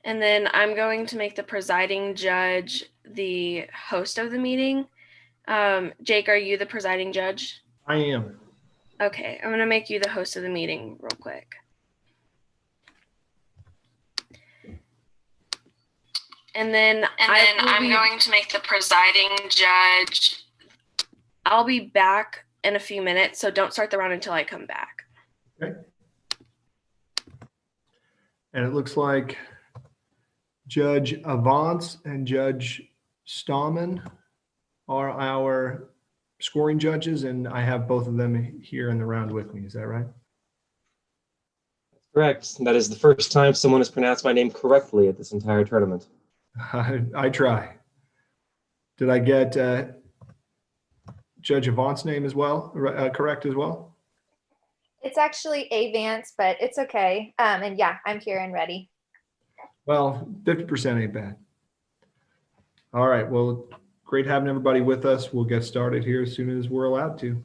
And then I'm going to make the presiding judge the host of the meeting. Jake, are you the presiding judge? I am. Okay, I'm going to make you the host of the meeting real quick. And then I'm going to make the presiding judge. I'll be back in a few minutes, so don't start the round until I come back. Okay. And it looks like Judge Avance and Judge Stallman are our scoring judges, and I have both of them here in the round with me. Is that right? Correct. That is the first time someone has pronounced my name correctly at this entire tournament. I try. Did I get Judge Avance's name as well, correct as well? It's actually A Vance, but it's okay. And yeah, I'm here and ready. Well, 50% ain't bad. All right. Well, great having everybody with us. We'll get started here as soon as we're allowed to.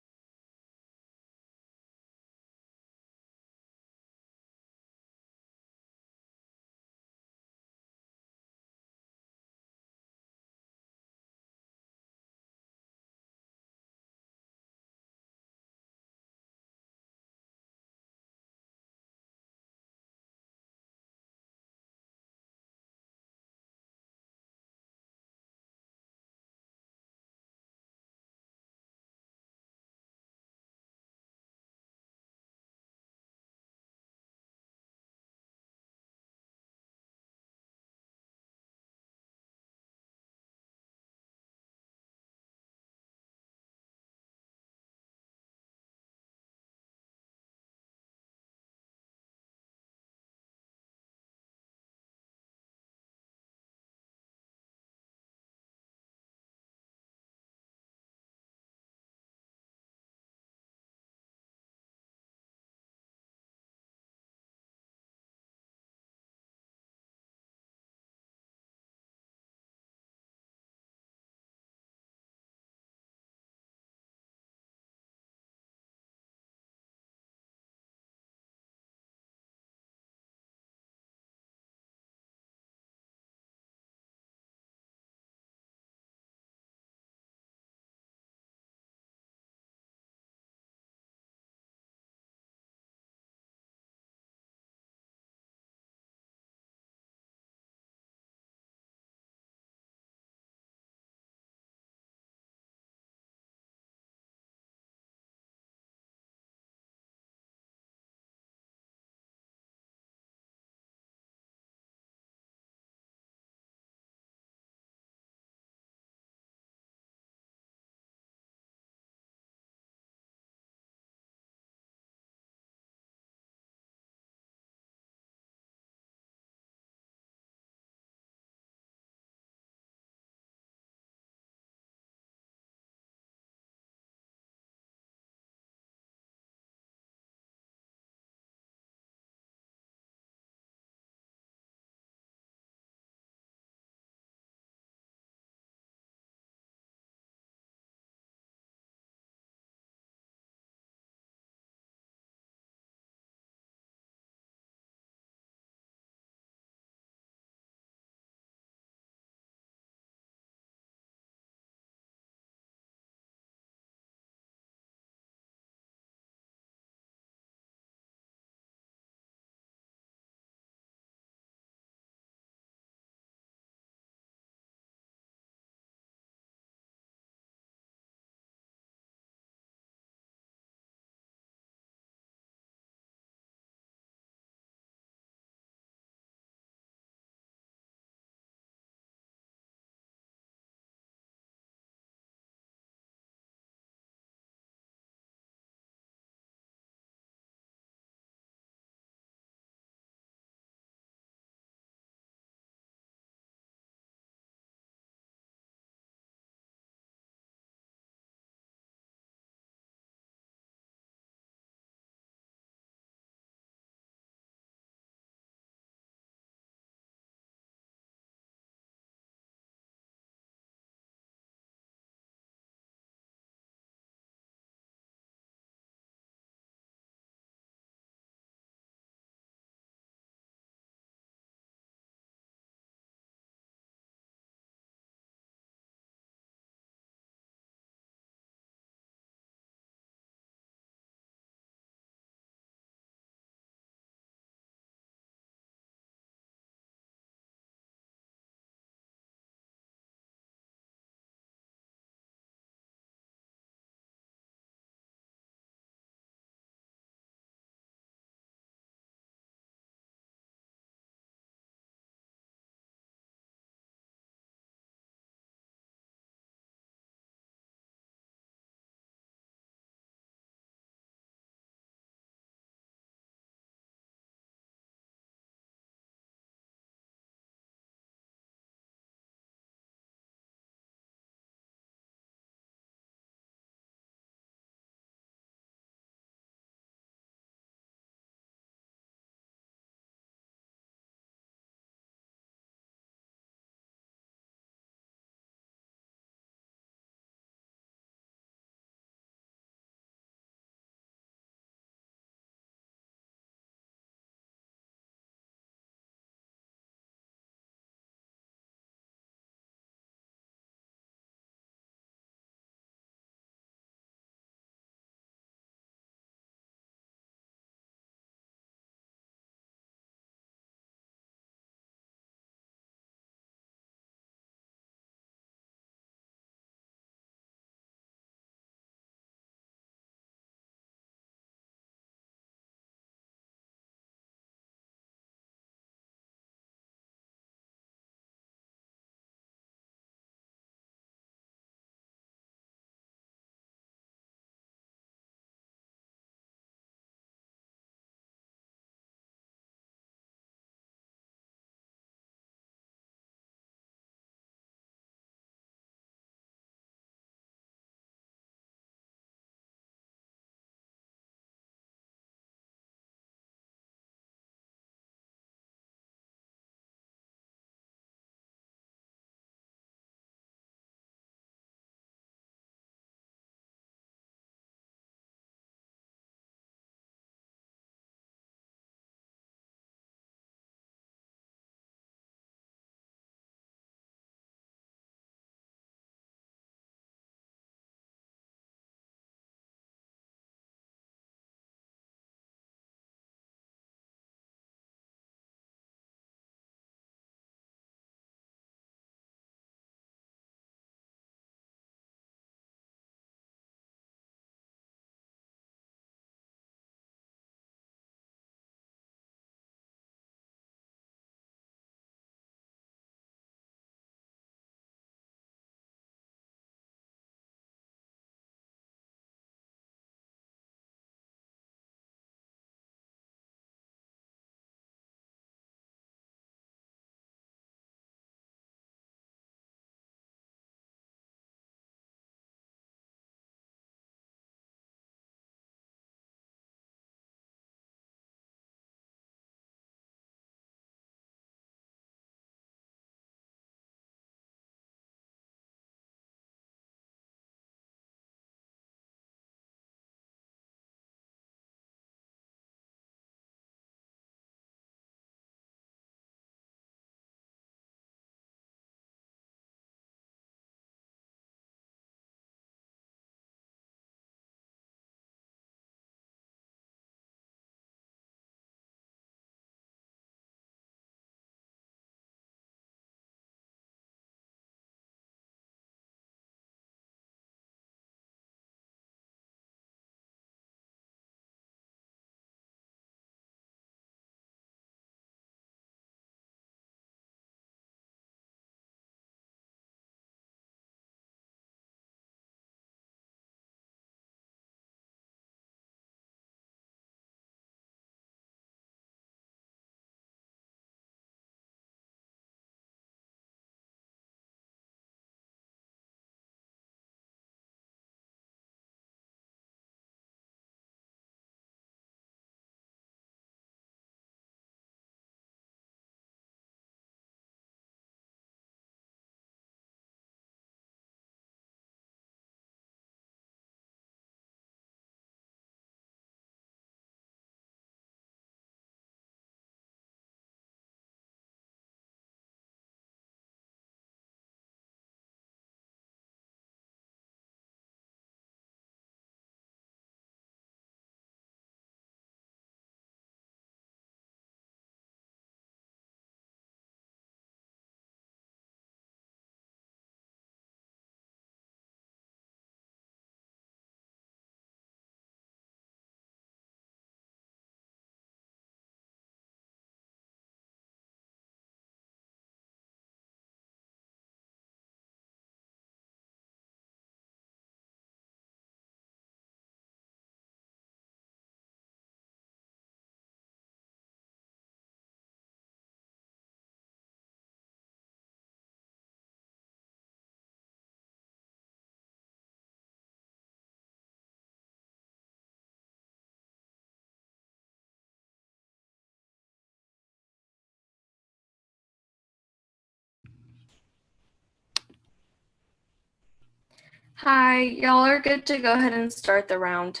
Hi, y'all are good to go ahead and start the round.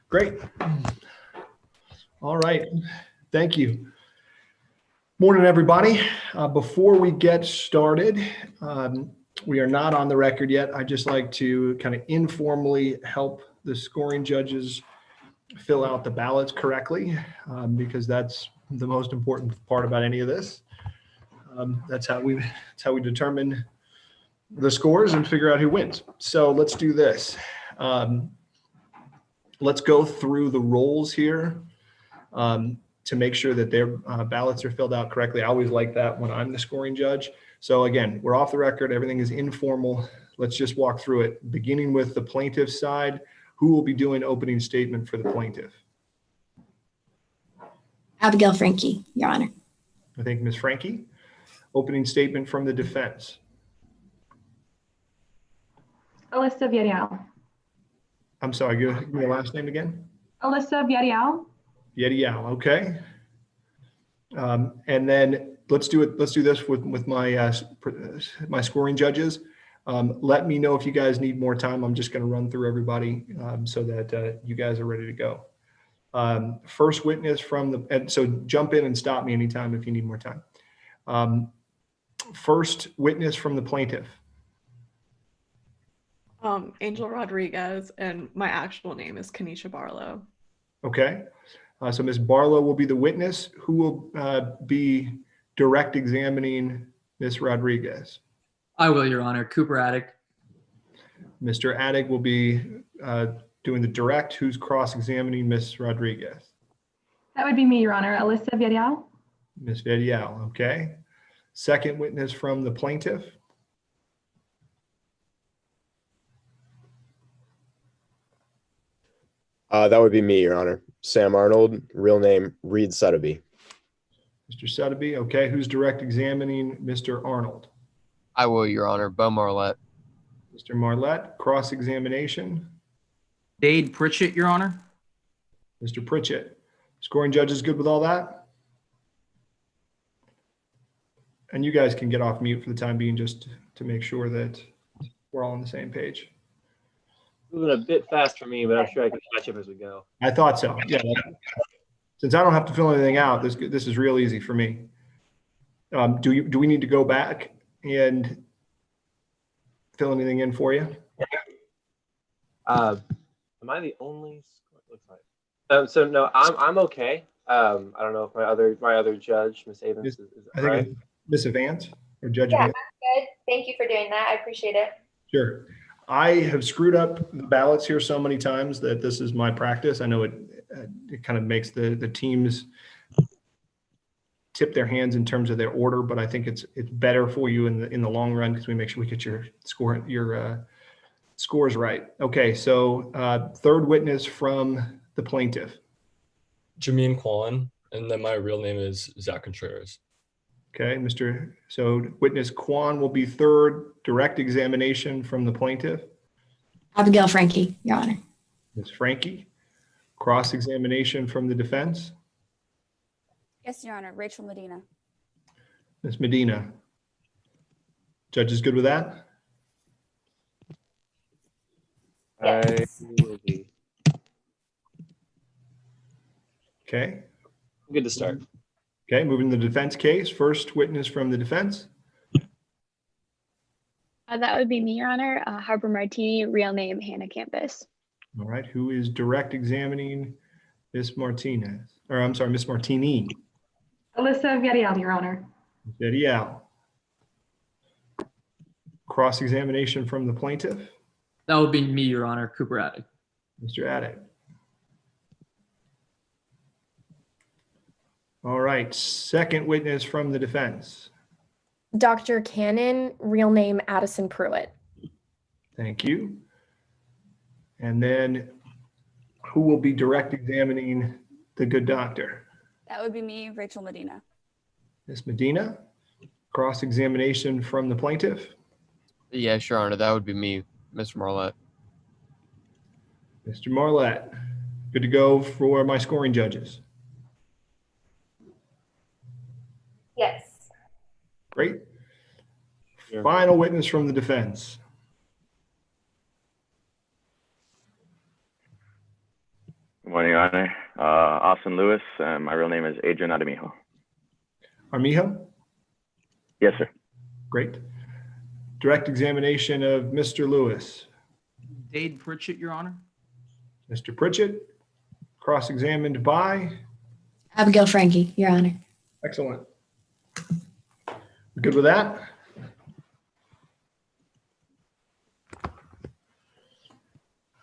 Great. All right. Thank you. Morning, everybody. Before we get started, we are not on the record yet. I'd just like to kind of informally help the scoring judges fill out the ballots correctly, because that's the most important part about any of this. That's how we determine the scores and figure out who wins. So let's do this. Let's go through the rolls here to make sure that their ballots are filled out correctly. I always like that when I'm the scoring judge. So again, we're off the record. Everything is informal. Let's just walk through it, beginning with the plaintiff's side. Who will be doing opening statement for the plaintiff? Abigail Frankie, Your Honor. I think Ms. Frankie. Opening statement from the defense. Alyssa Villarreal. I'm sorry, give me your last name again. Alyssa Villarreal. Villarreal, okay. And then let's do this with my my scoring judges. Let me know if you guys need more time. I'm just going to run through everybody so that you guys are ready to go. First witness from the, and so jump in and stop me anytime if you need more time. First witness from the plaintiff. Angel Rodriguez, and my actual name is Kanisha Barlow. Okay. So Ms. Barlow will be the witness. Who will be direct examining Ms. Rodriguez? I will, Your Honor. Cooper Attic. Mr. Attic will be doing the direct. Who's cross-examining Ms. Rodriguez? That would be me, Your Honor. Alyssa Villarreal. Ms. Villarreal, okay. Second witness from the plaintiff. That would be me, Your Honor. Sam Arnold, real name Reed Sotheby. Mr. Sotheby, okay. Who's direct examining Mr. Arnold? I will, Your Honor. Bo Marlette. Mr. Marlette, cross-examination. Dade Pritchett, Your Honor. Mr. Pritchett. Scoring judges good with all that? And you guys can get off mute for the time being just to make sure that we're all on the same page. Moving a bit fast for me, but I'm sure I can catch up as we go. I thought so. Yeah. Since I don't have to fill anything out, this is real easy for me. Do we need to go back and fill anything in for you? Am I the only? It looks like. So no, I'm okay. I don't know if my other judge, Miss Avens, is I think right. Miss Avance or Judge Yeah, Avance. that's good. Thank you for doing that. I appreciate it. Sure. I have screwed up the ballots here so many times that this is my practice. I know it kind of makes the teams tip their hands in terms of their order, but I think it's better for you in the long run because we make sure we get your scores right. Okay, so third witness from the plaintiff. Jameen Kwan, and then my real name is Zach Contreras. Okay, so witness Kwan will be third, direct examination from the plaintiff. Abigail Frankie, Your Honor. Ms. Frankie, cross-examination from the defense. Yes, Your Honor. Rachel Medina. Ms. Medina. Judge is good with that? Yes. I will be. Okay. Good to start. Okay, moving to the defense case. First witness from the defense. That would be me, Your Honor. Harper Martini, real name Hannah Campus. All right, who is direct examining Miss Martinez? Or I'm sorry, Miss Martini. Alyssa Villarreal, Your Honor. Villarreal. Cross-examination from the plaintiff. That would be me, Your Honor. Cooper Attic. Mr. Attic. All right, second witness from the defense. Dr. Cannon, real name Addison Pruitt. Thank you. And then who will be direct examining the good doctor? That would be me, Rachel Medina. Ms. Medina, cross-examination from the plaintiff. Yes, Your Honor. That would be me, Mr. Marlette. Mr. Marlette, good to go for my scoring judges. Yes. Great. Final witness from the defense. Good morning, Your Honor. Austin Lewis. My real name is Adrian Armijo. Armijo? Yes, sir. Great. Direct examination of Mr. Lewis. Dade Pritchett, Your Honor. Mr. Pritchett, cross-examined by? Abigail Frankie, Your Honor. Excellent. Good with that?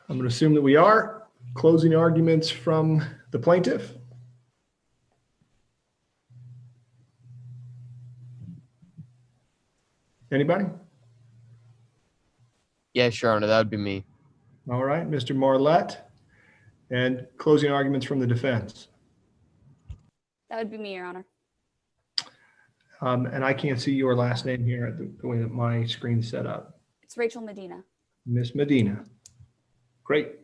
I'm going to assume that we are. Closing arguments from the plaintiff. Anybody? Yes, Your Honor, that would be me. All right, Mr. Marlette. And closing arguments from the defense. That would be me, Your Honor. And I can't see your last name here at the way that my screen's set up. It's Rachel Medina. Miss Medina. Great.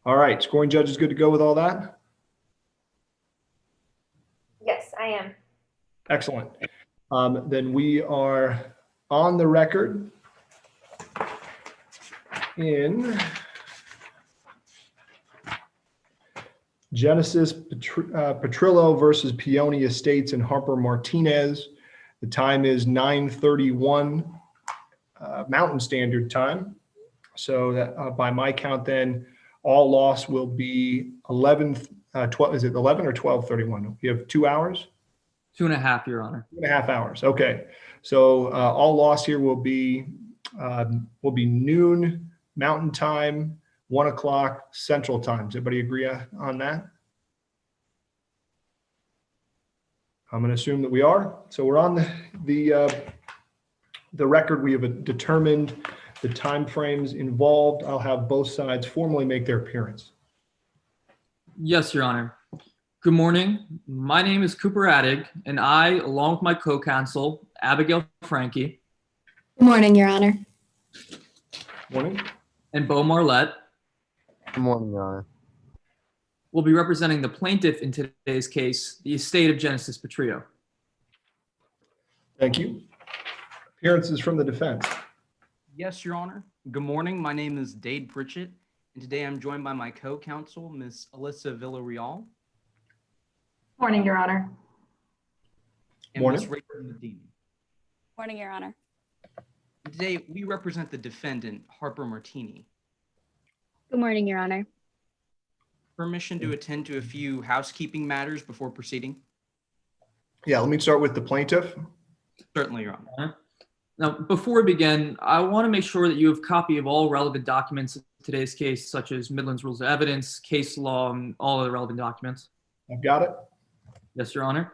All right, scoring judge is good to go with all that? Yes, I am. Excellent. Then we are on the record in Genesis Petrillo versus Peony Estates and Harper Martinez. The time is 9:31 Mountain Standard Time. So that by my count, then all loss will be 12. Is it 11 or 12:31? You have 2 hours. 2.5, Your Honor. 2.5 hours. Okay. So all loss here will be noon Mountain Time, 1 o'clock Central Time. Does everybody agree on that? I'm going to assume that we are. So we're on the record. We have determined the time frames involved. I'll have both sides formally make their appearance. Yes, Your Honor. Good morning. My name is Cooper Addig, and I, along with my co-counsel, Abigail Frankie. Good morning, Your Honor. Morning. And Beau Marlette. Good morning, Your Honor. Will be representing the plaintiff in today's case, the estate of Genesis Petrillo. Thank you. Appearances from the defense. Yes, Your Honor. Good morning. My name is Dade Pritchett, and today I'm joined by my co-counsel, Ms. Alyssa Villarreal. Morning, Your Honor. And Morning. Ms. Rachel Medina. Morning, Your Honor. Today, we represent the defendant, Harper Martini. Good morning, Your Honor. Permission to attend to a few housekeeping matters before proceeding? Yeah, let me start with the plaintiff. Certainly, Your Honor. Now, before we begin, I want to make sure that you have a copy of all relevant documents in today's case, such as Midland's Rules of Evidence, case law, and all other relevant documents. I've got it. Yes, Your Honor.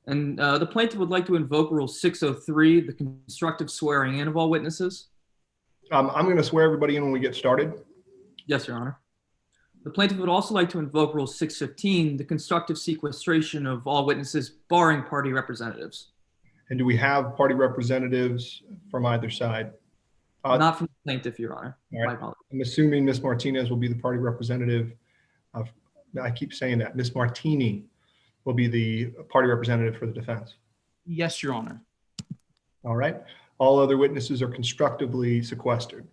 And the plaintiff would like to invoke Rule 603, the constructive swearing in of all witnesses. I'm going to swear everybody in when we get started. Yes, Your Honor. The plaintiff would also like to invoke Rule 615, the constructive sequestration of all witnesses, barring party representatives. And do we have party representatives from either side? Not from the plaintiff, Your Honor. All right. I'm assuming Ms. Martinez will be the party representative of, I keep saying that, Ms. Martini will be the party representative for the defense. Yes, Your Honor. All right. All other witnesses are constructively sequestered.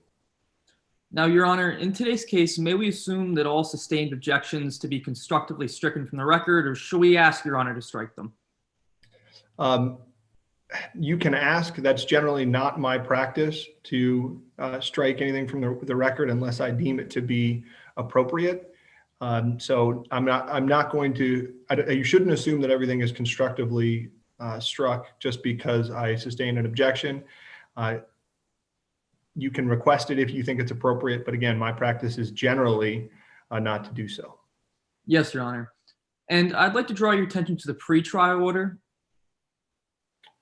Now, Your Honor, in today's case, may we assume that all sustained objections to be constructively stricken from the record, or should we ask Your Honor to strike them? You can ask. That's generally not my practice to strike anything from the record unless I deem it to be appropriate. So I'm not going to. You shouldn't assume that everything is constructively struck just because I sustained an objection. You can request it if you think it's appropriate, but again, my practice is generally not to do so. Yes, Your Honor. And I'd like to draw your attention to the pretrial order.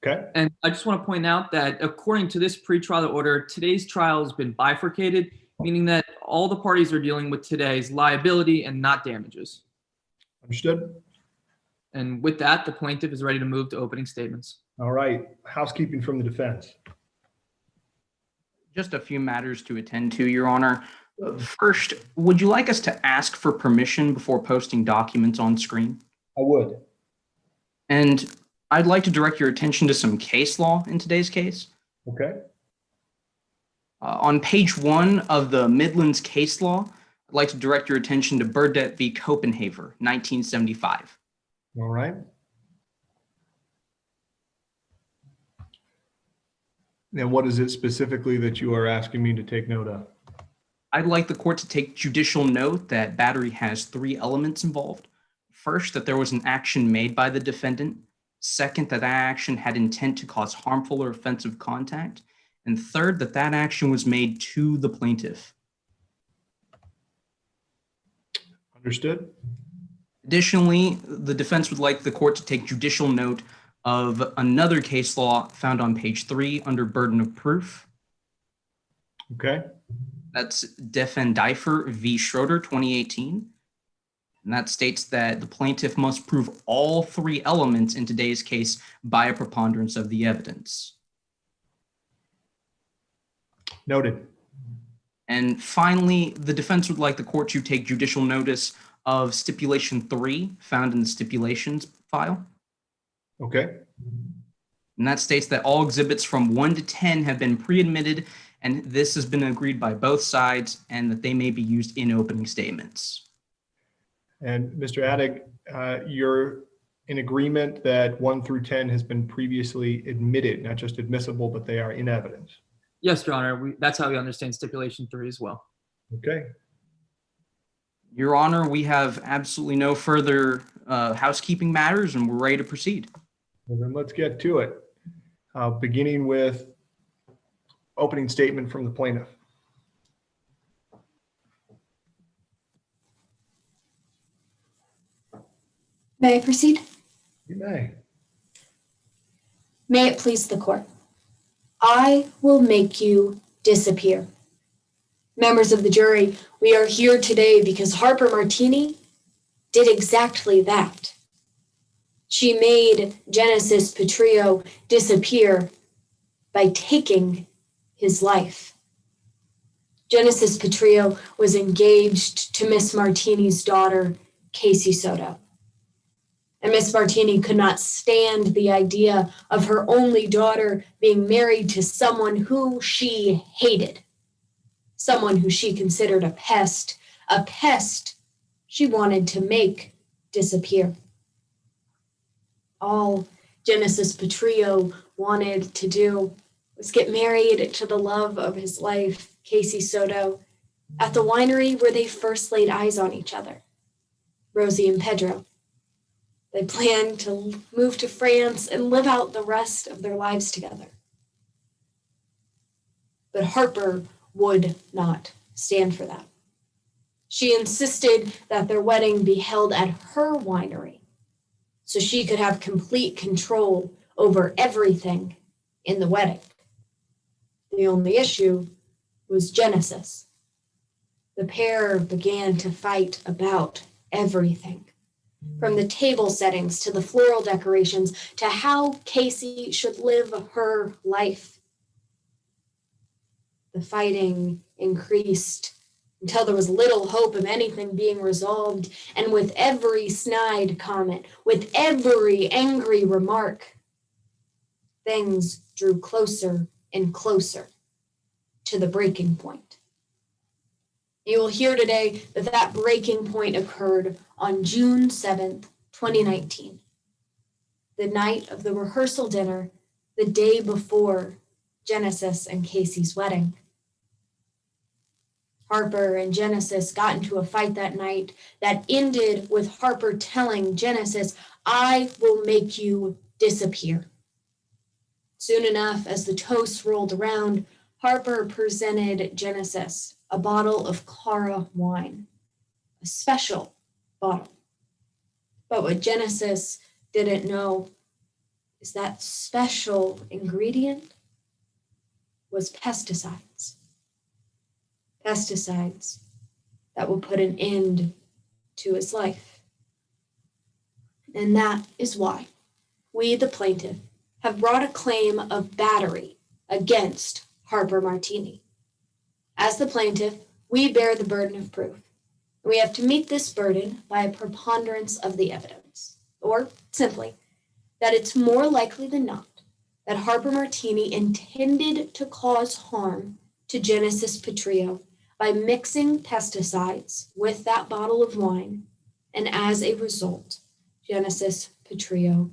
Okay. And I just want to point out that according to this pretrial order, today's trial has been bifurcated, meaning that all the parties are dealing with today is liability and not damages. Understood. And with that, the plaintiff is ready to move to opening statements. All right. Housekeeping from the defense. Just a few matters to attend to, Your Honor. First, would you like us to ask for permission before posting documents on screen? I would. And I'd like to direct your attention to some case law in today's case. Okay. On page 1 of the Midlands case law, I'd like to direct your attention to Burdett v. Copenhaver, 1975. All right. And what is it specifically that you are asking me to take note of? I'd like the court to take judicial note that battery has 3 elements involved. First, that there was an action made by the defendant. Second, that action had intent to cause harmful or offensive contact. And third, that action was made to the plaintiff. Understood. Additionally, the defense would like the court to take judicial note of another case law found on page 3 under burden of proof. Okay. That's Defendiefer v. Schroeder, 2018. And that states that the plaintiff must prove all 3 elements in today's case by a preponderance of the evidence. Noted. And finally, the defense would like the court to take judicial notice of stipulation 3 found in the stipulations file. Okay. And that states that all exhibits from 1 to 10 have been pre-admitted, and this has been agreed by both sides, and that they may be used in opening statements. And Mr. Addig, you're in agreement that 1 through 10 has been previously admitted, not just admissible, but they are in evidence. Yes, Your Honor. That's how we understand stipulation 3 as well. Okay. Your Honor, we have absolutely no further housekeeping matters, and we're ready to proceed. Well, then let's get to it. Beginning with opening statement from the plaintiff. May I proceed? You may. May it please the court. I will make you disappear. Members of the jury, we are here today because Harper Martini did exactly that. She made Genesis Petrillo disappear by taking his life. Genesis Petrillo was engaged to Miss Martini's daughter, Casey Soto. And Miss Martini could not stand the idea of her only daughter being married to someone who she hated, someone who she considered a pest she wanted to make disappear. All Genesis Petrillo wanted to do was get married to the love of his life, Casey Soto, at the winery where they first laid eyes on each other, Rosie and Pedro. They planned to move to France and live out the rest of their lives together. But Harper would not stand for that. She insisted that their wedding be held at her winery so she could have complete control over everything in the wedding. The only issue was Genesis. The pair began to fight about everything, from the table settings to the floral decorations to how Casey should live her life. The fighting increased until there was little hope of anything being resolved, and with every snide comment, with every angry remark, things drew closer and closer to the breaking point. You will hear today that breaking point occurred on June 7th, 2019, the night of the rehearsal dinner, the day before Genesis and Casey's wedding. Harper and Genesis got into a fight that night that ended with Harper telling Genesis, "I will make you disappear." Soon enough, as the toast rolled around, Harper presented Genesis a bottle of Clara wine, a special bottle. But what Genesis didn't know is that special ingredient was pesticides. Pesticides that will put an end to his life. And that is why we, the plaintiff, have brought a claim of battery against Harper Martini. As the plaintiff, we bear the burden of proof. We have to meet this burden by a preponderance of the evidence, or simply that it's more likely than not that Harper Martini intended to cause harm to Genesis Petrillo by mixing pesticides with that bottle of wine, and as a result, Genesis Petrillo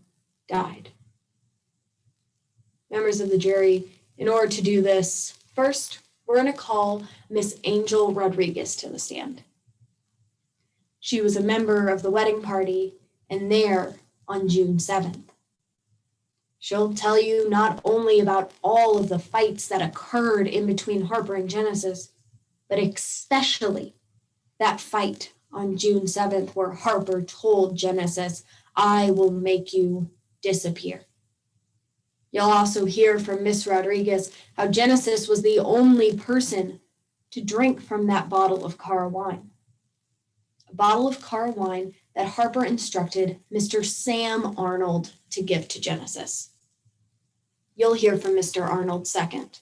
died. Members of the jury, in order to do this, first, we're going to call Miss Angel Rodriguez to the stand. She was a member of the wedding party and there on June 7th. She'll tell you not only about all of the fights that occurred in between Harper and Genesis, but especially that fight on June 7th where Harper told Genesis, "I will make you disappear." You'll also hear from Miss Rodriguez how Genesis was the only person to drink from that bottle of Cara wine. A bottle of Cara wine that Harper instructed Mr. Sam Arnold to give to Genesis. You'll hear from Mr. Arnold second.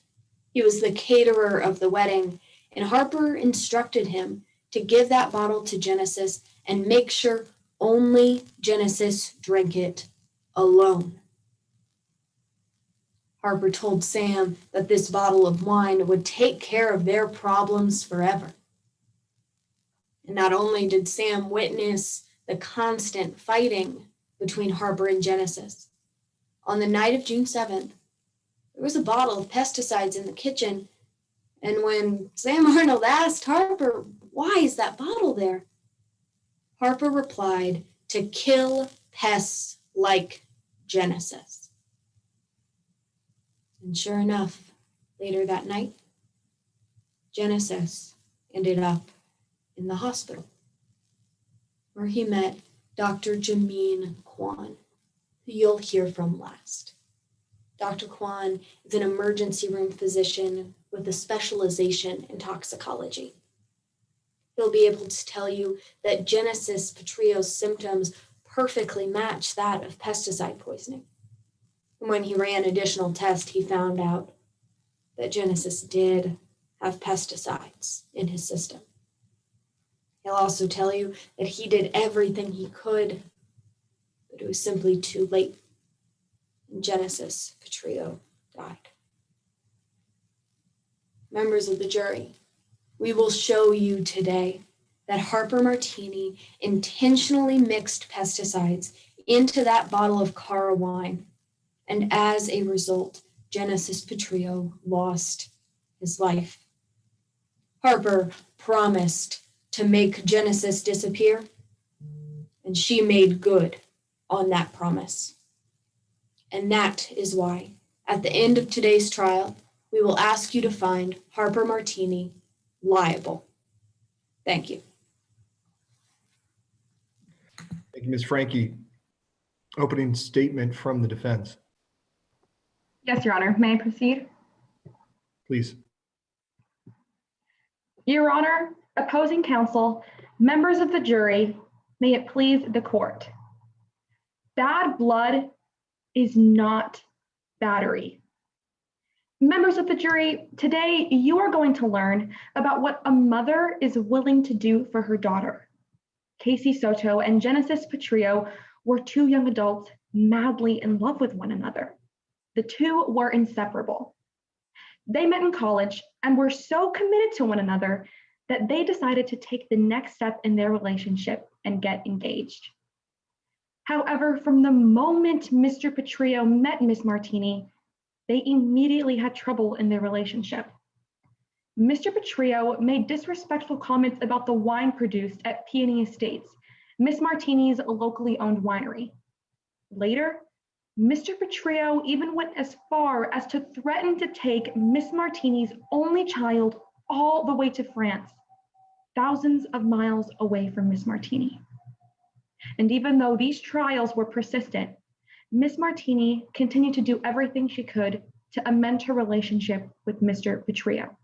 He was the caterer of the wedding, and Harper instructed him to give that bottle to Genesis and make sure only Genesis drank it alone. Harper told Sam that this bottle of wine would take care of their problems forever. And not only did Sam witness the constant fighting between Harper and Genesis, on the night of June 7th, there was a bottle of pesticides in the kitchen, and when Sam Arnold asked Harper, "Why is that bottle there?" Harper replied, "To kill pests like Genesis." And sure enough, later that night, Genesis ended up in the hospital, where he met Dr. Jameen Kwan, who you'll hear from last. Dr. Kwan is an emergency room physician with a specialization in toxicology. He'll be able to tell you that Genesis Petrillo's symptoms perfectly match that of pesticide poisoning. And when he ran additional tests, he found out that Genesis did have pesticides in his system. He'll also tell you that he did everything he could, but it was simply too late. And Genesis Petrillo died. Members of the jury, we will show you today that Harper Martini intentionally mixed pesticides into that bottle of Cara wine, and as a result, Genesis Petrillo lost his life. Harper promised to make Genesis disappear, and she made good on that promise. And that is why, at the end of today's trial, we will ask you to find Harper Martini liable. Thank you. Thank you, Ms. Frankie. Opening statement from the defense. Yes, Your Honor. May I proceed? Please. Your Honor, opposing counsel, members of the jury, may it please the court. Bad blood is not battery. Members of the jury, today you are going to learn about what a mother is willing to do for her daughter. Casey Soto and Genesis Petrillo were two young adults madly in love with one another. The two were inseparable. They met in college and were so committed to one another that they decided to take the next step in their relationship and get engaged. However, from the moment Mr. Petrillo met Miss Martini, they immediately had trouble in their relationship. Mr. Petrillo made disrespectful comments about the wine produced at Peony Estates, Miss Martini's locally owned winery. Later, Mr. Petrillo even went as far as to threaten to take Miss Martini's only child all the way to France, thousands of miles away from Miss Martini. And even though these trials were persistent, Miss Martini continued to do everything she could to amend her relationship with Mr. Petrillo.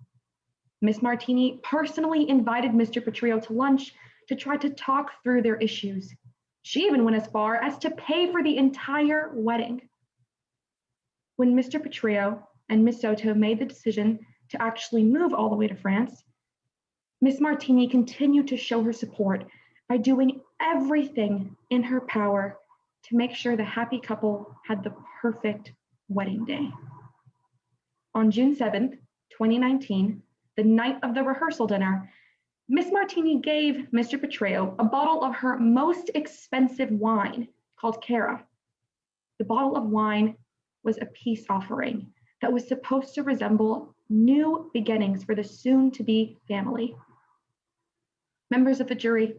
Miss Martini personally invited Mr. Petrillo to lunch to try to talk through their issues. She even went as far as to pay for the entire wedding. When Mr. Petrillo and Miss Soto made the decision to actually move all the way to France, Miss Martini continued to show her support by doing everything in her power to make sure the happy couple had the perfect wedding day. On June 7th, 2019, the night of the rehearsal dinner, Miss Martini gave Mr. Petreo a bottle of her most expensive wine called Cara. The bottle of wine was a peace offering that was supposed to resemble new beginnings for the soon-to-be family. Members of the jury,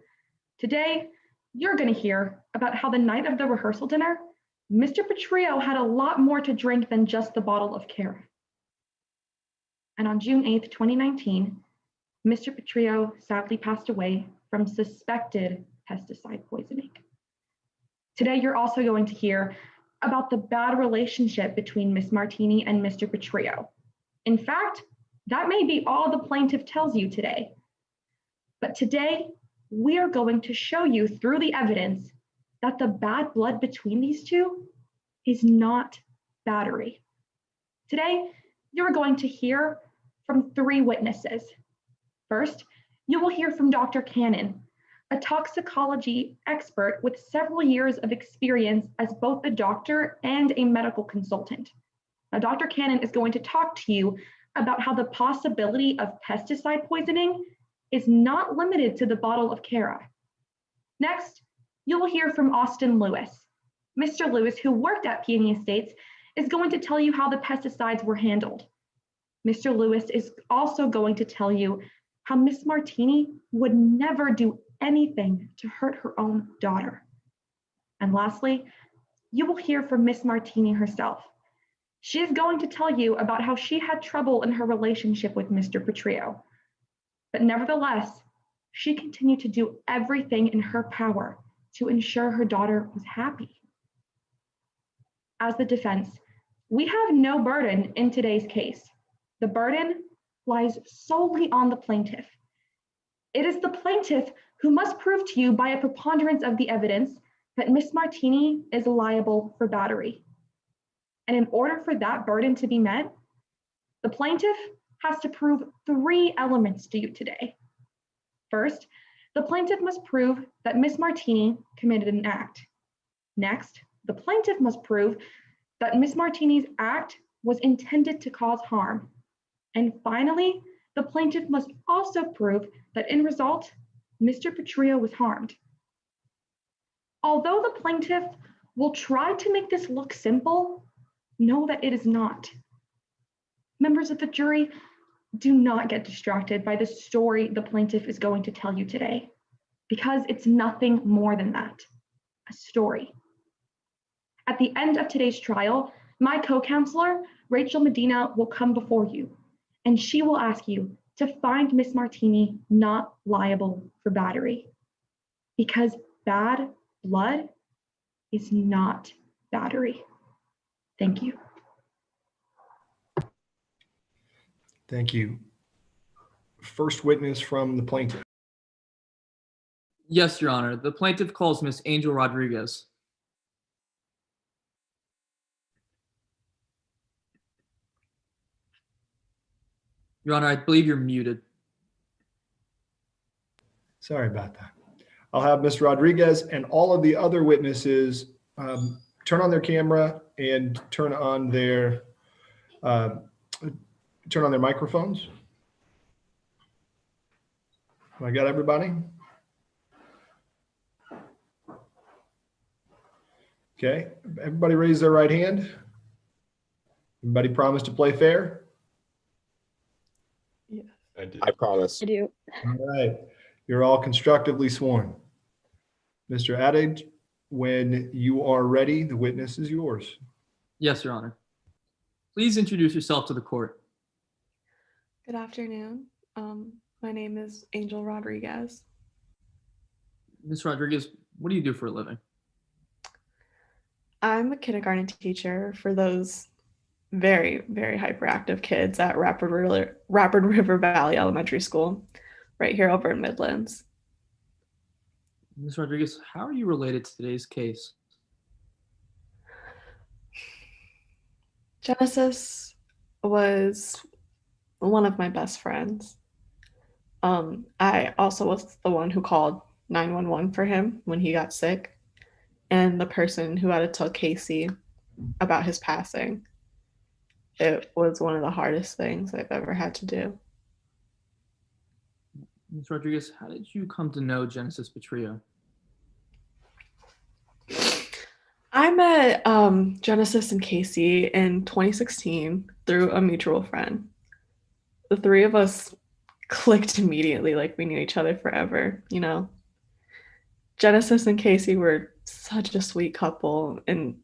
today you're going to hear about how the night of the rehearsal dinner, Mr. Petreo had a lot more to drink than just the bottle of Cara. And on June 8th, 2019, Mr. Petreo sadly passed away from suspected pesticide poisoning. Today, you're also going to hear about the bad relationship between Miss Martini and Mr. Petreo. In fact, that may be all the plaintiff tells you today. But today, we are going to show you through the evidence that the bad blood between these two is not battery. Today, you're going to hear from 3 witnesses. First, you will hear from Dr. Cannon, a toxicology expert with several years of experience as both a doctor and a medical consultant. Now, Dr. Cannon is going to talk to you about how the possibility of pesticide poisoning is not limited to the bottle of Cara. Next, you will hear from Austin Lewis. Mr. Lewis, who worked at Peony Estates, is going to tell you how the pesticides were handled. Mr. Lewis is also going to tell you how Miss Martini would never do anything to hurt her own daughter. And lastly, you will hear from Miss Martini herself. She is going to tell you about how she had trouble in her relationship with Mr. Petreo. But nevertheless, she continued to do everything in her power to ensure her daughter was happy. As the defense, we have no burden in today's case. The burden lies solely on the plaintiff. It is the plaintiff who must prove to you by a preponderance of the evidence that Miss Martini is liable for battery. And in order for that burden to be met, the plaintiff has to prove 3 elements to you today. First, the plaintiff must prove that Miss Martini committed an act. Next, the plaintiff must prove that Miss Martini's act was intended to cause harm. And finally, the plaintiff must also prove that in result, Mr. Petreo was harmed. Although the plaintiff will try to make this look simple, know that it is not. Members of the jury, do not get distracted by the story the plaintiff is going to tell you today, because it's nothing more than that, a story. At the end of today's trial, my co-counselor, Rachel Medina, will come before you, and she will ask you to find Miss Martini not liable for battery, because bad blood is not battery. Thank you. Thank you. First witness from the plaintiff. Yes, Your Honor. The plaintiff calls Miss Angel Rodriguez. Your Honor, I believe you're muted. Sorry about that. I'll have Ms. Rodriguez and all of the other witnesses turn on their camera and turn on their microphones. I got everybody? Okay, everybody raise their right hand. Everybody promise to play fair? Yeah, I do. I promise. I do. All right, you're all constructively sworn. Mr. Adage, when you are ready, the witness is yours. Yes, Your Honor. Please introduce yourself to the court. Good afternoon. My name is Angel Rodriguez. Ms. Rodriguez, what do you do for a living? I'm a kindergarten teacher for those very, very hyperactive kids at Rapid River Valley Elementary School, right here over in Midlands. Ms. Rodriguez, how are you related to today's case? Genesis was one of my best friends. I also was the one who called 911 for him when he got sick. and the person who had to tell Casey about his passing. It was one of the hardest things I've ever had to do. Ms. Rodriguez, how did you come to know Genesis Petrillo? I met Genesis and Casey in 2016 through a mutual friend. The three of us clicked immediately, like we knew each other forever, you know. Genesis and Casey were such a sweet couple and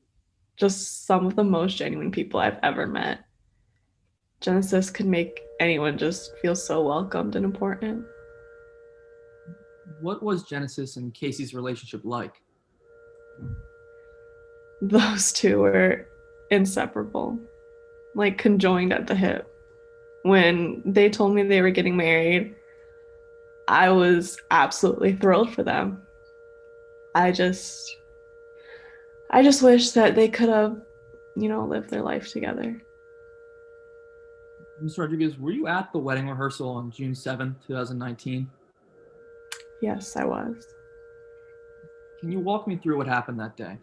just some of the most genuine people I've ever met. Genesis could make anyone just feel so welcomed and important. What was Genesis and Casey's relationship like? Those two were inseparable, like conjoined at the hip. When they told me they were getting married, I was absolutely thrilled for them. I just wish that they could have, lived their life together. Ms. Rodriguez, were you at the wedding rehearsal on June 7th, 2019? Yes, I was. Can you walk me through what happened that day?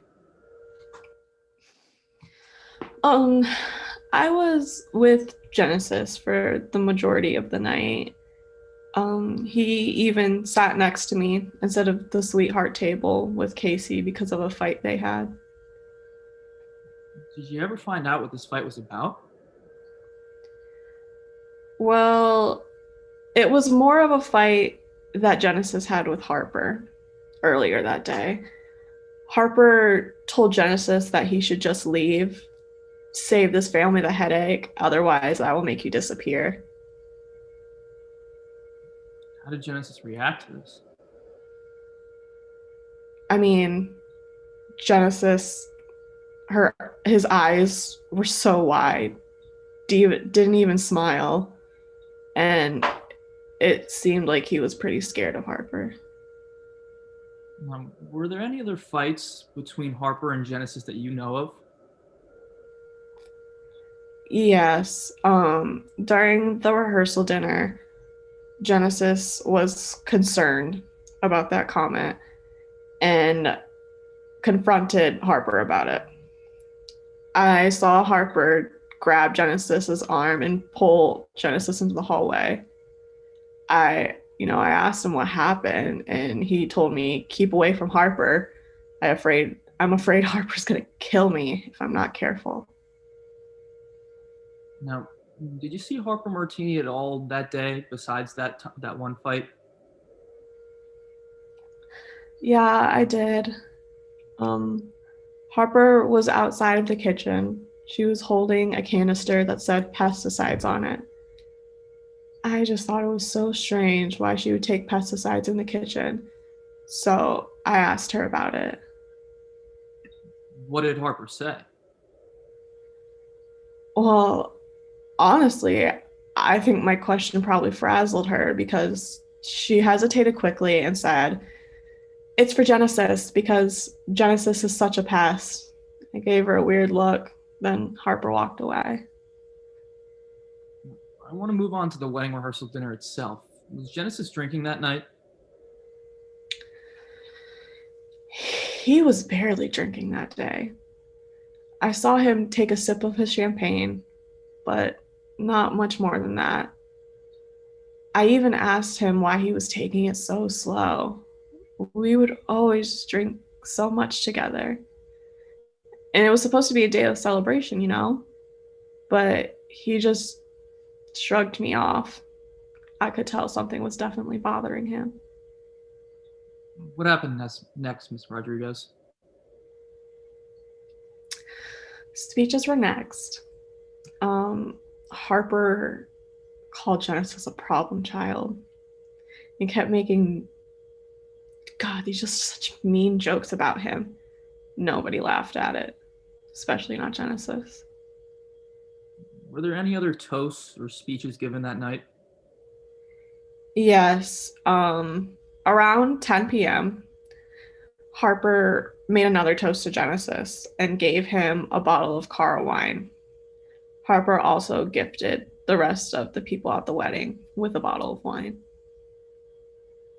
I was with Genesis for the majority of the night. He even sat next to me instead of the sweetheart table with Casey because of a fight they had. Did you ever find out what this fight was about? Well, it was more of a fight that Genesis had with Harper earlier that day. Harper told Genesis that he should just leave, save this family the headache, otherwise I will make you disappear. How did Genesis react to this? I mean, Genesis, his eyes were so wide, didn't even smile, and it seemed like he was pretty scared of Harper. Were there any other fights between Harper and Genesis that you know of? Yes. During the rehearsal dinner, Genesis was concerned about that comment and confronted Harper about it. I saw Harper grab Genesis's arm and pull Genesis into the hallway. I asked him what happened, and he told me, keep away from Harper. I'm afraid Harper's gonna kill me if I'm not careful. Now, did you see Harper Martini at all that day besides that one fight? Yeah, I did. Harper was outside of the kitchen. She was holding a canister that said pesticides on it. I just thought it was so strange why she would take pesticides in the kitchen. So I asked her about it. What did Harper say? Well, honestly, I think my question probably frazzled her because she hesitated quickly and said, it's for Genesis because Genesis is such a pest. I gave her a weird look, then Harper walked away. I want to move on to the wedding rehearsal dinner itself. Was Genesis drinking that night? He was barely drinking that day. I saw him take a sip of his champagne, but not much more than that. I even asked him why he was taking it so slow. We would always drink so much together. And it was supposed to be a day of celebration, but he just shrugged me off. I could tell something was definitely bothering him. What happened next, Ms. Rodriguez? Speeches were next. Harper called Genesis a problem child and kept making, these just such mean jokes about him. Nobody laughed at it, especially not Genesis. Were there any other toasts or speeches given that night? Yes. Around 10 p.m., Harper made another toast to Genesis and gave him a bottle of Cara wine. Harper also gifted the rest of the people at the wedding with a bottle of wine.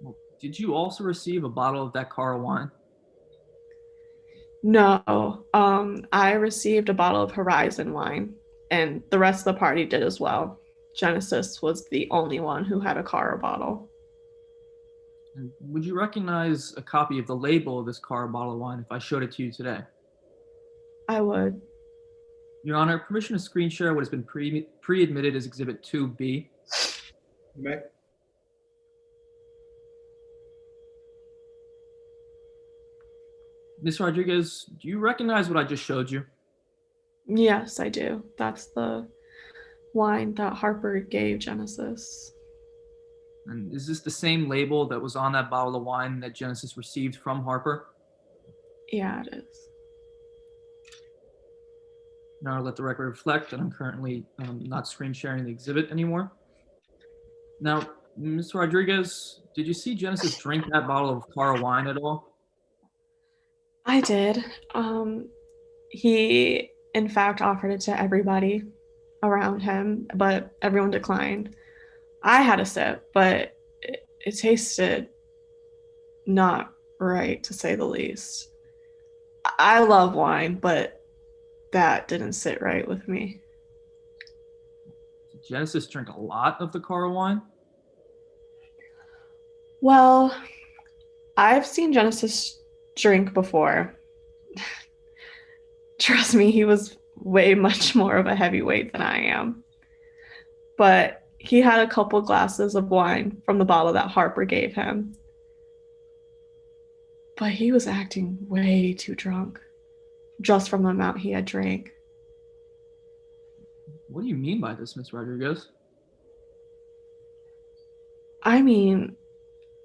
Well, did you also receive a bottle of that Cara wine? No, I received a bottle of Horizon wine, and the rest of the party did as well. Genesis was the only one who had a Cara bottle. And would you recognize a copy of the label of this Cara bottle of wine if I showed it to you today? I would. Your Honor, permission to screen share what has been pre-admitted as Exhibit 2B. May- Ms. Rodriguez, do you recognize what I just showed you? Yes, I do. That's the wine that Harper gave Genesis. And is this the same label that was on that bottle of wine that Genesis received from Harper? Yeah, it is. Now I'll let the record reflect that I'm currently not screen sharing the exhibit anymore. Now, Ms. Rodriguez, did you see Genesis drink that bottle of Cara wine at all? I did. He, in fact, offered it to everybody around him, but everyone declined. I had a sip, but it tasted not right, to say the least. I love wine, but that didn't sit right with me. Did Genesis drink a lot of the Cara wine? Well, I've seen Genesis drink before. Trust me, he was way much more of a heavyweight than I am. But he had a couple glasses of wine from the bottle that Harper gave him. But he was acting way too drunk, just from the amount he had drank. What do you mean by this, Ms. Rodriguez? I mean,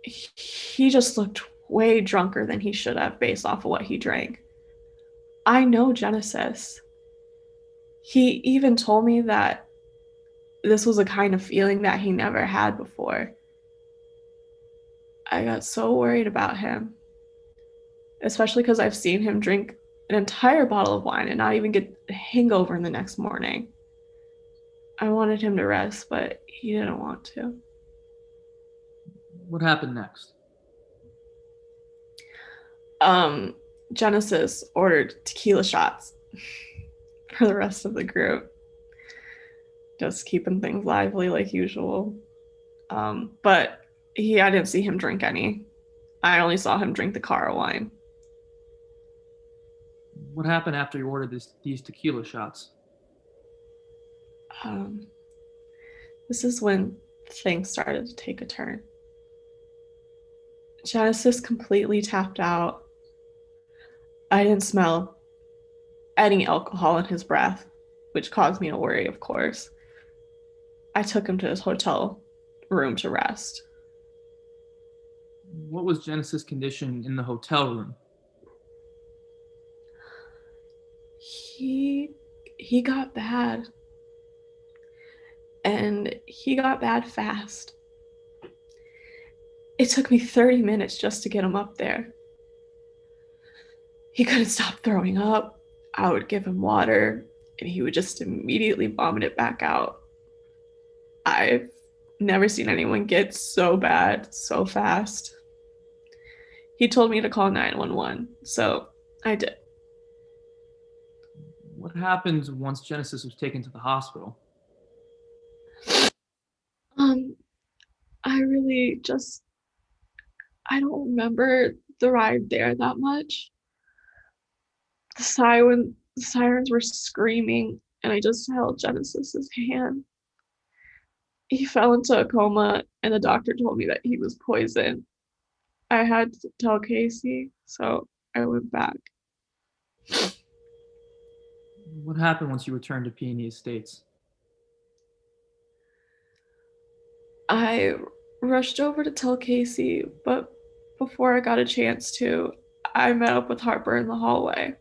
he just looked way drunker than he should have based off of what he drank. I know Genesis. He even told me that this was a kind of feeling that he never had before. I got so worried about him, especially because I've seen him drink an entire bottle of wine and not even get a hangover in the next morning. I wanted him to rest, but he didn't want to. What happened next? Genesis ordered tequila shots for the rest of the group. Just keeping things lively like usual. But I didn't see him drink any. I only saw him drink the Cara wine. What happened after you ordered these tequila shots? This is when things started to take a turn. Genesis completely tapped out. I didn't smell any alcohol in his breath, which caused me to worry, of course. I took him to his hotel room to rest. What was Genesis' condition in the hotel room? He got bad. And he got bad fast. It took me 30 minutes just to get him up there. He couldn't stop throwing up. I would give him water, and he would just immediately vomit it back out. I've never seen anyone get so bad so fast. He told me to call 911, so I did. What happened once Genesis was taken to the hospital? I don't remember the ride there that much. The sirens were screaming, and I just held Genesis's hand. He fell into a coma, and the doctor told me that he was poisoned. I had to tell Casey, so I went back. What happened once you returned to Peony Estates? I rushed over to tell Casey, but before I got a chance to, I met up with Harper in the hallway.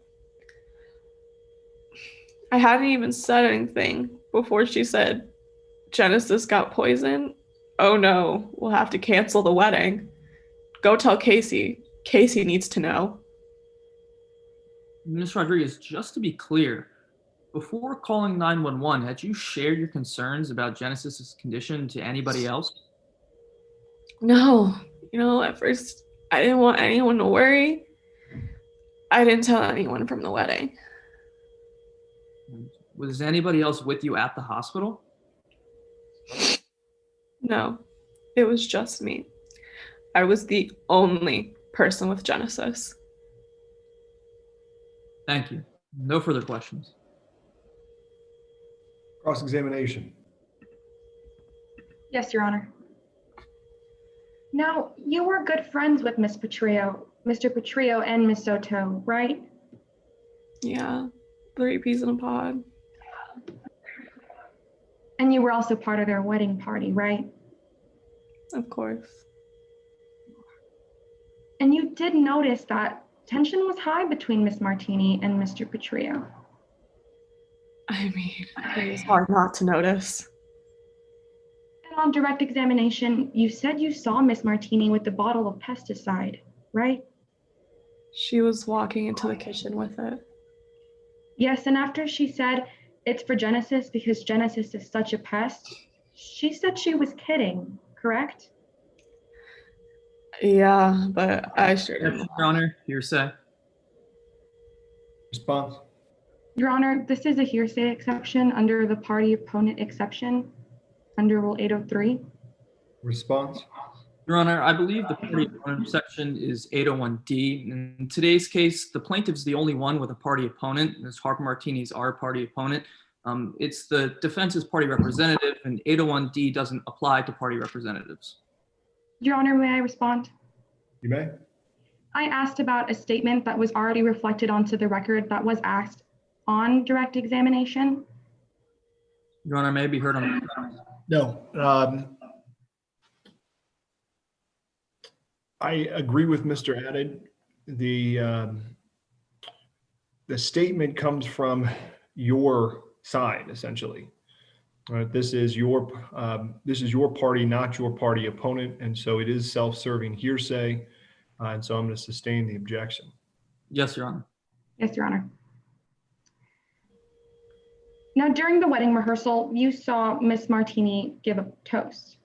I hadn't even said anything before she said, Genesis got poisoned. Oh no, we'll have to cancel the wedding. Go tell Casey. Casey needs to know. Ms. Rodriguez, just to be clear, before calling 911, had you shared your concerns about Genesis's condition to anybody else? No, at first I didn't want anyone to worry. I didn't tell anyone from the wedding. Was anybody else with you at the hospital? No, it was just me. I was the only person with Genesis. Thank you. No further questions. Cross-examination. Yes, Your Honor. Now, you were good friends with Mr. Petrillo and Miss Soto, right? Yeah, 3 peas in a pod. And you were also part of their wedding party, right? Of course. And you did notice that tension was high between Miss Martini and Mr. Petrillo. I mean, it was hard not to notice. And on direct examination, you said you saw Miss Martini with the bottle of pesticide, right? She was walking into the kitchen with it. Yes, and after she said it's for Genesis because Genesis is such a pest, she said she was kidding, correct? Yeah, but I sure Yes, didn't. Your Honor, hearsay. Response. Your Honor, this is a hearsay exception under the party opponent exception under Rule 803. Response. Your Honor, I believe the party opponent section is 801D. In today's case, the plaintiff is the only one with a party opponent. Ms. Harper Martini is our party opponent. It's the defense's party representative, and 801D doesn't apply to party representatives. Your Honor, may I respond? You may. I asked about a statement that was already reflected onto the record that was asked on direct examination. Your Honor, may be heard on. No. I agree with Mr. Added. The statement comes from your side, essentially. This is your party, not your party opponent, and so it is self-serving hearsay. And so I'm going to sustain the objection. Yes, Your Honor. Yes, Your Honor. Now, during the wedding rehearsal, you saw Miss Martini give a toast.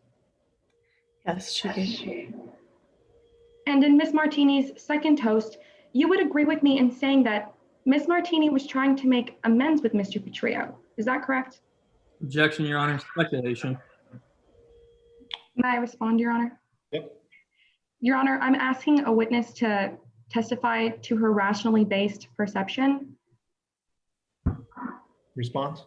Yes, she did. And in Miss Martini's second toast, you would agree with me in saying that Miss Martini was trying to make amends with Mr. Petrillo. Is that correct? Objection, Your Honor. Speculation. May I respond, Your Honor? Yep. Your Honor, I'm asking a witness to testify to her rationally based perception. Response.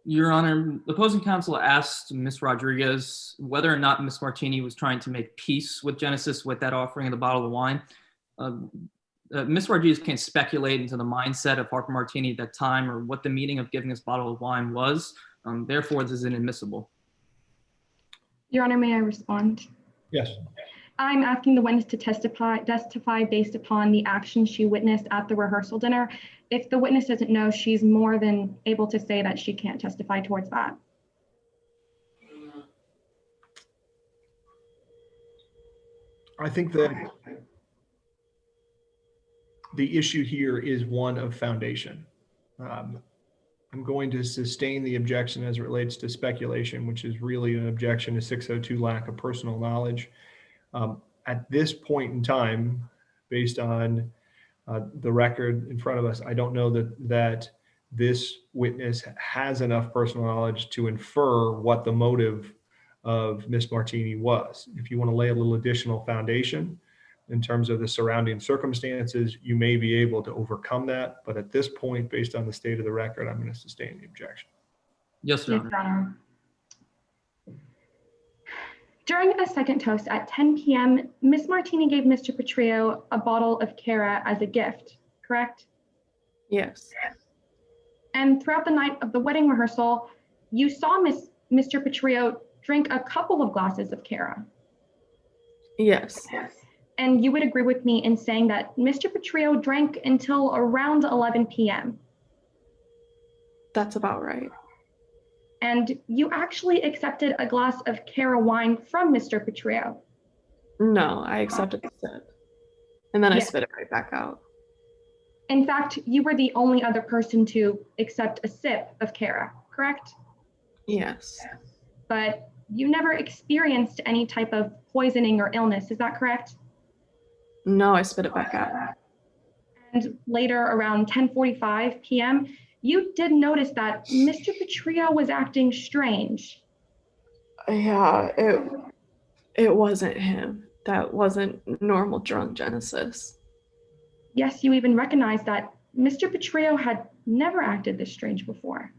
Your Honor, the opposing counsel asked Ms. Rodriguez whether or not Ms. Martini was trying to make peace with Genesis with that offering of the bottle of wine. Ms. Rodriguez can't speculate into the mindset of Harper Martini at that time or what the meaning of giving this bottle of wine was. Therefore, this is inadmissible. Your Honor, may I respond? Yes. I'm asking the witness to testify based upon the actions she witnessed at the rehearsal dinner. If the witness doesn't know, she's more than able to say that she can't testify towards that. I think that the issue here is one of foundation. I'm going to sustain the objection as it relates to speculation, which is really an objection to 602 lack of personal knowledge. At this point in time, based on the record in front of us, I don't know that this witness has enough personal knowledge to infer what the motive of Miss Martini was. If you want to lay a little additional foundation in terms of the surrounding circumstances, you may be able to overcome that. But at this point, based on the state of the record, I'm going to sustain the objection. Yes, Your Honor. Yes, Your Honor. During a second toast at 10 p.m., Miss Martini gave Mr. Petrillo a bottle of Cara as a gift, correct? Yes. And throughout the night of the wedding rehearsal, you saw Mr. Petrillo drink a couple of glasses of Cara. Yes. And you would agree with me in saying that Mr. Petrillo drank until around 11 p.m. That's about right. And you actually accepted a glass of Cara wine from Mr. Petrillo. No, I accepted the sip. And then I Yes. spit it right back out. In fact, you were the only other person to accept a sip of Cara, correct? Yes. But you never experienced any type of poisoning or illness, is that correct? No, I spit it back out. and later around 10:45 p.m., you did notice that Mr. Petrillo was acting strange. Yeah, it wasn't him. That wasn't normal drunk Genesis. Yes, you even recognized that Mr. Petrillo had never acted this strange before.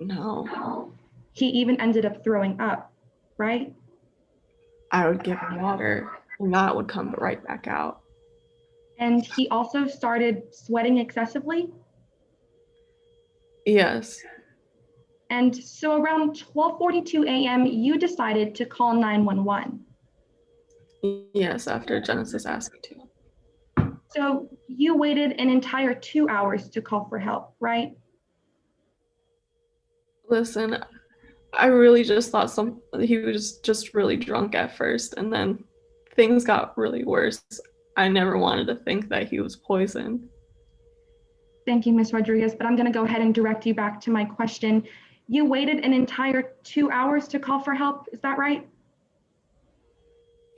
No. He even ended up throwing up, right? I would give him water, and that would come right back out. And he also started sweating excessively? Yes. And so around 12:42 a.m., you decided to call 911. Yes, after Genesis asked me to. So you waited an entire 2 hours to call for help, right? Listen, I really just thought he was just really drunk at first, and then things got really worse. I never wanted to think that he was poisoned. Thank you, Ms. Rodriguez, but I'm going to go ahead and direct you back to my question. You waited an entire 2 hours to call for help, is that right?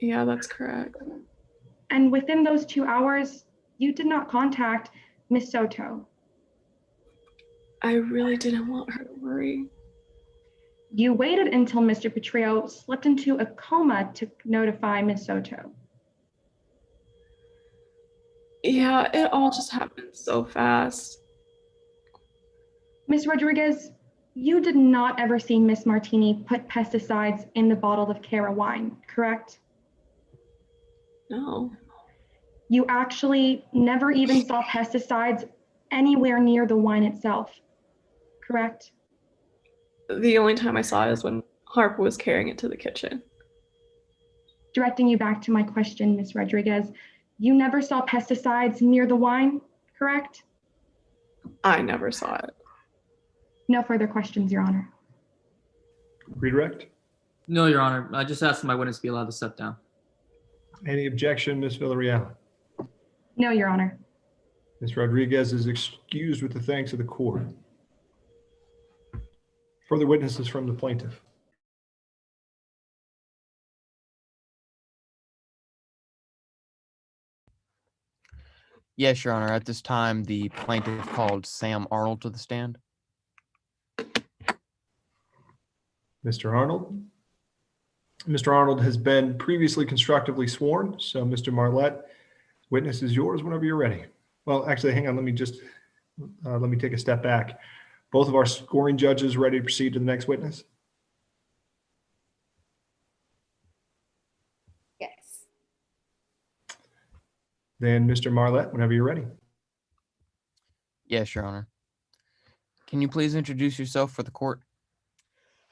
Yeah, that's correct. And within those 2 hours, you did not contact Ms. Soto. I really didn't want her to worry. You waited until Mr. Petrillo slipped into a coma to notify Ms. Soto. Yeah, it all just happened so fast. Ms. Rodriguez, you did not ever see Miss Martini put pesticides in the bottle of Cara wine, correct? No. You actually never even saw pesticides anywhere near the wine itself, correct? The only time I saw it is when Harper was carrying it to the kitchen. Directing you back to my question, Ms. Rodriguez, you never saw pesticides near the wine, correct? I never saw it. No further questions, Your Honor. Redirect. No, Your Honor. I just asked my witness to be allowed to step down. Any objection, Ms. Villarreal? No, Your Honor. Ms. Rodriguez is excused with the thanks of the court. Further witnesses from the plaintiff. Yes, Your Honor. At this time, the plaintiff called Sam Arnold to the stand. Mr. Arnold. Mr. Arnold has been previously constructively sworn, so Mr. Marlette, witness is yours whenever you're ready. Well, actually, hang on. Let me take a step back. Both of our scoring judges ready to proceed to the next witness? Yes. Then Mr. Marlette, whenever you're ready. Yes, Your Honor. Can you please introduce yourself for the court?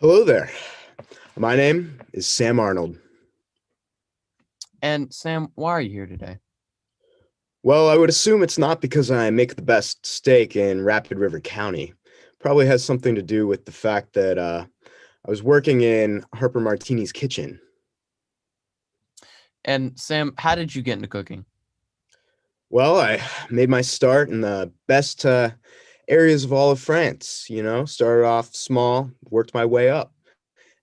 Hello there. My name is Sam Arnold. And Sam, why are you here today? Well, I would assume it's not because I make the best steak in Rapid River County. Probably has something to do with the fact that I was working in Harper Martini's kitchen. And Sam, how did you get into cooking? Well, I made my start in the best areas of all of France, started off small, worked my way up.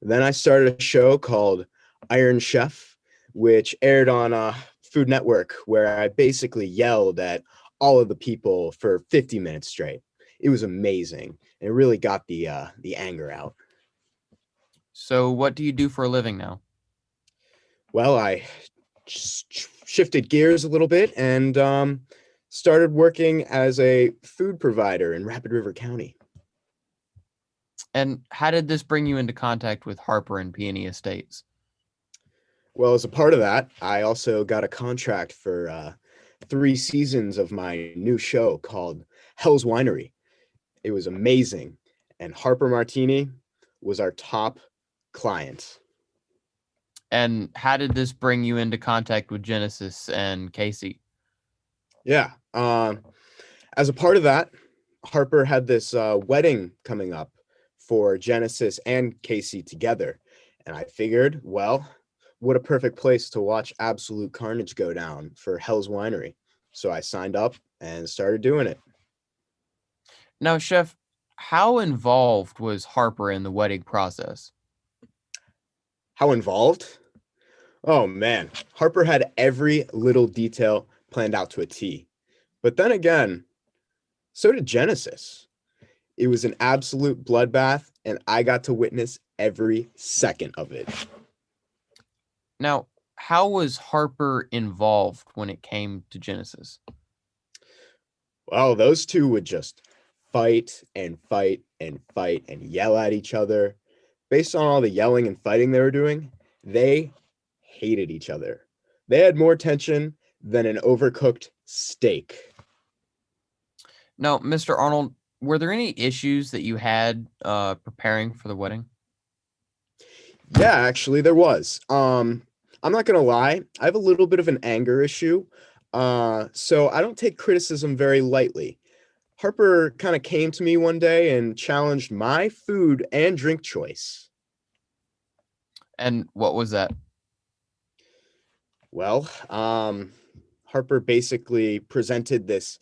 Then I started a show called Iron Chef, which aired on Food Network, where I basically yelled at all of the people for 50 minutes straight. It was amazing. And it really got the anger out. So what do you do for a living now? Well, I shifted gears a little bit and started working as a food provider in Rapid River County. And how did this bring you into contact with Harper and Peony Estates? Well, as a part of that, I also got a contract for 3 seasons of my new show called Hell's Winery. It was amazing. And Harper Martini was our top client. And how did this bring you into contact with Genesis and Casey? Yeah. As a part of that, Harper had this wedding coming up for Genesis and Casey together. And I figured, well, what a perfect place to watch absolute carnage go down for Hell's Winery. So I signed up and started doing it. Now, Chef, how involved was Harper in the wedding process? How involved? Oh man, Harper had every little detail planned out to a T. But then again, so did Genesis. It was an absolute bloodbath, and I got to witness every second of it. Now, how was Harper involved when it came to Genesis? Well, those two would just fight and fight and fight and yell at each other. Based on all the yelling and fighting they were doing, they hated each other. They had more tension than an overcooked steak. Now, Mr. Arnold, were there any issues that you had preparing for the wedding? Yeah, actually, there was. I'm not gonna lie, I have a little bit of an anger issue. So I don't take criticism very lightly. Harper kind of came to me one day and challenged my food and drink choice. And what was that? Well, Harper basically presented this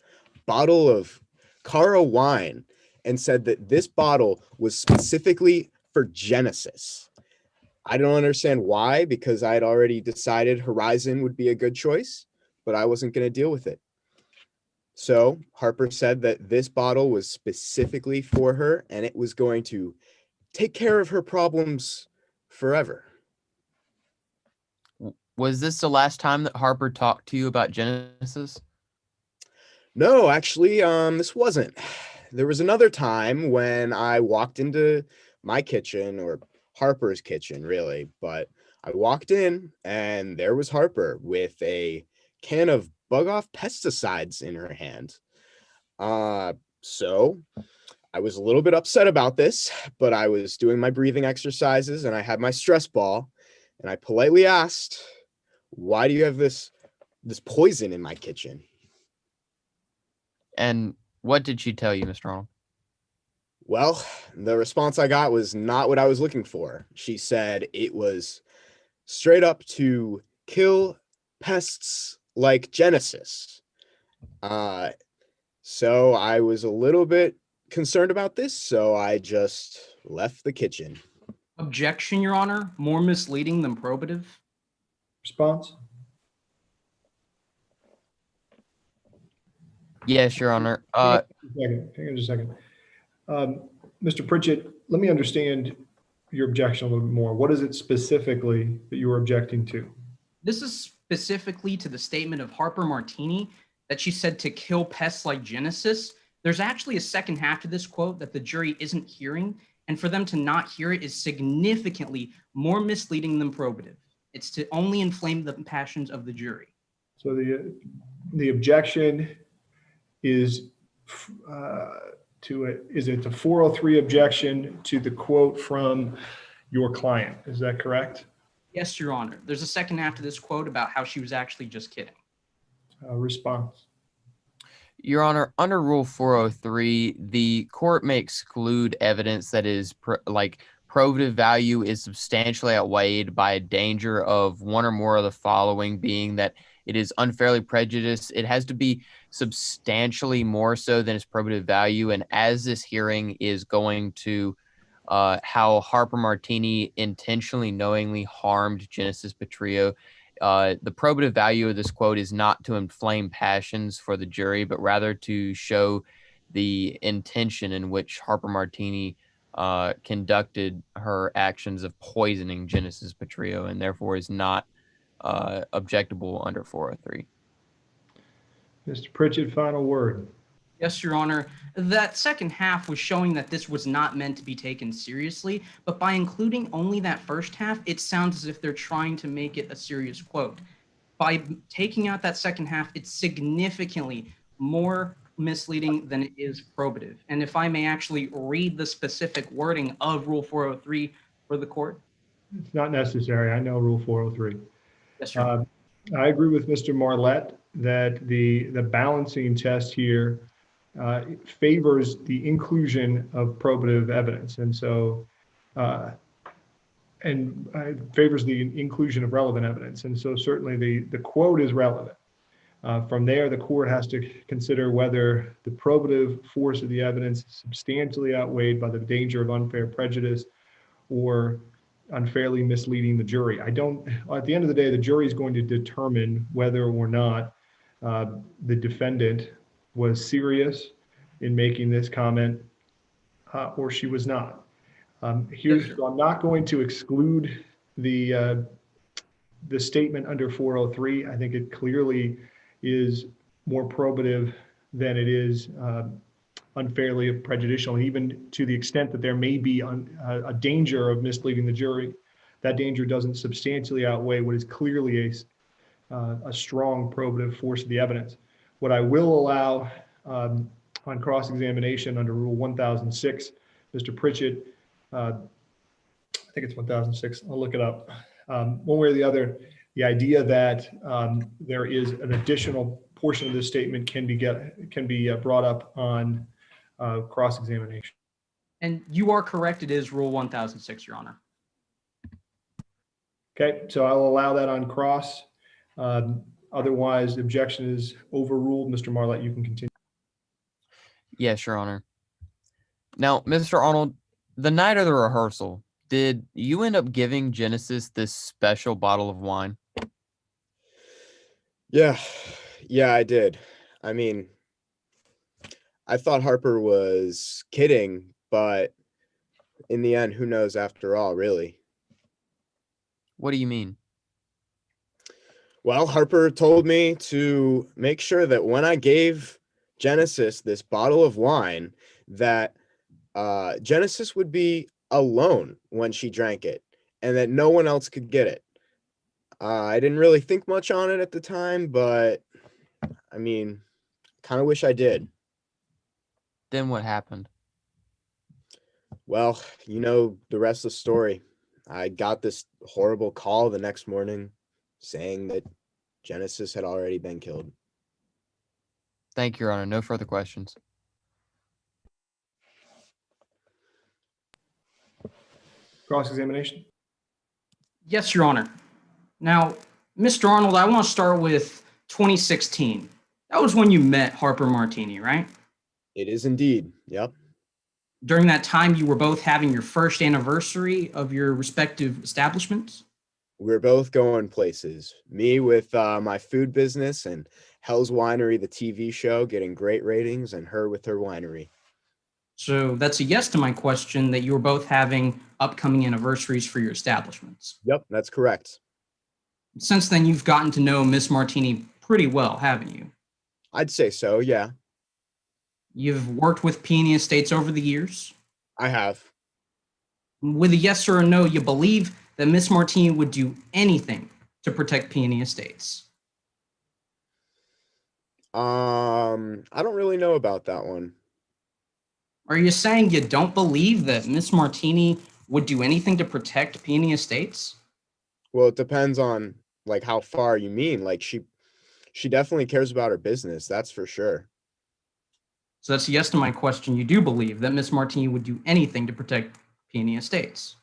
bottle of Cara wine and said that this bottle was specifically for Genesis. I don't understand why, because I had already decided Horizon would be a good choice, but I wasn't going to deal with it. So Harper said that this bottle was specifically for her and it was going to take care of her problems forever. Was this the last time that Harper talked to you about Genesis? No, actually, this wasn't. There was another time when I walked into my kitchen, or Harper's kitchen, really, but I walked in and there was Harper with a can of bug-off pesticides in her hand. So I was a little bit upset about this, but I was doing my breathing exercises and I had my stress ball, and I politely asked, "Why do you have this poison in my kitchen?" And what did she tell you, Mr. Arnold? Well, the response I got was not what I was looking for. She said it was straight up to kill pests like Genesis. So I was a little bit concerned about this, so I just left the kitchen. Objection, Your Honor. More misleading than probative. Response? Yes, Your Honor. Hang on just a second. Mr. Pritchett, let me understand your objection a little bit more. What is it specifically that you are objecting to? This is specifically to the statement of Harper Martini that she said to kill pests like Genesis. There's actually a second half to this quote that the jury isn't hearing, and for them to not hear it is significantly more misleading than probative. It's to only inflame the passions of the jury. So the objection is is it the 403 objection to the quote from your client? Is that correct? Yes, Your Honor. There's a second half to this quote about how she was actually just kidding. Response. Your Honor, under Rule 403, the court may exclude evidence that is probative value is substantially outweighed by a danger of one or more of the following, being that it is unfairly prejudiced. It has to be substantially more so than its probative value. And as this hearing is going to how Harper Martini intentionally, knowingly harmed Genesis Petrillo, the probative value of this quote is not to inflame passions for the jury, but rather to show the intention in which Harper Martini conducted her actions of poisoning Genesis Petrillo, and therefore is not objectable under 403. Mr. Pritchett, final word. Yes, Your Honor. That second half was showing that this was not meant to be taken seriously, but by including only that first half, it sounds as if they're trying to make it a serious quote. By taking out that second half, it's significantly more misleading than it is probative. And if I may actually read the specific wording of Rule 403 for the court. It's not necessary. I know Rule 403. Yes, Your Honor. I agree with Mr. Marlette that the balancing test here favors the inclusion of probative evidence, and so favors the inclusion of relevant evidence, and so certainly the quote is relevant. From there, the court has to consider whether the probative force of the evidence is substantially outweighed by the danger of unfair prejudice or unfairly misleading the jury. At the end of the day, the jury is going to determine whether or not the defendant was serious in making this comment, or she was not. So I'm not going to exclude the statement under 403. I think it clearly is more probative than it is unfairly prejudicial, and even to the extent that there may be a danger of misleading the jury, that danger doesn't substantially outweigh what is clearly a strong probative force of the evidence. What I will allow on cross-examination under Rule 1006, Mr. Pritchett, I think it's 1006, I'll look it up. One way or the other, the idea that there is an additional portion of this statement can be brought up on cross-examination. And you are correct, it is Rule 1006, Your Honor. Okay, so I'll allow that on cross. Otherwise, the objection is overruled. Mr. Marlett, you can continue. Yes, Your Honor. Now, Mr. Arnold, the night of the rehearsal, did you end up giving Genesis this special bottle of wine? Yeah, I did. I mean, I thought Harper was kidding, but in the end, who knows after all, really? What do you mean? Well, Harper told me to make sure that when I gave Genesis this bottle of wine, that Genesis would be alone when she drank it, and that no one else could get it. I didn't really think much on it at the time, but I mean, kind of wish I did. Then what happened? Well, you know the rest of the story. I got this horrible call the next morning saying that Genesis had already been killed. Thank you, Your Honor. No further questions. Cross-examination. Yes, Your Honor. Now, Mr. Arnold, I want to start with 2016. That was when you met Harper Martini, right? It is indeed. Yep. During that time, you were both having your first anniversary of your respective establishments? We're both going places. Me with my food business and Hell's Winery, the TV show, getting great ratings, and her with her winery. So that's a yes to my question that you were both having upcoming anniversaries for your establishments. Yep, that's correct. Since then, you've gotten to know Miss Martini pretty well, haven't you? I'd say so, yeah. You've worked with Peony Estates over the years? I have. With a yes or a no, you believe that Miss Martini would do anything to protect Peony Estates? I don't really know about that one. Are you saying you don't believe that Miss Martini would do anything to protect Peony Estates? Well, it depends on like how far you mean. Like she definitely cares about her business, that's for sure. So that's a yes to my question. You do believe that Miss Martini would do anything to protect Peony Estates?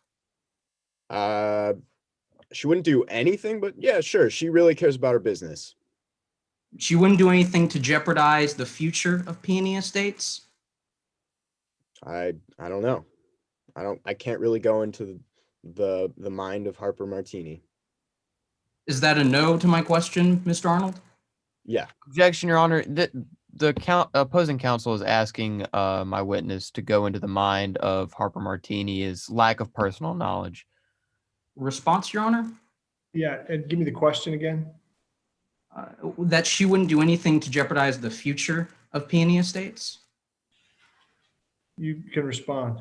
She wouldn't do anything, but yeah, sure. She really cares about her business. She wouldn't do anything to jeopardize the future of Peony Estates? I don't know. I can't really go into the mind of Harper Martini. Is that a no to my question, Mr. Arnold? Yeah. Objection, Your Honor. The opposing counsel is asking my witness to go into the mind of Harper Martini's lack of personal knowledge. Response, Your Honor? Yeah, and give me the question again. That she wouldn't do anything to jeopardize the future of Peony Estates? You can respond.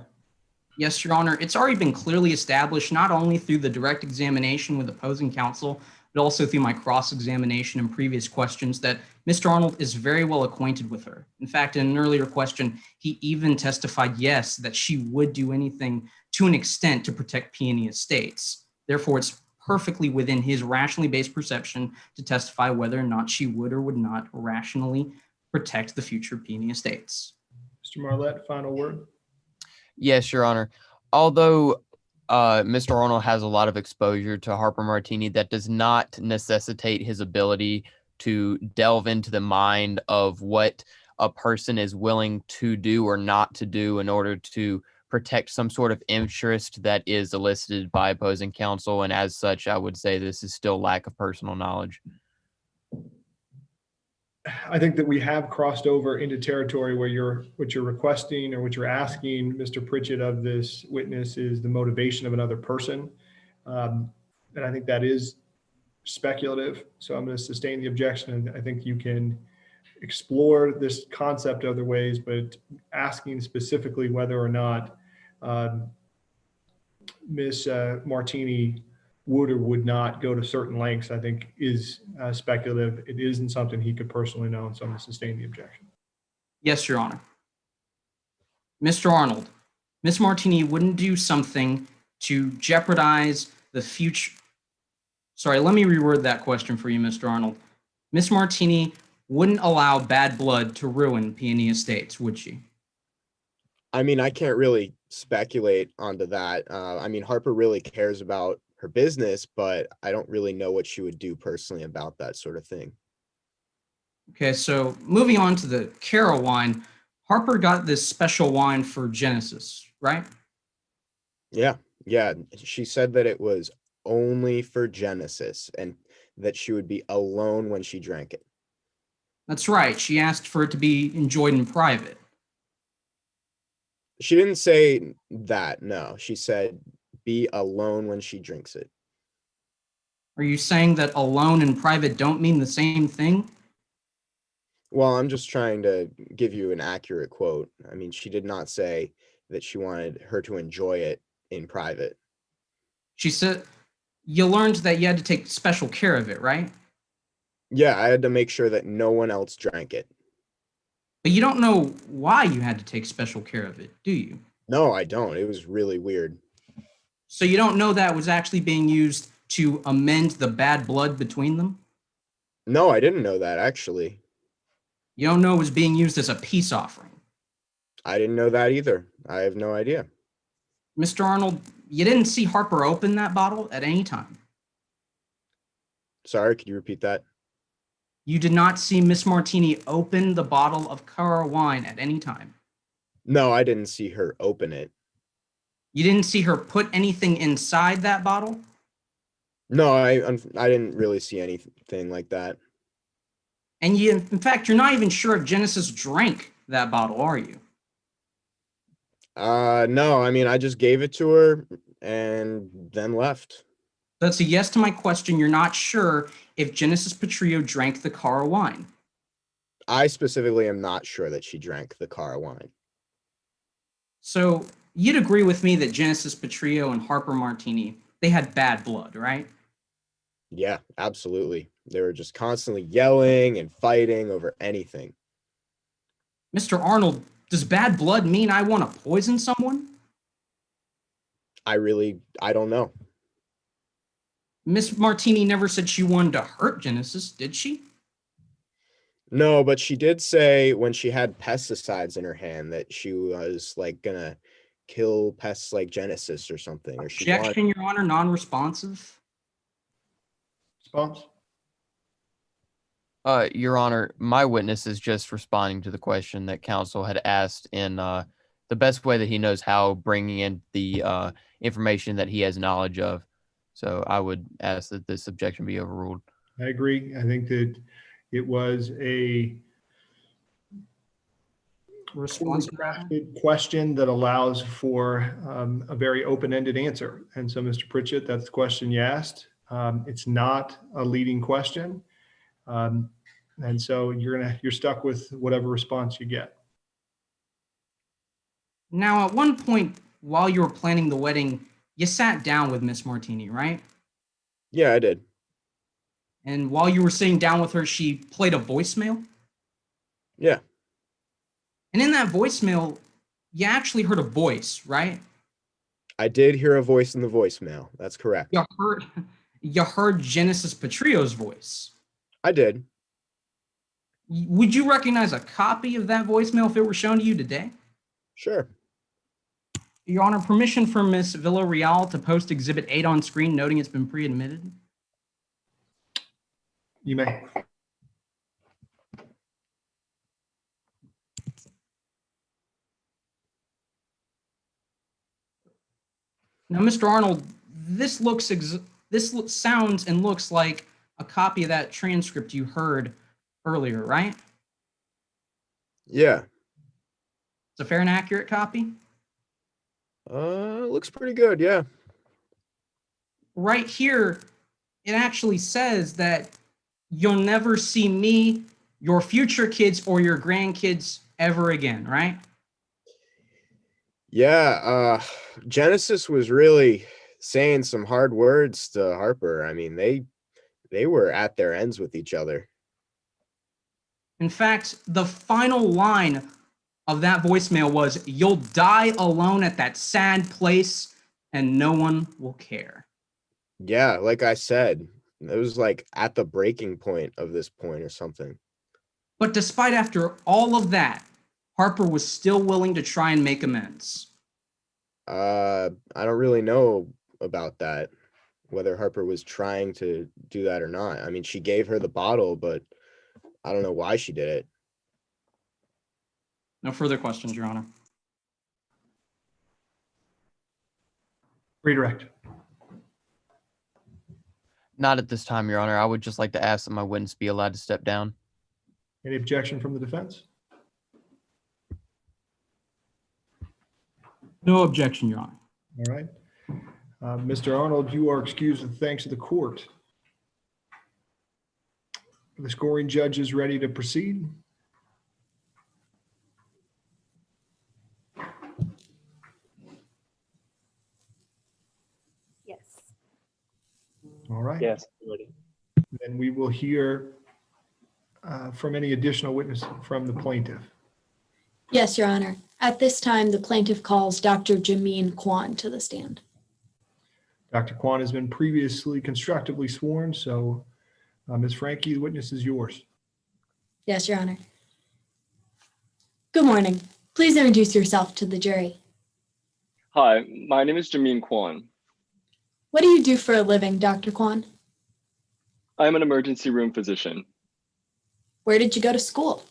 Yes, Your Honor. It's already been clearly established, not only through the direct examination with opposing counsel, but also through my cross-examination and previous questions, that Mr. Arnold is very well acquainted with her. In fact, in an earlier question, he even testified, yes, that she would do anything to an extent to protect Peony Estates. Therefore, it's perfectly within his rationally based perception to testify whether or not she would or would not rationally protect the future of Peony Estates. Mr. Marlett, final word. Yes, Your Honor. Although Mr. Arnold has a lot of exposure to Harper Martini, that does not necessitate his ability to delve into the mind of what a person is willing to do or not to do in order to protect some sort of interest that is elicited by opposing counsel. And as such, I would say this is still lack of personal knowledge. I think that we have crossed over into territory where what you're requesting or what you're asking Mr. Pritchett of this witness is the motivation of another person. And I think that is speculative. So I'm going to sustain the objection. And I think you can explore this concept other ways, but asking specifically whether or not Ms. Martini would or would not go to certain lengths, I think is speculative. It isn't something he could personally know, and so I'm going to sustain the objection. Yes, Your Honor. Mr. Arnold, Ms. Martini wouldn't do something to jeopardize the future. Sorry, let me reword that question for you, Mr. Arnold. Ms. Martini wouldn't allow bad blood to ruin Peony Estates, would she? I mean, I can't really speculate onto that. I mean, Harper really cares about her business, but I don't really know what she would do personally about that sort of thing. Okay, so moving on to the Cara wine, Harper got this special wine for Genesis, right? Yeah. She said that it was only for Genesis and that she would be alone when she drank it. That's right. She asked for it to be enjoyed in private. She didn't say that, no. She said be alone when she drinks it. Are you saying that alone and private don't mean the same thing? Well, I'm just trying to give you an accurate quote. I mean, she did not say that she wanted her to enjoy it in private. She said you learned that you had to take special care of it, right? Yeah, I had to make sure that no one else drank it. But you don't know why you had to take special care of it, do you? No, I don't. It was really weird. So you don't know that was actually being used to amend the bad blood between them? No, I didn't know that, actually. You don't know it was being used as a peace offering? I didn't know that either. I have no idea. Mr. Arnold, you didn't see Harper open that bottle at any time? Sorry, could you repeat that? You did not see Miss Martini open the bottle of Cara wine at any time? No, I didn't see her open it. You didn't see her put anything inside that bottle? No, I didn't really see anything like that. And in fact, you're not even sure if Genesis drank that bottle, are you? No, I mean, I just gave it to her and then left. That's a yes to my question. You're not sure if Genesis Petrillo drank the Cara wine. I specifically am not sure that she drank the Cara wine. So you'd agree with me that Genesis Petrillo and Harper Martini, they had bad blood, right? Yeah, absolutely. They were just constantly yelling and fighting over anything. Mr. Arnold, does bad blood mean I want to poison someone? I don't know. Miss Martini never said she wanted to hurt Genesis, did she? No, but she did say when she had pesticides in her hand that she was like gonna kill pests like Genesis or something. Or she Objection, Your Honor, non-responsive. Response? Your Honor, my witness is just responding to the question that counsel had asked in the best way that he knows how, bringing in the information that he has knowledge of. So I would ask that this objection be overruled. I agree. I think that it was a crafted question that allows for a very open-ended answer. And so, Mr. Pritchett, that's the question you asked. It's not a leading question. And so you're stuck with whatever response you get. Now, at one point while you were planning the wedding, you sat down with Miss Martini, right? Yeah, I did. And while you were sitting down with her, she played a voicemail? Yeah. And in that voicemail, you actually heard a voice, right? I did hear a voice in the voicemail. That's correct. You heard Genesis Petrillo's voice. I did. Would you recognize a copy of that voicemail if it were shown to you today? Sure. Your Honor, permission for Ms. Villarreal to post Exhibit 8 on screen, noting it's been pre-admitted? You may. Now, Mr. Arnold, this sounds and looks like a copy of that transcript you heard earlier, right? Yeah. It's a fair and accurate copy? Looks pretty good, yeah. Right here, it actually says that you'll never see me, your future kids, or your grandkids ever again, right? Yeah, Genesis was really saying some hard words to Harper. I mean, they were at their ends with each other. In fact, the final line of that voicemail was, "You'll die alone at that sad place and no one will care." Yeah, like I said, it was like at the breaking point of this point or something. But despite after all of that, Harper was still willing to try and make amends. I don't really know about that, whether Harper was trying to do that or not. I mean, she gave her the bottle, but I don't know why she did it. No further questions, Your Honor. Redirect. Not at this time, Your Honor. I would just like to ask that my witness be allowed to step down. Any objection from the defense? No objection, Your Honor. All right. Mr. Arnold, you are excused with thanks to the court. The scoring judge is ready to proceed. Yes. All right. Yes, ready. Then we will hear from any additional witness from the plaintiff. Yes, Your Honor. At this time, the plaintiff calls Dr. Jameen Kwan to the stand. Dr. Kwan has been previously constructively sworn, so Ms. Frankie, the witness is yours. Yes, Your Honor. Good morning. Please introduce yourself to the jury. Hi, my name is Jameen Kwan. What do you do for a living, Dr. Kwan? I am an emergency room physician. Where did you go to school?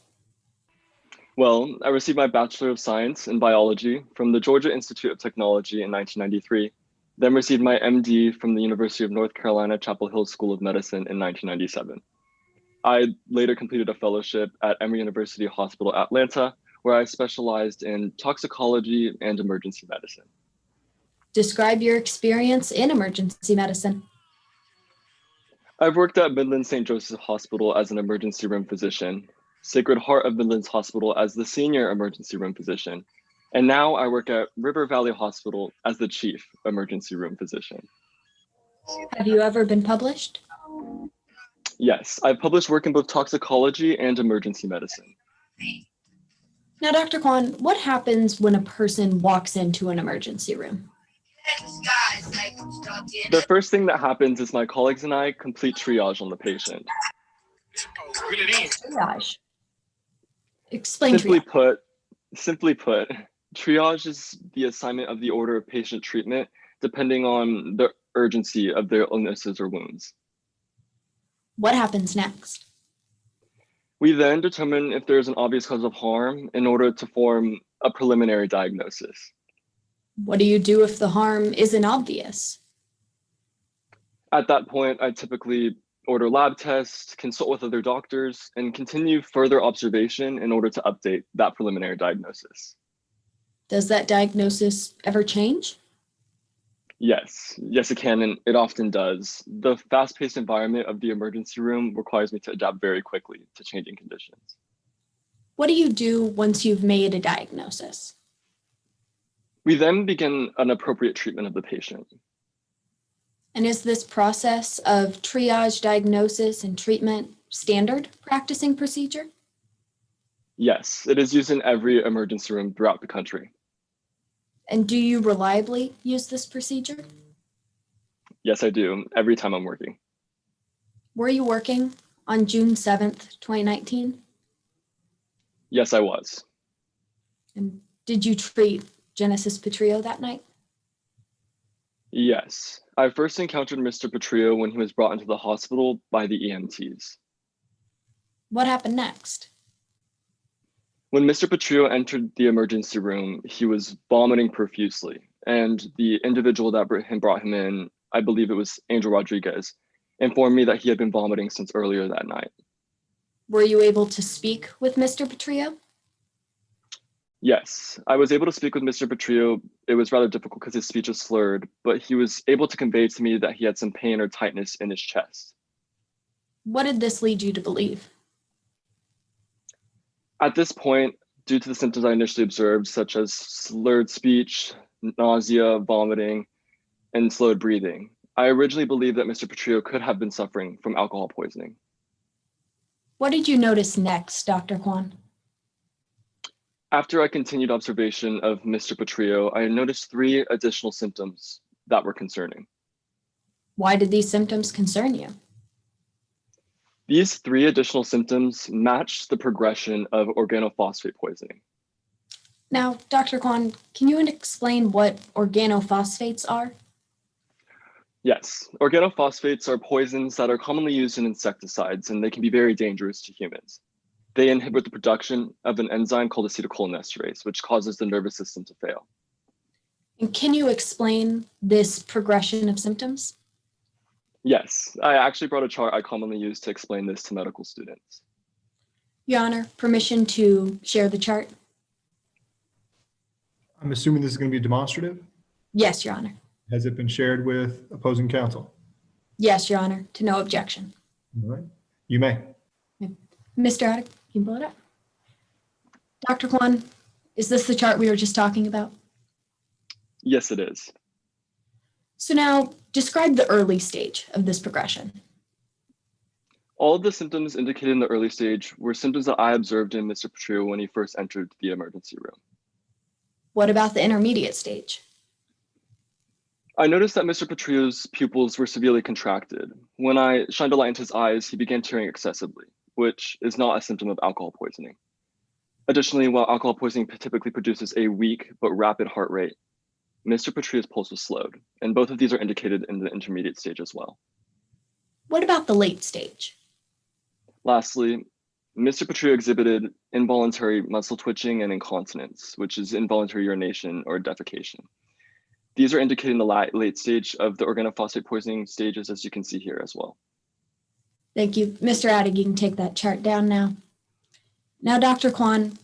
Well, I received my Bachelor of Science in Biology from the Georgia Institute of Technology in 1993, then received my MD from the University of North Carolina Chapel Hill School of Medicine in 1997. I later completed a fellowship at Emory University Hospital, Atlanta, where I specialized in toxicology and emergency medicine. Describe your experience in emergency medicine. I've worked at Midland St. Joseph Hospital as an emergency room physician, Sacred Heart of Midlands Hospital as the senior emergency room physician, and now I work at River Valley Hospital as the chief emergency room physician. Have you ever been published? Yes, I've published work in both toxicology and emergency medicine. Now, Dr. Kwan, what happens when a person walks into an emergency room? The first thing that happens is my colleagues and I complete triage on the patient. Triage. Explain triage. Simply put, triage is the assignment of the order of patient treatment depending on the urgency of their illnesses or wounds. What happens next? We then determine if there is an obvious cause of harm in order to form a preliminary diagnosis. What do you do if the harm isn't obvious? At that point, I typically order lab tests, consult with other doctors, and continue further observation in order to update that preliminary diagnosis. Does that diagnosis ever change? Yes, it can, and it often does. The fast-paced environment of the emergency room requires me to adapt very quickly to changing conditions. What do you do once you've made a diagnosis? We then begin an appropriate treatment of the patient. And is this process of triage, diagnosis, and treatment standard practicing procedure? Yes, it is used in every emergency room throughout the country. And do you reliably use this procedure? Yes, I do, every time I'm working. Were you working on June 7th, 2019? Yes, I was. And did you treat Genesis Petrillo that night? Yes, I first encountered Mr. Petrillo when he was brought into the hospital by the EMTs. What happened next? When Mr. Petrillo entered the emergency room, he was vomiting profusely, and the individual that brought him in, I believe it was Angel Rodriguez, informed me that he had been vomiting since earlier that night. Were you able to speak with Mr. Petrillo? Yes, I was able to speak with Mr. Petrillo. It was rather difficult because his speech is slurred, but he was able to convey to me that he had some pain or tightness in his chest. What did this lead you to believe? At this point, due to the symptoms I initially observed, such as slurred speech, nausea, vomiting, and slowed breathing, I originally believed that Mr. Petrillo could have been suffering from alcohol poisoning. What did you notice next, Dr. Kwan? After I continued observation of Mr. Petrillo, I noticed 3 additional symptoms that were concerning. Why did these symptoms concern you? These 3 additional symptoms matched the progression of organophosphate poisoning. Now, Dr. Kwan, can you explain what organophosphates are? Yes, organophosphates are poisons that are commonly used in insecticides, and they can be very dangerous to humans. They inhibit the production of an enzyme called acetylcholinesterase, which causes the nervous system to fail. And can you explain this progression of symptoms? Yes, I actually brought a chart I commonly use to explain this to medical students. Your Honor, permission to share the chart? I'm assuming this is going to be demonstrative. Yes, Your Honor. Has it been shared with opposing counsel? Yes, Your Honor, to no objection. All right, you may. Mr. Attic, can you pull it up? Dr. Kwan, is this the chart we were just talking about? Yes, it is. So now, describe the early stage of this progression. All of the symptoms indicated in the early stage were symptoms that I observed in Mr. Petrillo when he first entered the emergency room. What about the intermediate stage? I noticed that Mr. Petrillo's pupils were severely contracted. When I shined a light into his eyes, he began tearing excessively, which is not a symptom of alcohol poisoning. Additionally, while alcohol poisoning typically produces a weak but rapid heart rate, Mr. Petrillo's pulse was slowed, and both of these are indicated in the intermediate stage as well. What about the late stage? Lastly, Mr. Petrillo exhibited involuntary muscle twitching and incontinence, which is involuntary urination or defecation. These are indicated in the late stage of the organophosphate poisoning stages, as you can see here as well. Thank you. Mr. Attic, you can take that chart down now. Now, Dr. Kwan,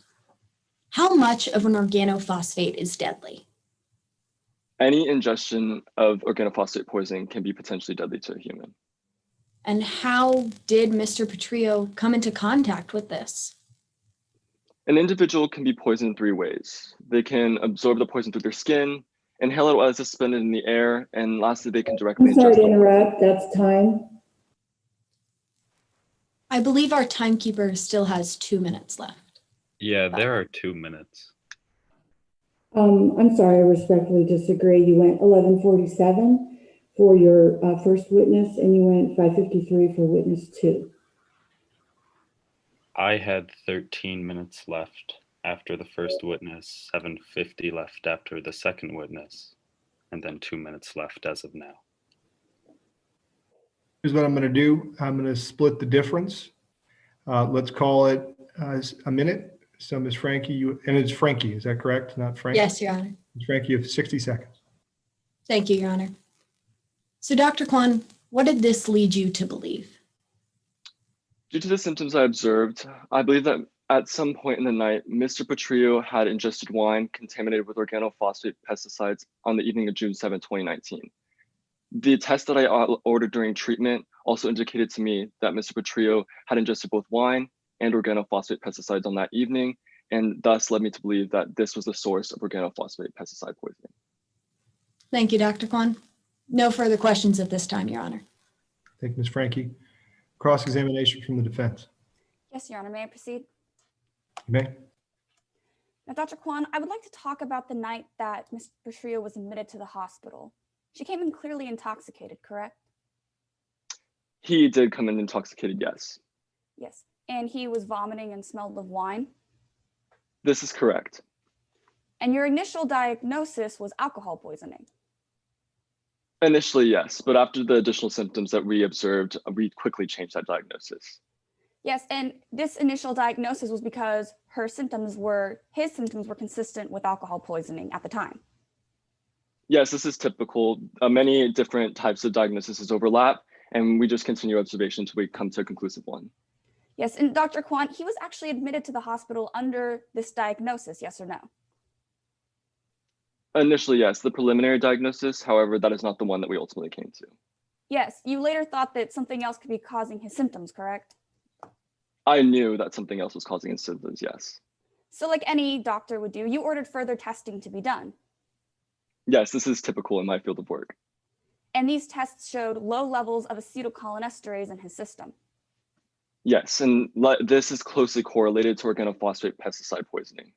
how much of an organophosphate is deadly? Any ingestion of organophosphate poisoning can be potentially deadly to a human. And how did Mr. Petrillo come into contact with this? An individual can be poisoned in 3 ways. They can absorb the poison through their skin, inhale it while it's suspended in the air, and lastly, they can directly ingest it. I'm sorry to interrupt, that's time. I believe our timekeeper still has 2 minutes left. Yeah, there are 2 minutes. I'm sorry, I respectfully disagree. You went 11:47 for your first witness, and you went 5:53 for witness 2. I had 13 minutes left after the first witness, 7:50 left after the second witness, and then 2 minutes left as of now. Here's what I'm going to do. I'm going to split the difference. Let's call it a minute. So Ms. Frankie, and it's Frankie, is that correct? Not Frank? Yes, Your Honor. Ms. Frankie, you have 60 seconds. Thank you, Your Honor. So, Dr. Kwan, what did this lead you to believe? Due to the symptoms I observed, I believe that at some point in the night, Mr. Petrillo had ingested wine contaminated with organophosphate pesticides on the evening of June 7, 2019. The test that I ordered during treatment also indicated to me that Mr. Petrillo had ingested both wine and organophosphate pesticides on that evening, and thus led me to believe that this was the source of organophosphate pesticide poisoning. Thank you, Dr. Kwan. No further questions at this time, Your Honor. Thank you, Ms. Frankie. Cross-examination from the defense. Yes, Your Honor. May I proceed? You may. Now, Dr. Kwan, I would like to talk about the night that Ms. Petrillo was admitted to the hospital. She came in clearly intoxicated, correct? He did come in intoxicated, yes. Yes. And he was vomiting and smelled of wine? This is correct. And your initial diagnosis was alcohol poisoning? Initially, yes, but after the additional symptoms that we observed, we quickly changed that diagnosis. Yes, and this initial diagnosis was because his symptoms were consistent with alcohol poisoning at the time. Yes, this is typical. Many different types of diagnoses overlap, and we just continue observation until we come to a conclusive one. Yes, and Dr. Kwan, he was actually admitted to the hospital under this diagnosis, yes or no? Initially, yes, the preliminary diagnosis. However, that is not the one that we ultimately came to. Yes, you later thought that something else could be causing his symptoms, correct? I knew that something else was causing his symptoms, yes. So like any doctor would do, you ordered further testing to be done. Yes, this is typical in my field of work. And these tests showed low levels of acetylcholinesterase in his system. Yes, and this is closely correlated to organophosphate pesticide poisoning.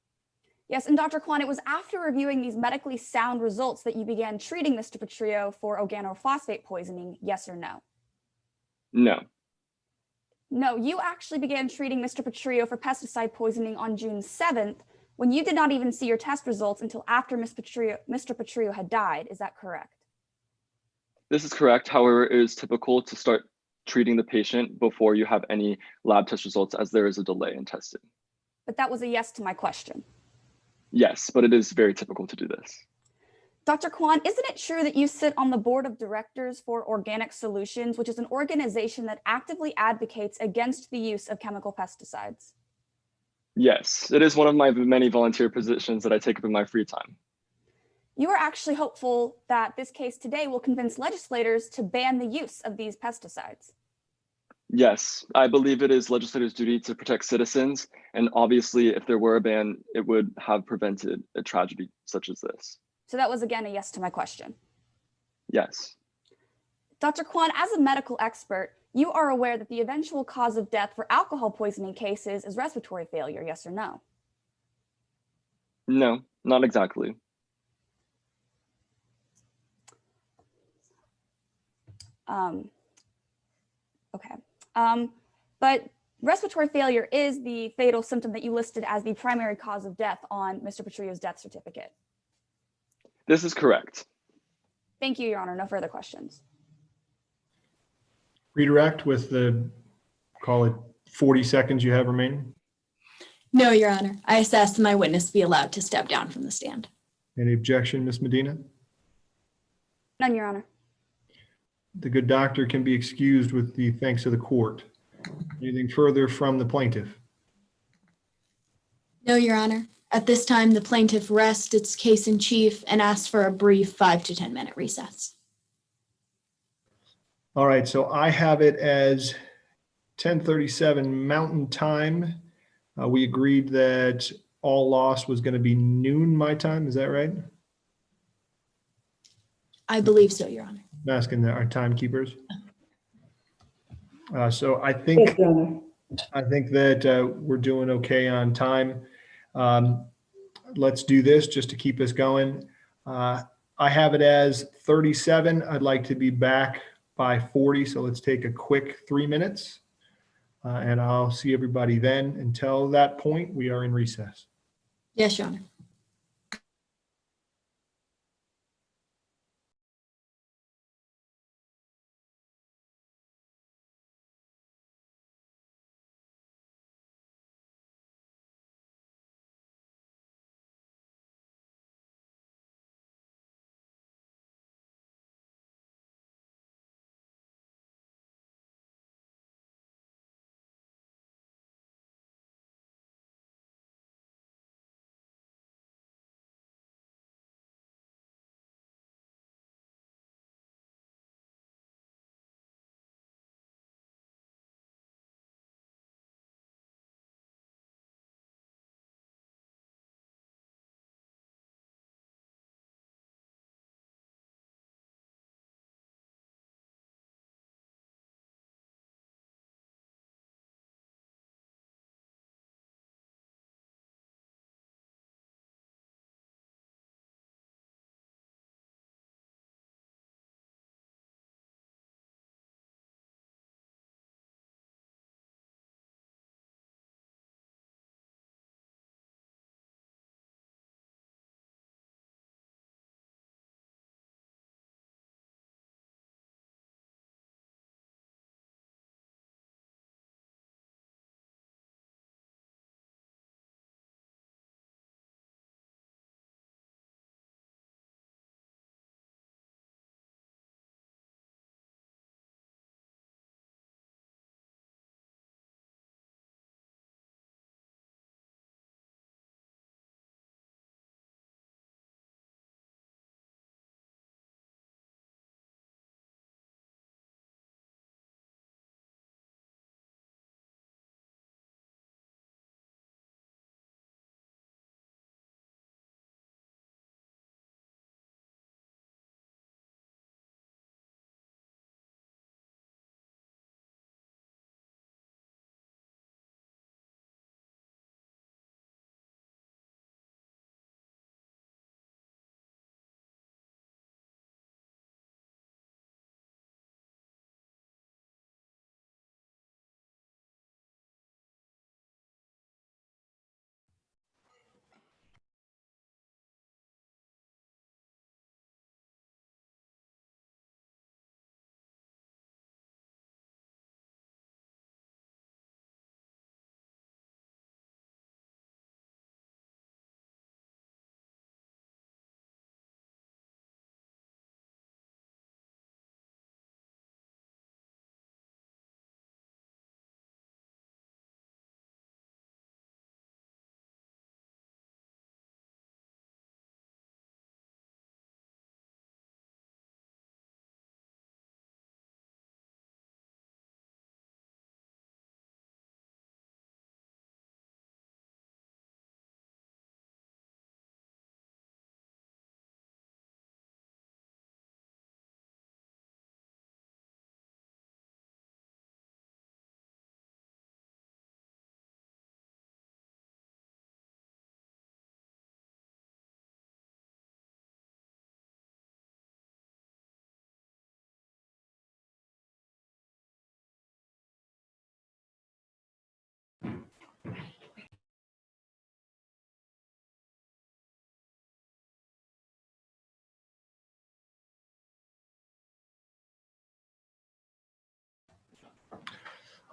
Yes, and Dr. Kwan, it was after reviewing these medically sound results that you began treating Mr. Petrillo for organophosphate poisoning, yes or no? No. No, you actually began treating Mr. Petrillo for pesticide poisoning on June 7th, when you did not even see your test results until after Mr. Petrillo had died. Is that correct? This is correct. However, it is typical to start treating the patient before you have any lab test results, as there is a delay in testing. But that was a yes to my question. Yes, but it is very typical to do this. Dr. Kwan, isn't it true that you sit on the board of directors for Organic Solutions, which is an organization that actively advocates against the use of chemical pesticides? Yes, it is one of my many volunteer positions that I take up in my free time. You are actually hopeful that this case today will convince legislators to ban the use of these pesticides. Yes, I believe it is legislators' duty to protect citizens, and obviously if there were a ban, it would have prevented a tragedy such as this. So that was again a yes to my question. Yes. Dr. Kwan, as a medical expert, you are aware that the eventual cause of death for alcohol poisoning cases is respiratory failure, yes or no? No, not exactly. Okay. But respiratory failure is the fatal symptom that you listed as the primary cause of death on Mr. Petrillo's death certificate. This is correct. Thank you, Your Honor. No further questions. Redirect with the, call it 40 seconds you have remaining. No, Your Honor. I ask that my witness be allowed to step down from the stand. Any objection, Ms. Medina? None, Your Honor. The good doctor can be excused with the thanks of the court. Anything further from the plaintiff? No, Your Honor. At this time, the plaintiff rests its case in chief and asks for a brief 5 to 10 minute recess. All right, so I have it as 10:37 Mountain Time. We agreed that all loss was going to be noon my time. Is that right? I believe so, Your Honor. I'm asking our timekeepers. So I think that we're doing okay on time. Let's do this just to keep us going. I have it as 37. I'd like to be back by 40. So let's take a quick 3 minutes and I'll see everybody then. Until that point, we are in recess. Yes, Your Honor.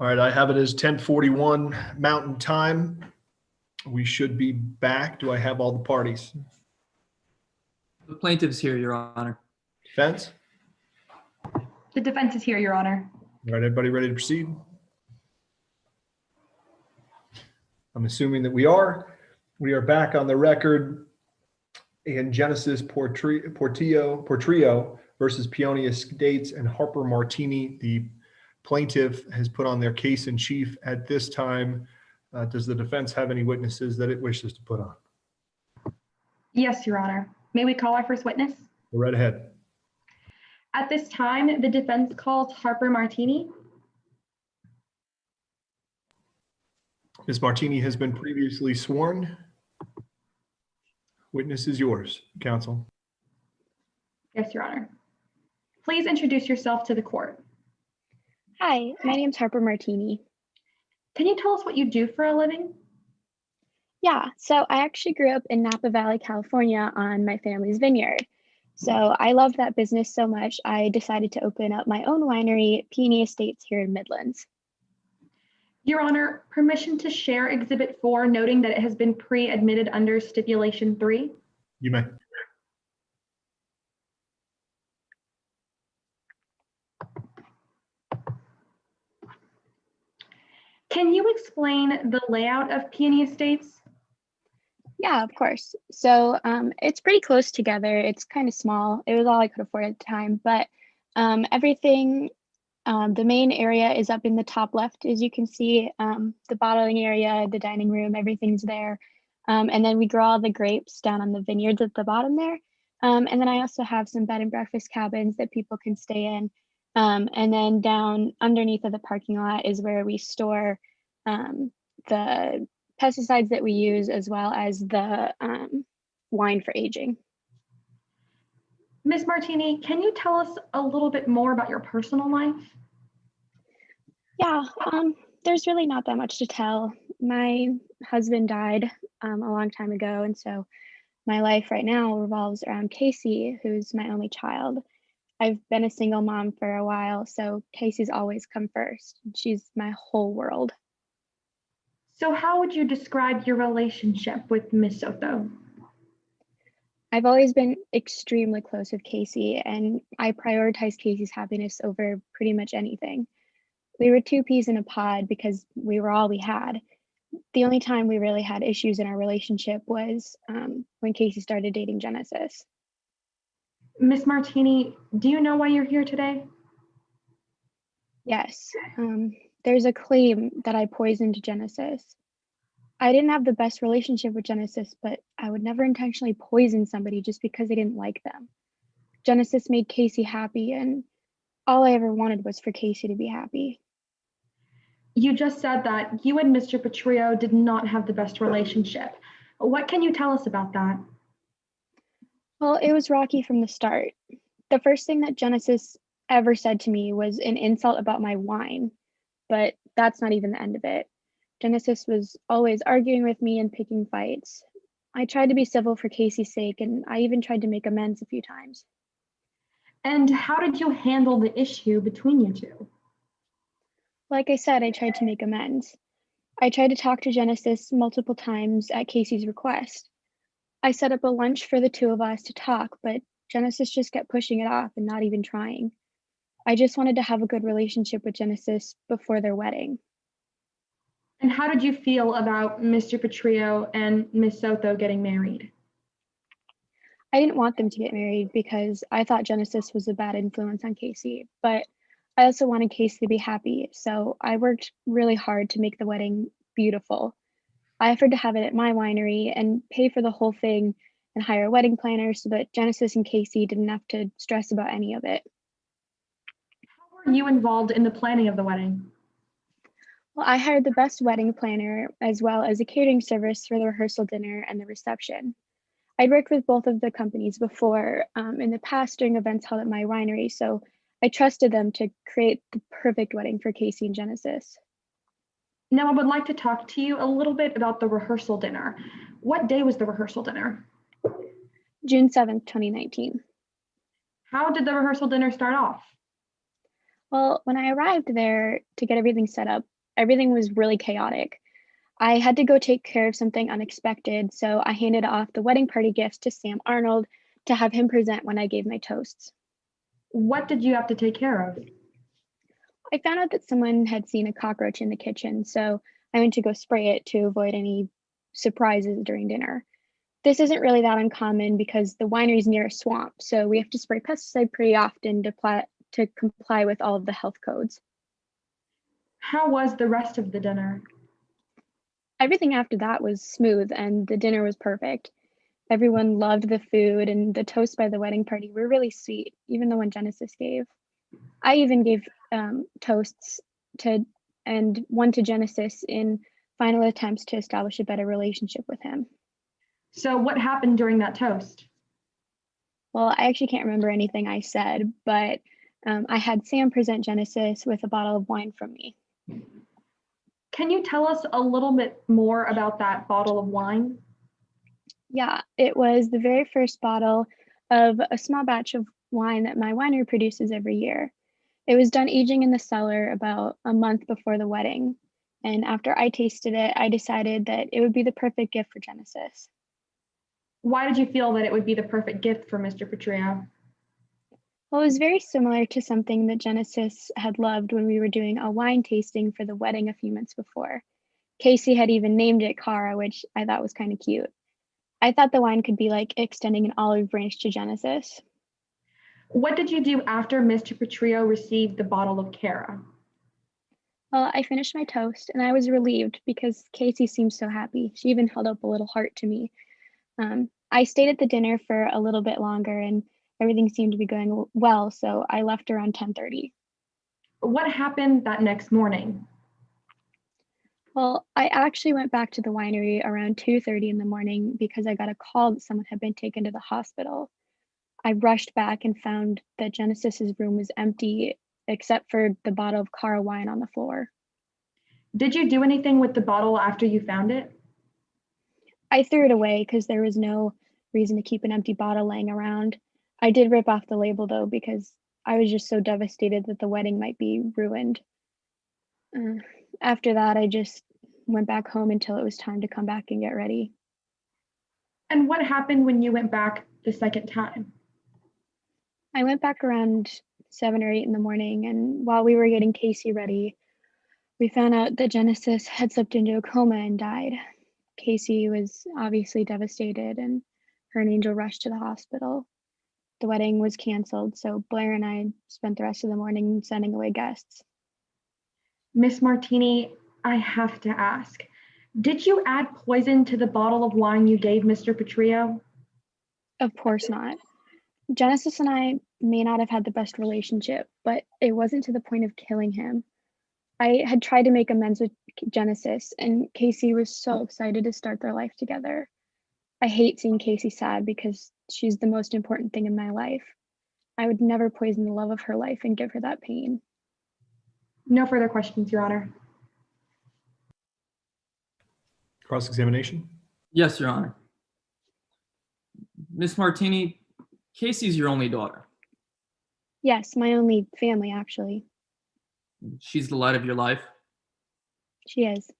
All right, I have it as 10:41 Mountain Time. We should be back. Do I have all the parties? The plaintiff's here, Your Honor. Defense? The defense is here, Your Honor. All right, everybody ready to proceed? I'm assuming that we are. We are back on the record in Genesis Portillo versus Peonia Estates and Harper Martini. The plaintiff has put on their case in chief at this time. Does the defense have any witnesses that it wishes to put on? Yes, Your Honor. May we call our first witness? Go right ahead. At this time, the defense calls Harper Martini. Ms. Martini has been previously sworn. Witness is yours, counsel. Yes, Your Honor. Please introduce yourself to the court. Hi, my name's Harper Martini. Can you tell us what you do for a living? Yeah, so I actually grew up in Napa Valley, California on my family's vineyard. So I loved that business so much, I decided to open up my own winery, Peony Estates, here in Midlands. Your Honor, permission to share Exhibit 4, noting that it has been pre-admitted under Stipulation 3. You may. Can you explain the layout of Peony Estates? Yeah, of course. So it's pretty close together. It's kind of small. It was all I could afford at the time, but everything, the main area is up in the top left, as you can see, the bottling area, the dining room, everything's there. And then we grow all the grapes down on the vineyards at the bottom there. And then I also have some bed and breakfast cabins that people can stay in. And then down underneath of the parking lot is where we store the pesticides that we use, as well as the wine for aging. Ms. Martini, can you tell us a little bit more about your personal life? Yeah, there's really not that much to tell. My husband died a long time ago, and so my life right now revolves around Casey, who's my only child. I've been a single mom for a while, so Casey's always come first. She's my whole world. So how would you describe your relationship with Miss Soto? I've always been extremely close with Casey, and I prioritize Casey's happiness over pretty much anything. We were two peas in a pod because we were all we had. The only time we really had issues in our relationship was when Casey started dating Genesis. Miss Martini, do you know why you're here today? Yes, there's a claim that I poisoned Genesis. I didn't have the best relationship with Genesis, but I would never intentionally poison somebody just because I didn't like them. Genesis made Casey happy, and all I ever wanted was for Casey to be happy. You just said that you and Mr. Petrillo did not have the best relationship. What can you tell us about that? Well, it was rocky from the start. The first thing that Genesis ever said to me was an insult about my wine, but that's not even the end of it. Genesis was always arguing with me and picking fights. I tried to be civil for Casey's sake, and I even tried to make amends a few times. And how did you handle the issue between you two? Like I said, I tried to make amends. I tried to talk to Genesis multiple times at Casey's request. I set up a lunch for the two of us to talk, but Genesis just kept pushing it off and not even trying. I just wanted to have a good relationship with Genesis before their wedding. And how did you feel about Mr. Petrillo and Miss Soto getting married? I didn't want them to get married because I thought Genesis was a bad influence on Casey, but I also wanted Casey to be happy, so I worked really hard to make the wedding beautiful. I offered to have it at my winery and pay for the whole thing and hire a wedding planner so that Genesis and Casey didn't have to stress about any of it. How were you involved in the planning of the wedding? Well, I hired the best wedding planner as well as a catering service for the rehearsal dinner and the reception. I'd worked with both of the companies before in the past during events held at my winery, so I trusted them to create the perfect wedding for Casey and Genesis. Now I would like to talk to you a little bit about the rehearsal dinner. What day was the rehearsal dinner? June 7th, 2019. How did the rehearsal dinner start off? Well, when I arrived there to get everything set up, everything was really chaotic. I had to go take care of something unexpected, so I handed off the wedding party gifts to Sam Arnold to have him present when I gave my toasts. What did you have to take care of? I found out that someone had seen a cockroach in the kitchen, so I went to go spray it to avoid any surprises during dinner. This isn't really that uncommon because the winery's near a swamp, so we have to spray pesticide pretty often to comply with all of the health codes. How was the rest of the dinner? Everything after that was smooth and the dinner was perfect. Everyone loved the food, and the toasts by the wedding party were really sweet, even the one Genesis gave. I even gave toasts to and one to Genesis in final attempts to establish a better relationship with him. So what happened during that toast? Well, I actually can't remember anything I said, but I had Sam present Genesis with a bottle of wine from me. Can you tell us a little bit more about that bottle of wine? Yeah, it was the very first bottle of a small batch of wine that my winery produces every year. It was done aging in the cellar about a month before the wedding. And after I tasted it, I decided that it would be the perfect gift for Genesis. Why did you feel that it would be the perfect gift for Mr. Petrillo? Well, it was very similar to something that Genesis had loved when we were doing a wine tasting for the wedding a few months before. Casey had even named it Cara, which I thought was kind of cute. I thought the wine could be like extending an olive branch to Genesis. What did you do after Mr. Petrillo received the bottle of Cara? Well, I finished my toast and I was relieved because Casey seemed so happy. She even held up a little heart to me. I stayed at the dinner for a little bit longer and everything seemed to be going well, so I left around 10:30. What happened that next morning? Well, I actually went back to the winery around 2:30 in the morning because I got a call that someone had been taken to the hospital. I rushed back and found that Genesis's room was empty except for the bottle of Cara wine on the floor. Did you do anything with the bottle after you found it? I threw it away because there was no reason to keep an empty bottle laying around. I did rip off the label though because I was just so devastated that the wedding might be ruined. After that, I just went back home until it was time to come back and get ready. And what happened when you went back the second time? I went back around 7 or 8 in the morning, and while we were getting Casey ready, we found out that Genesis had slipped into a coma and died. Casey was obviously devastated, and her and Angel rushed to the hospital. The wedding was canceled, so Blair and I spent the rest of the morning sending away guests. Miss Martini, I have to ask, did you add poison to the bottle of wine you gave Mr. Petrillo? Of course not. Genesis and I may not have had the best relationship, but it wasn't to the point of killing him. I had tried to make amends with Genesis, and Casey was so excited to start their life together. I hate seeing Casey sad because she's the most important thing in my life. I would never poison the love of her life and give her that pain. No further questions, Your Honor. Cross-examination? Yes, Your Honor. Miss Martini, Casey's your only daughter. Yes, my only family, actually. She's the light of your life. She is.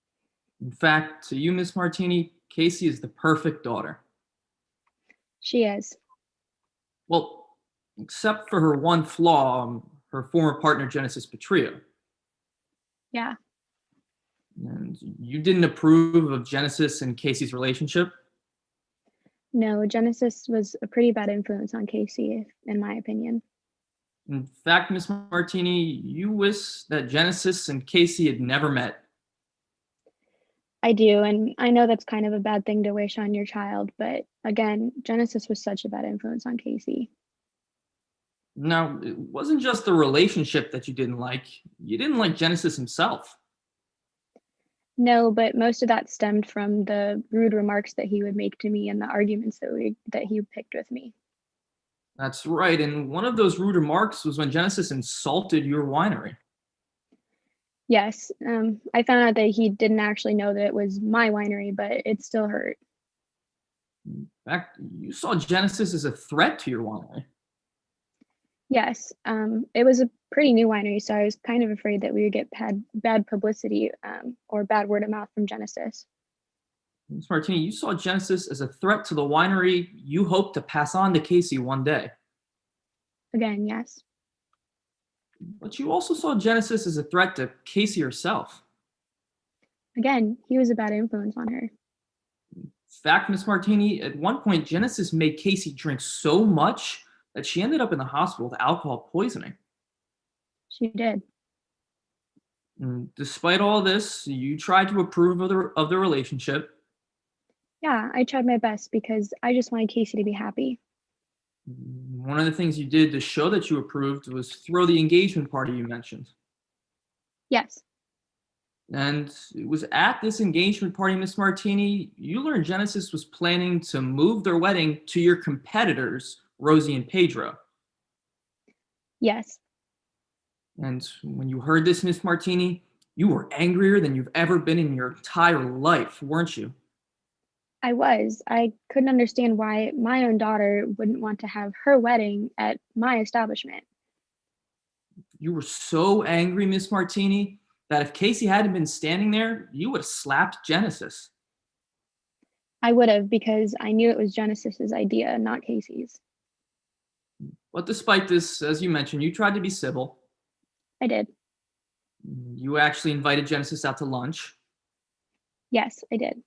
In fact, to you, Miss Martini, Casey is the perfect daughter. She is. Well, except for her one flaw, her former partner, Genesis Petrillo. Yeah. And you didn't approve of Genesis and Casey's relationship? No, Genesis was a pretty bad influence on Casey, in my opinion. In fact, Miss Martini, you wish that Genesis and Casey had never met. I do, and I know that's kind of a bad thing to wish on your child, but again, Genesis was such a bad influence on Casey. Now, it wasn't just the relationship that you didn't like. You didn't like Genesis himself. No, but most of that stemmed from the rude remarks that he would make to me and the arguments that he picked with me. That's right, and one of those rude remarks was when Genesis insulted your winery. Yes, I found out that he didn't actually know that it was my winery, but it still hurt. In fact, you saw Genesis as a threat to your winery. Yes, it was a pretty new winery, so I was kind of afraid that we would get bad publicity or bad word of mouth from Genesis. Ms. Martini, you saw Genesis as a threat to the winery you hoped to pass on to Casey one day. Again, yes. But you also saw Genesis as a threat to Casey herself. Again, he was a bad influence on her. In fact, Ms. Martini, at one point, Genesis made Casey drink so much that she ended up in the hospital with alcohol poisoning. She did. And despite all this, you tried to approve of the relationship. Yeah, I tried my best because I just wanted Casey to be happy. One of the things you did to show that you approved was throw the engagement party you mentioned. Yes. And it was at this engagement party, Miss Martini, you learned Genesis was planning to move their wedding to your competitors, Rosie and Pedro. Yes. And when you heard this, Miss Martini, you were angrier than you've ever been in your entire life, weren't you? I was. I couldn't understand why my own daughter wouldn't want to have her wedding at my establishment. You were so angry, Miss Martini, that if Casey hadn't been standing there, you would have slapped Genesis. I would have because I knew it was Genesis's idea, not Casey's. But despite this, as you mentioned, you tried to be civil. I did. You actually invited Genesis out to lunch. Yes, I did.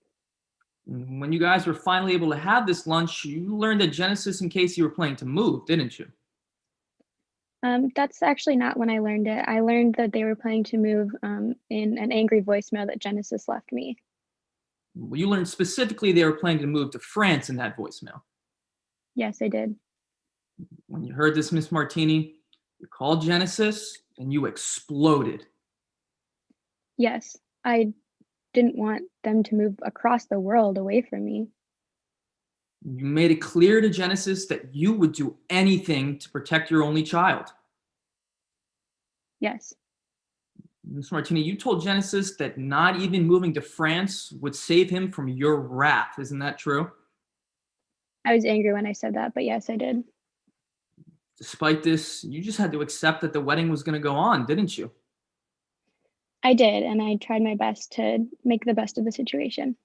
When you guys were finally able to have this lunch, you learned that Genesis and Casey were planning to move, didn't you? That's actually not when I learned it. I learned that they were planning to move in an angry voicemail that Genesis left me. Well, you learned specifically they were planning to move to France in that voicemail. Yes, I did. When you heard this, Miss Martini, you called Genesis and you exploded. Yes, I didn't want them to move across the world away from me. You made it clear to Genesis that you would do anything to protect your only child. Yes. Miss Martini, you told Genesis that not even moving to France would save him from your wrath. Isn't that true? I was angry when I said that, but yes, I did. Despite this, you just had to accept that the wedding was going to go on, didn't you? I did, and I tried my best to make the best of the situation.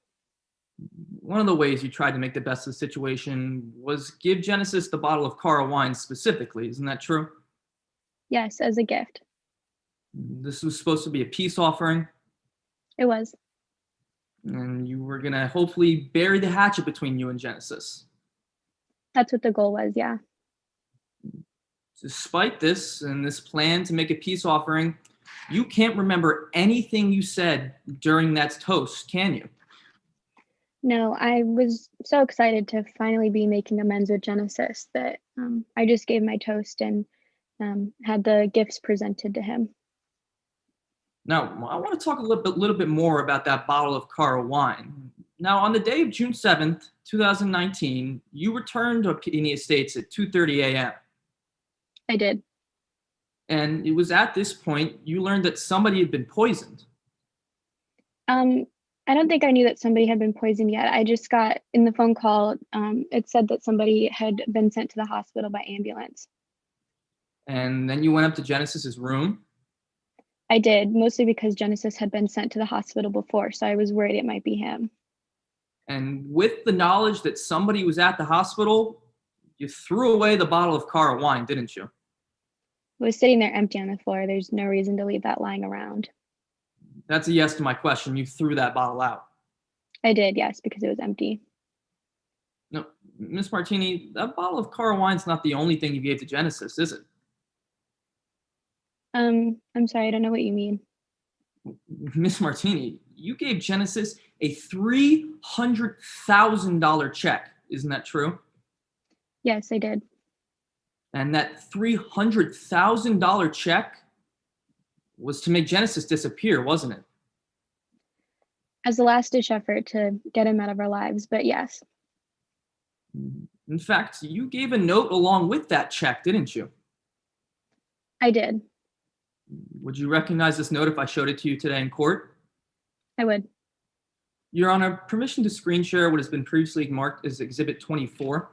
One of the ways you tried to make the best of the situation was give Genesis the bottle of Cara wine specifically. Isn't that true? Yes, as a gift. This was supposed to be a peace offering. It was. And you were going to hopefully bury the hatchet between you and Genesis. That's what the goal was, yeah. Despite this and this plan to make a peace offering, you can't remember anything you said during that toast, can you? No, I was so excited to finally be making amends with Genesis that I just gave my toast and had the gifts presented to him. Now, I want to talk a little bit more about that bottle of Cara wine. Now, on the day of June 7th, 2019, you returned to Peony Estates at 2:30 a.m. I did. And it was at this point you learned that somebody had been poisoned. I don't think I knew that somebody had been poisoned yet. I just got in the phone call, it said that somebody had been sent to the hospital by ambulance. And then you went up to Genesis's room? I did, mostly because Genesis had been sent to the hospital before, so I was worried it might be him. And with the knowledge that somebody was at the hospital, you threw away the bottle of Cara wine, didn't you? It was sitting there empty on the floor. There's no reason to leave that lying around. That's a yes to my question. You threw that bottle out. I did, yes, because it was empty. No, Miss Martini, that bottle of Cara wine's not the only thing you gave to Genesis, is it? I'm sorry, I don't know what you mean. Miss Martini, you gave Genesis a $300,000 check. Isn't that true? Yes, I did. And that $300,000 check was to make Genesis disappear, wasn't it? As a last-ditch effort to get him out of our lives, but yes. In fact, you gave a note along with that check, didn't you? I did. Would you recognize this note if I showed it to you today in court? I would. Your Honor, permission to screen share what has been previously marked as Exhibit 24.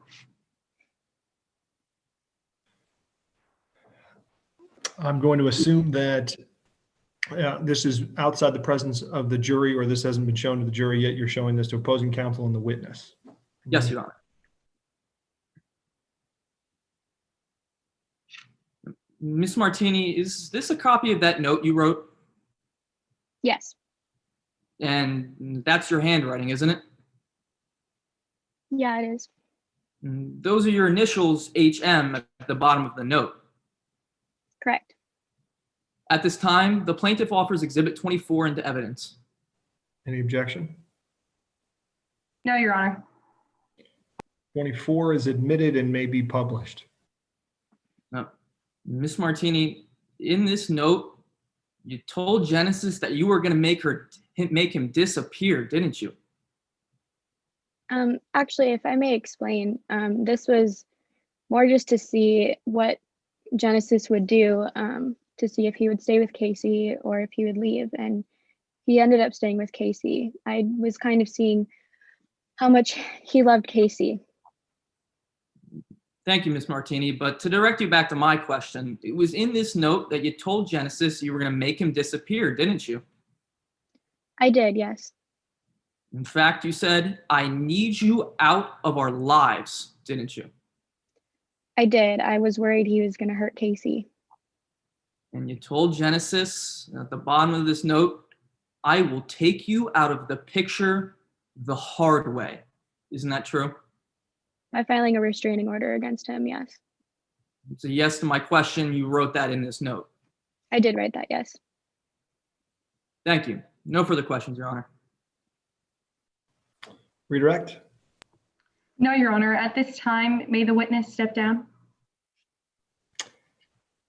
I'm going to assume that this is outside the presence of the jury, or this hasn't been shown to the jury yet. You're showing this to opposing counsel and the witness. Yes, Your Honor. Miss Martini, is this a copy of that note you wrote? Yes. And that's your handwriting, isn't it? Yeah, it is. Those are your initials, HM, at the bottom of the note. Correct. At this time, the plaintiff offers Exhibit 24 into evidence. Any objection? No, Your Honor. 24 is admitted and may be published. Now, Miss Martini, in this note, you told Genesis that you were going to make him disappear, didn't you? Actually, if I may explain, this was more just to see what Genesis would do, to see if he would stay with Casey or if he would leave. And he ended up staying with Casey. I was kind of seeing how much he loved Casey. Thank you, Miss Martini. But to direct you back to my question, it was in this note that you told Genesis you were going to make him disappear, didn't you? I did, yes. In fact, you said, "I need you out of our lives," didn't you? I did. I was worried he was going to hurt Casey. And you told Genesis at the bottom of this note, "I will take you out of the picture the hard way." Isn't that true? By filing a restraining order against him, yes. It's a yes to my question. You wrote that in this note. I did write that, yes. Thank you. No further questions, Your Honor. Redirect. No, Your Honor. At this time, may the witness step down?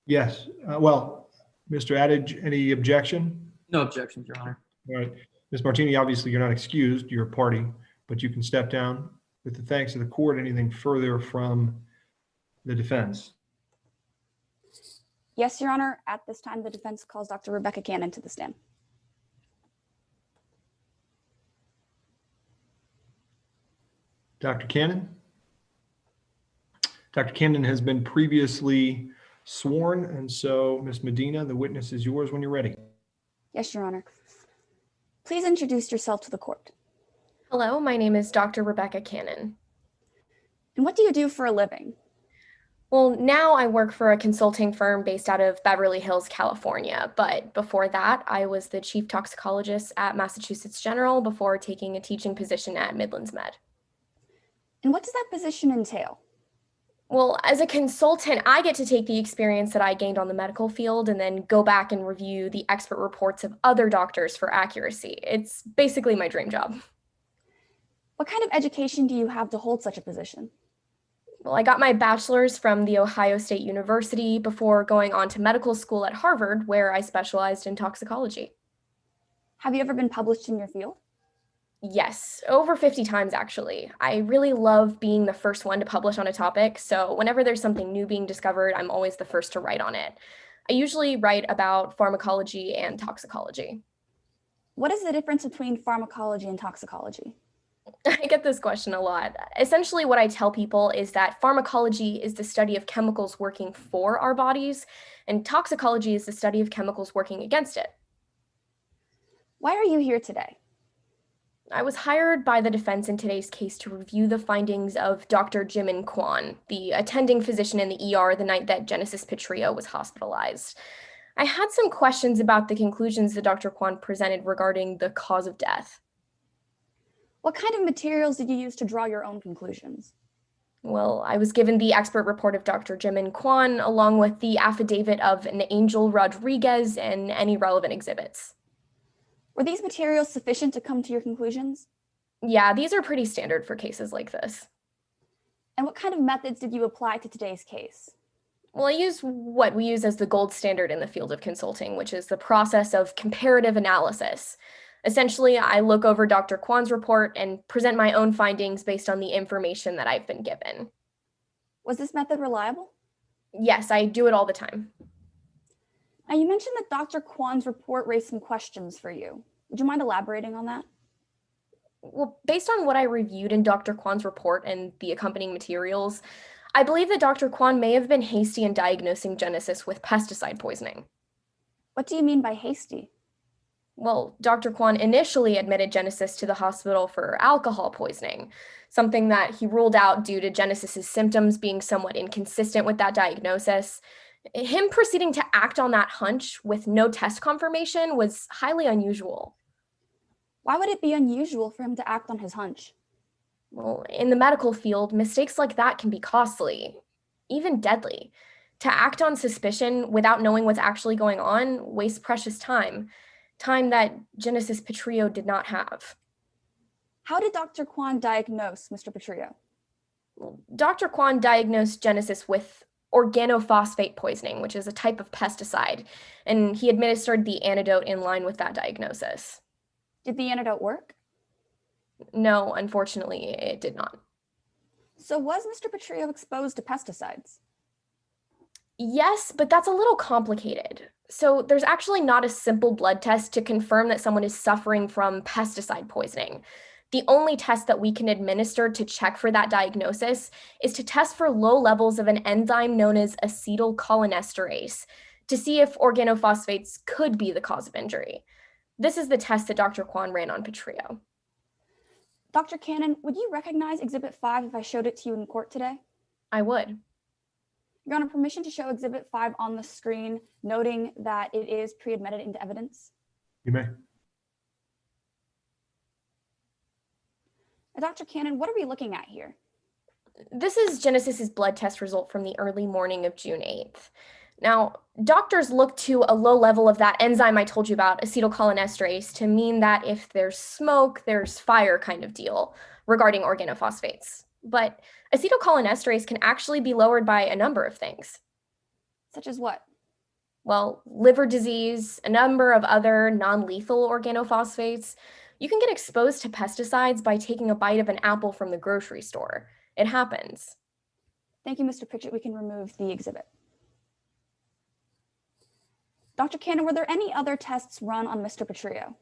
Yes. Well, Mr. Adage, any objection? No objections, Your Honor. All right. Ms. Martini, obviously you're not excused, you're a party, but you can step down. With the thanks of the court, anything further from the defense? Yes, Your Honor. At this time, the defense calls Dr. Rebecca Cannon to the stand. Dr. Cannon? Dr. Cannon has been previously sworn, and so Ms. Medina, the witness is yours when you're ready. Yes, Your Honor. Please introduce yourself to the court. Hello, my name is Dr. Rebecca Cannon. And what do you do for a living? Well, now I work for a consulting firm based out of Beverly Hills, California. But before that, I was the chief toxicologist at Massachusetts General before taking a teaching position at Midlands Med. And what does that position entail? Well, as a consultant, I get to take the experience that I gained on the medical field and then go back and review the expert reports of other doctors for accuracy. It's basically my dream job. What kind of education do you have to hold such a position? Well, I got my bachelor's from The Ohio State University before going on to medical school at Harvard, where I specialized in toxicology. Have you ever been published in your field? Yes, over 50 times actually. I really love being the first one to publish on a topic, so whenever there's something new being discovered, I'm always the first to write on it. I usually write about pharmacology and toxicology. What is the difference between pharmacology and toxicology? I get this question a lot. Essentially, what I tell people is that pharmacology is the study of chemicals working for our bodies, and toxicology is the study of chemicals working against it. Why are you here today? I was hired by the defense in today's case to review the findings of Dr. Jimin Kwan, the attending physician in the ER the night that Genesis Petrillo was hospitalized. I had some questions about the conclusions that Dr. Kwan presented regarding the cause of death. What kind of materials did you use to draw your own conclusions? Well, I was given the expert report of Dr. Jimin Kwan, along with the affidavit of an Angel Rodriguez and any relevant exhibits. Were these materials sufficient to come to your conclusions? Yeah, these are pretty standard for cases like this. And what kind of methods did you apply to today's case? Well, I use what we use as the gold standard in the field of consulting, which is the process of comparative analysis. Essentially, I look over Dr. Kwan's report and present my own findings based on the information that I've been given. Was this method reliable? Yes, I do it all the time. Now, you mentioned that Dr. Kwan's report raised some questions for you. Would you mind elaborating on that? Well, based on what I reviewed in Dr. Kwan's report and the accompanying materials, I believe that Dr. Kwan may have been hasty in diagnosing Genesis with pesticide poisoning. What do you mean by hasty? Well, Dr. Kwan initially admitted Genesis to the hospital for alcohol poisoning, something that he ruled out due to Genesis's symptoms being somewhat inconsistent with that diagnosis. Him proceeding to act on that hunch with no test confirmation was highly unusual. Why would it be unusual for him to act on his hunch? Well, in the medical field, mistakes like that can be costly, even deadly. To act on suspicion without knowing what's actually going on wastes precious time that Genesis Petrillo did not have. How did Dr. Kwan diagnose Mr. Petrillo? Dr. Kwan diagnosed Genesis with organophosphate poisoning, which is a type of pesticide, and he administered the antidote in line with that diagnosis. Did the antidote work? No, unfortunately, it did not. So was Mr. Petrillo exposed to pesticides? Yes, but that's a little complicated. So there's actually not a simple blood test to confirm that someone is suffering from pesticide poisoning. The only test that we can administer to check for that diagnosis is to test for low levels of an enzyme known as acetylcholinesterase to see if organophosphates could be the cause of injury. This is the test that Dr. Kwan ran on Petrillo. Dr. Cannon, would you recognize Exhibit 5 if I showed it to you in court today? I would. Your Honor, permission to show Exhibit 5 on the screen, noting that it is pre-admitted into evidence. You may. Dr. Cannon, what are we looking at here? This is Genesis's blood test result from the early morning of June 8th. Now, doctors look to a low level of that enzyme I told you about, acetylcholinesterase, to mean that if there's smoke, there's fire kind of deal regarding organophosphates. But acetylcholinesterase can actually be lowered by a number of things. Such as what? Well, liver disease, a number of other non-lethal organophosphates. You can get exposed to pesticides by taking a bite of an apple from the grocery store. It happens. Thank you, Mr. Pritchett. We can remove the exhibit. Dr. Cannon, were there any other tests run on Mr. Petrillo?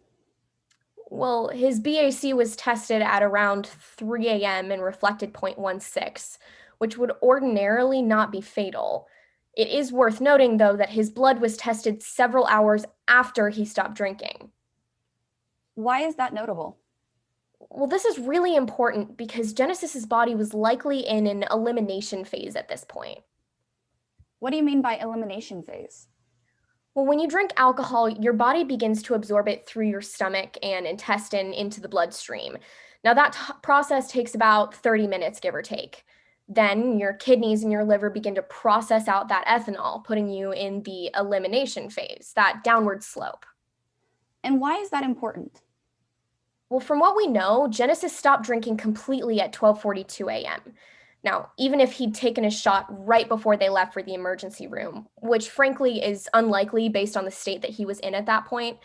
Well, his BAC was tested at around 3 a.m. and reflected 0.16, which would ordinarily not be fatal. It is worth noting, though, that his blood was tested several hours after he stopped drinking. Why is that notable? Well, this is really important because Genesis's body was likely in an elimination phase at this point. What do you mean by elimination phase? Well, when you drink alcohol, your body begins to absorb it through your stomach and intestine into the bloodstream. Now, that process takes about 30 minutes, give or take. Then your kidneys and your liver begin to process out that ethanol, putting you in the elimination phase, that downward slope. And why is that important? Well, from what we know, Genesis stopped drinking completely at 12:42 a.m. Now, even if he'd taken a shot right before they left for the emergency room, which frankly is unlikely based on the state that he was in at that point,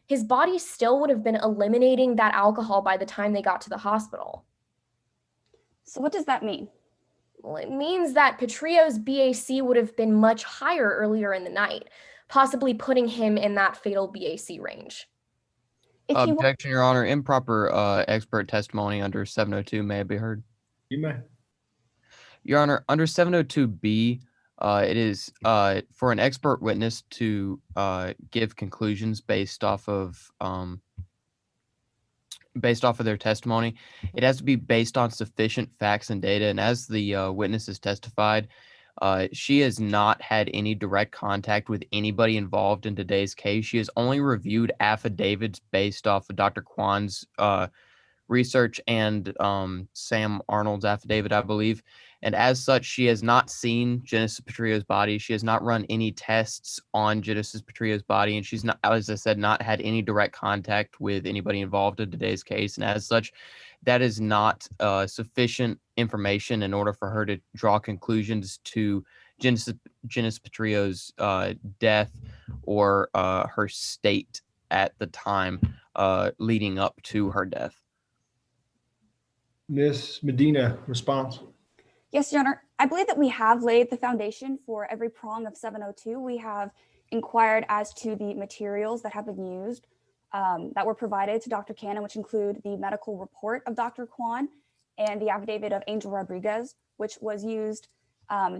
his body still would have been eliminating that alcohol by the time they got to the hospital. So what does that mean? Well, it means that Petrillo's BAC would have been much higher earlier in the night, possibly putting him in that fatal BAC range. Objection, Your Honor. Improper expert testimony under 702 may be heard. You may. Your Honor, under 702B, it is for an expert witness to give conclusions based off of their testimony. It has to be based on sufficient facts and data. And as the witness has testified, she has not had any direct contact with anybody involved in today's case. She has only reviewed affidavits based off of Dr. Kwan's research and Sam Arnold's affidavit, I believe. And as such, she has not seen Genesis Petrillo's body. She has not run any tests on Genesis Petrillo's body. And she's not, as I said, not had any direct contact with anybody involved in today's case. And as such, that is not sufficient information in order for her to draw conclusions to Genesis Petrillo's death or her state at the time leading up to her death. Ms. Medina, response. Yes, Your Honor. I believe that we have laid the foundation for every prong of 702. We have inquired as to the materials that have been used that were provided to Dr. Cannon, which include the medical report of Dr. Kwan and the affidavit of Angel Rodriguez, which was used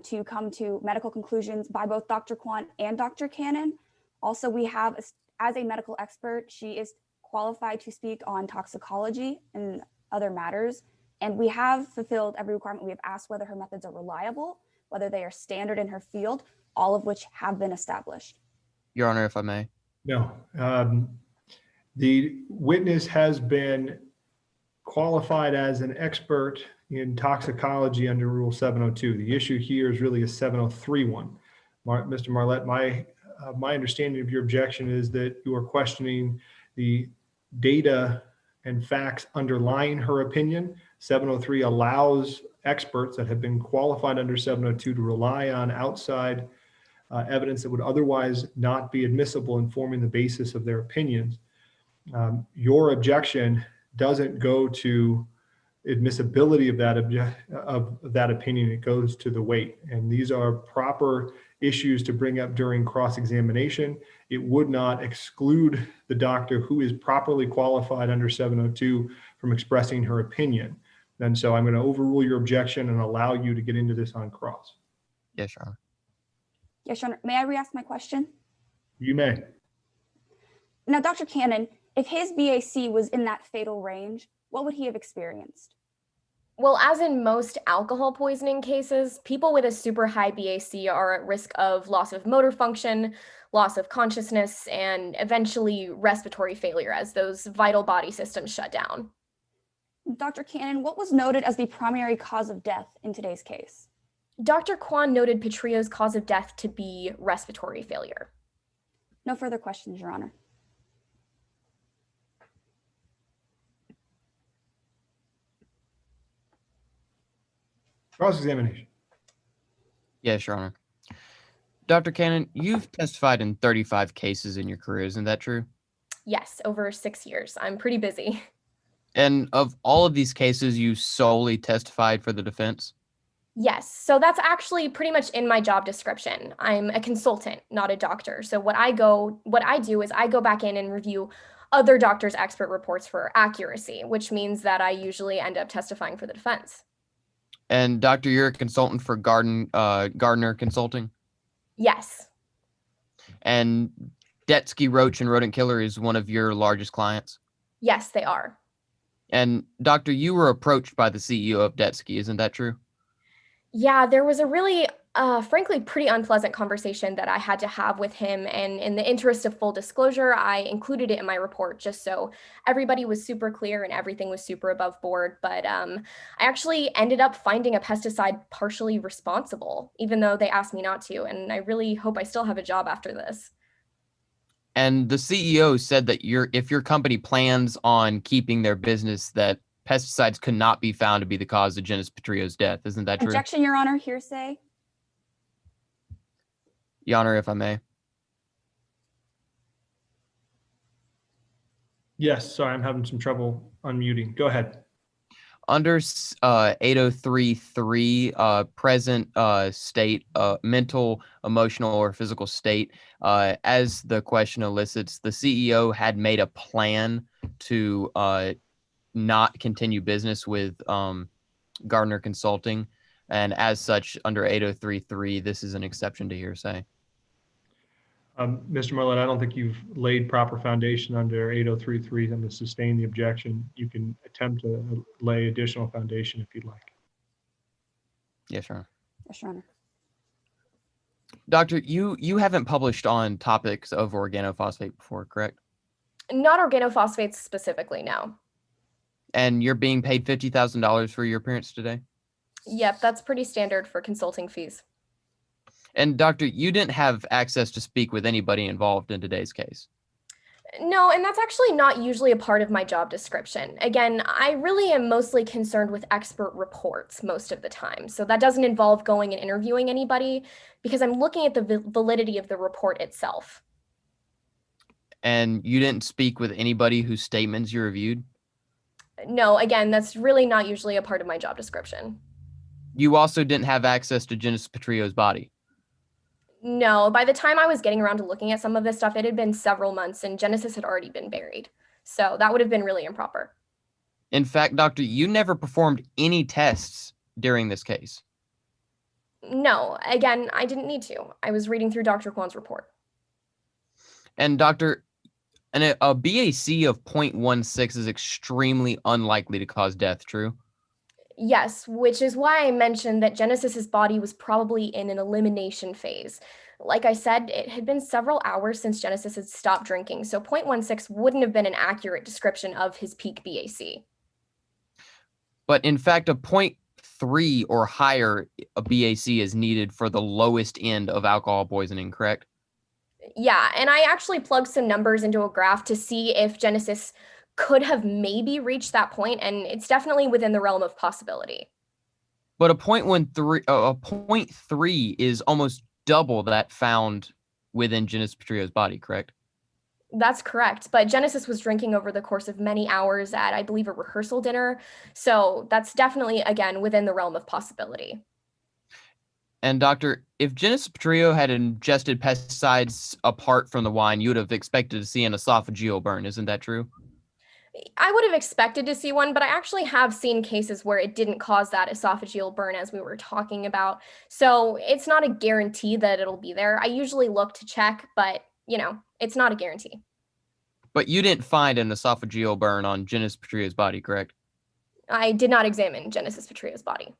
to come to medical conclusions by both Dr. Kwan and Dr. Cannon. Also, we have, as a medical expert, she is qualified to speak on toxicology and other matters. And we have fulfilled every requirement. We have asked whether her methods are reliable, whether they are standard in her field, all of which have been established. Your Honor, if I may. No. The witness has been qualified as an expert in toxicology under Rule 702. The issue here is really a 703 one. Mr. Marlette, my understanding of your objection is that you are questioning the data and facts underlying her opinion. 703 allows experts that have been qualified under 702 to rely on outside evidence that would otherwise not be admissible in forming the basis of their opinions. Your objection doesn't go to admissibility of that opinion. It goes to the weight, and these are proper issues to bring up during cross-examination. It would not exclude the doctor who is properly qualified under 702 from expressing her opinion. And so I'm going to overrule your objection and allow you to get into this on cross. Yes, Your Honor. Yes, Your Honor. May I re-ask my question? You may. Now, Dr. Cannon, if his BAC was in that fatal range, what would he have experienced? Well, as in most alcohol poisoning cases, people with a super high BAC are at risk of loss of motor function, loss of consciousness, and eventually respiratory failure as those vital body systems shut down. Dr. Cannon, what was noted as the primary cause of death in today's case? Dr. Kwan noted Petrio's cause of death to be respiratory failure. No further questions, Your Honor. Cross-examination. Yes, Your Honor. Dr. Cannon, you've testified in 35 cases in your career, isn't that true? Yes, over 6 years. I'm pretty busy. And of all of these cases, you solely testified for the defense? Yes, so that's actually pretty much in my job description. I'm a consultant, not a doctor. So what I do is I go back in and review other doctors' expert reports for accuracy, which means that I usually end up testifying for the defense. And Doctor, you're a consultant for Gardner Consulting? Yes. And Detsky Roach and Rodent Killer is one of your largest clients? Yes, they are. And Doctor, you were approached by the CEO of Detsky, isn't that true? Yeah, there was a really, frankly, pretty unpleasant conversation that I had to have with him. And in the interest of full disclosure, I included it in my report just so everybody was super clear and everything was super above board. But I actually ended up finding a pesticide partially responsible, even though they asked me not to. And I really hope I still have a job after this. And the CEO said that if your company plans on keeping their business, that pesticides could not be found to be the cause of Genesis Petrio's death. Isn't that true? Objection, Your Honor. Hearsay. Your Honor, if I may. Yes, sorry, I'm having some trouble unmuting. Go ahead. Under 8033, present state, mental, emotional, or physical state, as the question elicits, the CEO had made a plan to not continue business with Gardner Consulting, and as such, under 8033, this is an exception to hearsay. Mr. Marlette, I don't think you've laid proper foundation under 8033. I'm going to sustain the objection. You can attempt to lay additional foundation if you'd like. Yes, Your Honor. Yes, Your Honor. Doctor, you haven't published on topics of organophosphate before, correct? Not organophosphates specifically, no. And you're being paid $50,000 for your appearance today? Yep, that's pretty standard for consulting fees. And Doctor, you didn't have access to speak with anybody involved in today's case? No, and that's actually not usually a part of my job description. Again, I really am mostly concerned with expert reports most of the time. So that doesn't involve going and interviewing anybody because I'm looking at the validity of the report itself. And you didn't speak with anybody whose statements you reviewed? No, again, that's really not usually a part of my job description. You also didn't have access to Genesis Petrio's body? No, by the time I was getting around to looking at some of this stuff, it had been several months and Genesis had already been buried. So that would have been really improper. In fact, Doctor, you never performed any tests during this case. No, again, I didn't need to. I was reading through Dr. Kwan's report. And Doctor, a BAC of 0.16 is extremely unlikely to cause death, true? Yes, which is why I mentioned that Genesis's body was probably in an elimination phase. Like I said, it had been several hours since Genesis had stopped drinking, so 0.16 wouldn't have been an accurate description of his peak BAC. But in fact, a 0.3 or higher a BAC is needed for the lowest end of alcohol poisoning, correct? Yeah, and I actually plugged some numbers into a graph to see if Genesis could have maybe reached that point, and it's definitely within the realm of possibility. But a 0.3 is almost double that found within Genesis Petrio's body, correct? That's correct, but Genesis was drinking over the course of many hours at, I believe, a rehearsal dinner, so that's definitely, again, within the realm of possibility. And Doctor, if Genesis Petrio had ingested pesticides apart from the wine, you would have expected to see an esophageal burn, isn't that true? I would have expected to see one, but I actually have seen cases where it didn't cause that esophageal burn as we were talking about. So it's not a guarantee that it'll be there. I usually look to check, but it's not a guarantee. But you didn't find an esophageal burn on Genesis Petrio's body, correct? I did not examine Genesis Petrio's body.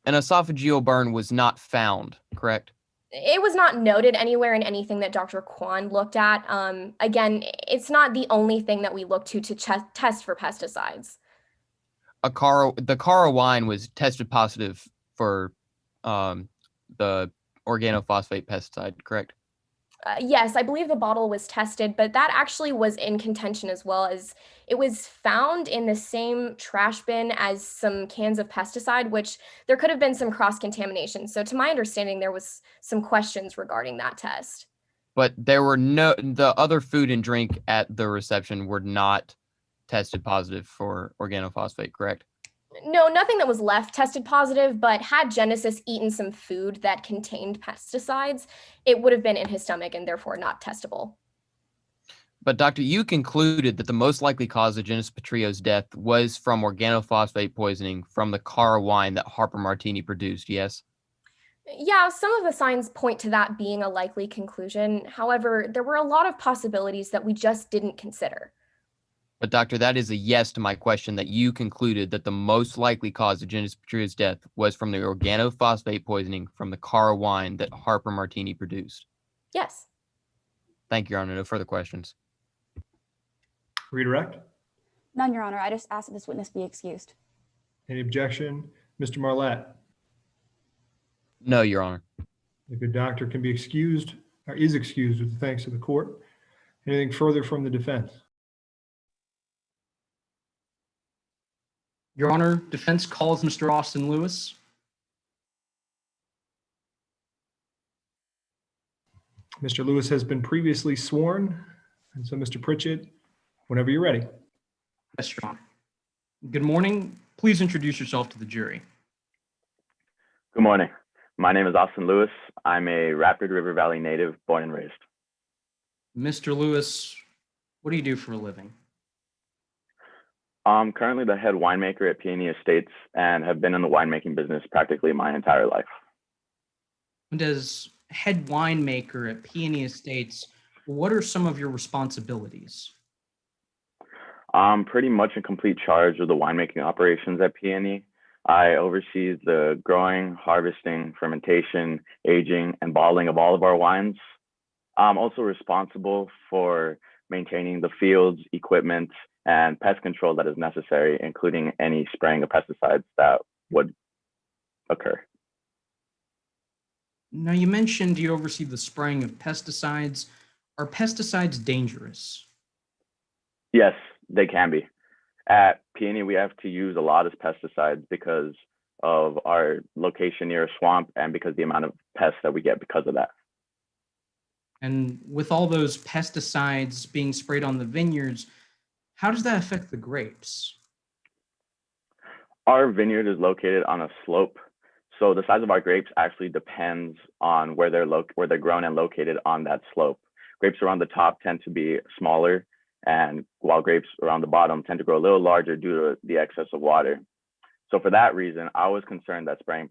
An esophageal burn was not found, correct? It was not noted anywhere in anything that Dr. Kwan looked at. Again, it's not the only thing that we look to test for pesticides. The Cara wine was tested positive for the organophosphate pesticide, correct? Yes, I believe the bottle was tested, but that actually was in contention as well, as it was found in the same trash bin as some cans of pesticide, which there could have been some cross-contamination. So to my understanding, there was some questions regarding that test. But the other food and drink at the reception were not tested positive for organophosphate, correct? No, nothing that was left tested positive, but had Genesis eaten some food that contained pesticides, it would have been in his stomach and therefore not testable. But Doctor, you concluded that the most likely cause of Genesis Petrio's death was from organophosphate poisoning from the Cara wine that Harper Martini produced, yes? Yeah, some of the signs point to that being a likely conclusion. However, there were a lot of possibilities that we just didn't consider. But Doctor, that is a yes to my question that you concluded that the most likely cause of Genesis Petrio's death was from the organophosphate poisoning from the Cara wine that Harper Martini produced. Yes. Thank you, Your Honor. No further questions. Redirect. None, Your Honor. I just ask that this witness be excused. Any objection? Mr. Marlette? No, Your Honor. The good doctor can be excused, or is excused with the thanks of the court. Anything further from the defense? Your Honor, defense calls Mr. Austin Lewis. Mr. Lewis has been previously sworn, and so Mr. Pritchett, whenever you're ready. Yes, Your Honor. Good morning. Please introduce yourself to the jury. Good morning. My name is Austin Lewis. I'm a Rapid River Valley native, born and raised. Mr. Lewis, what do you do for a living? I'm currently the head winemaker at Peony Estates and have been in the winemaking business practically my entire life. And as head winemaker at Peony Estates, what are some of your responsibilities? I'm pretty much in complete charge of the winemaking operations at Peony. I oversee the growing, harvesting, fermentation, aging, and bottling of all of our wines. I'm also responsible for maintaining the fields, equipment, and pest control that is necessary, including any spraying of pesticides that would occur. Now, you mentioned you oversee the spraying of pesticides. Are pesticides dangerous? Yes, they can be. At Peony, we have to use a lot of pesticides because of our location near a swamp and because the amount of pests that we get because of that. And with all those pesticides being sprayed on the vineyards, how does that affect the grapes? Our vineyard is located on a slope, so the size of our grapes actually depends on where they're grown and located on that slope. Grapes around the top tend to be smaller, and while grapes around the bottom tend to grow a little larger due to the excess of water. So for that reason, I was concerned that spraying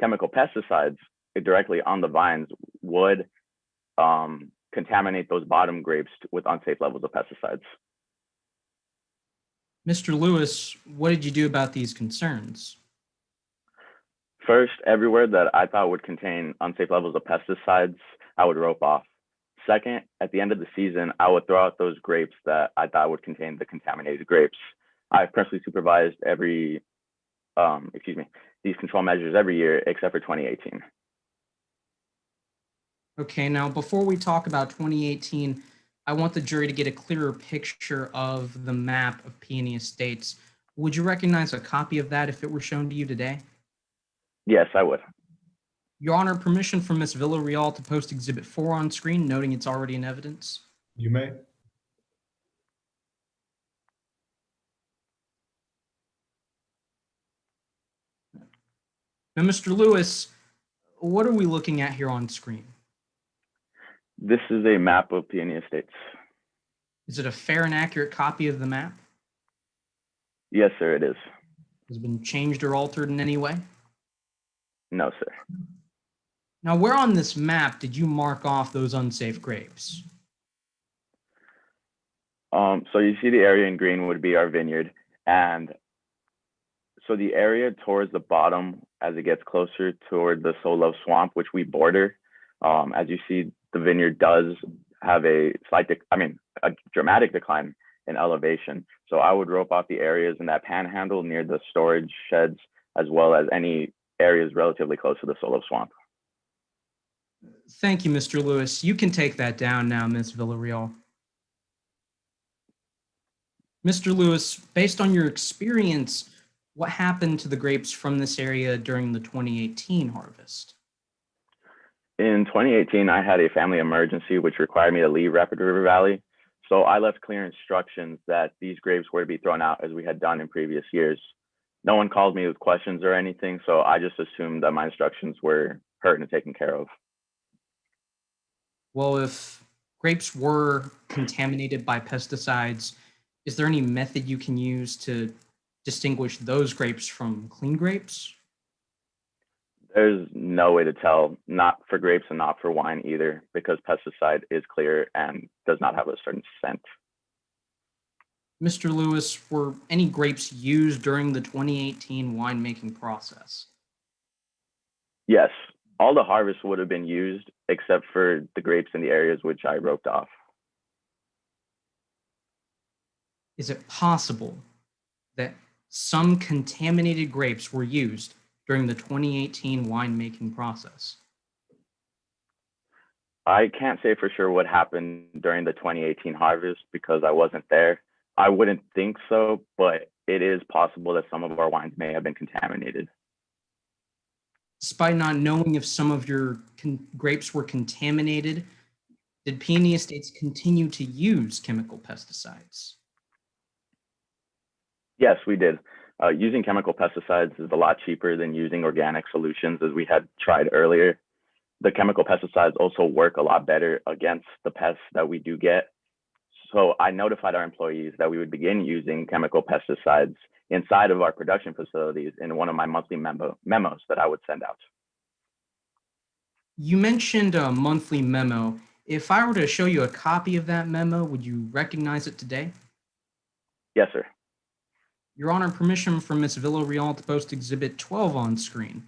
chemical pesticides directly on the vines would contaminate those bottom grapes with unsafe levels of pesticides. Mr. Lewis, what did you do about these concerns? First, everywhere that I thought would contain unsafe levels of pesticides, I would rope off. Second, at the end of the season, I would throw out those grapes that I thought would contain the contaminated grapes. I've personally supervised these control measures every year except for 2018. Okay, now before we talk about 2018, I want the jury to get a clearer picture of the map of Peony Estates. Would you recognize a copy of that if it were shown to you today? Yes, I would. Your Honor, permission from Ms. Villarreal to post Exhibit 4 on screen, noting it's already in evidence. You may. Now, Mr. Lewis, what are we looking at here on screen? This is a map of Peony Estates. Is it a fair and accurate copy of the map? Yes, sir, it is. Has it been changed or altered in any way? No, sir. Now, where on this map did you mark off those unsafe grapes? So you see the area in green would be our vineyard. And so the area towards the bottom, as it gets closer toward the Solo Swamp, which we border, as you see, the vineyard does have a dramatic decline in elevation. So I would rope off the areas in that panhandle near the storage sheds, as well as any areas relatively close to the Solo Swamp. Thank you, Mr. Lewis. You can take that down now, Ms. Villarreal. Mr. Lewis, based on your experience, what happened to the grapes from this area during the 2018 harvest? In 2018, I had a family emergency, which required me to leave Rapid River Valley. So I left clear instructions that these grapes were to be thrown out as we had done in previous years. No one called me with questions or anything, so I just assumed that my instructions were heard and taken care of. Well, if grapes were contaminated by pesticides, is there any method you can use to distinguish those grapes from clean grapes? There's no way to tell, not for grapes and not for wine either, because pesticide is clear and does not have a certain scent. Mr. Lewis, were any grapes used during the 2018 winemaking process? Yes, all the harvest would have been used except for the grapes in the areas which I roped off. Is it possible that some contaminated grapes were used during the 2018 winemaking process? I can't say for sure what happened during the 2018 harvest because I wasn't there. I wouldn't think so, but it is possible that some of our wines may have been contaminated. Despite not knowing if some of your grapes were contaminated, did Peony Estates continue to use chemical pesticides? Yes, we did. Using chemical pesticides is a lot cheaper than using organic solutions, as we had tried earlier. The chemical pesticides also work a lot better against the pests that we do get. So I notified our employees that we would begin using chemical pesticides inside of our production facilities in one of my monthly memos that I would send out. You mentioned a monthly memo. If I were to show you a copy of that memo, would you recognize it today? Yes, sir. Your Honor, permission from Ms. Villarreal to post Exhibit 12 on screen.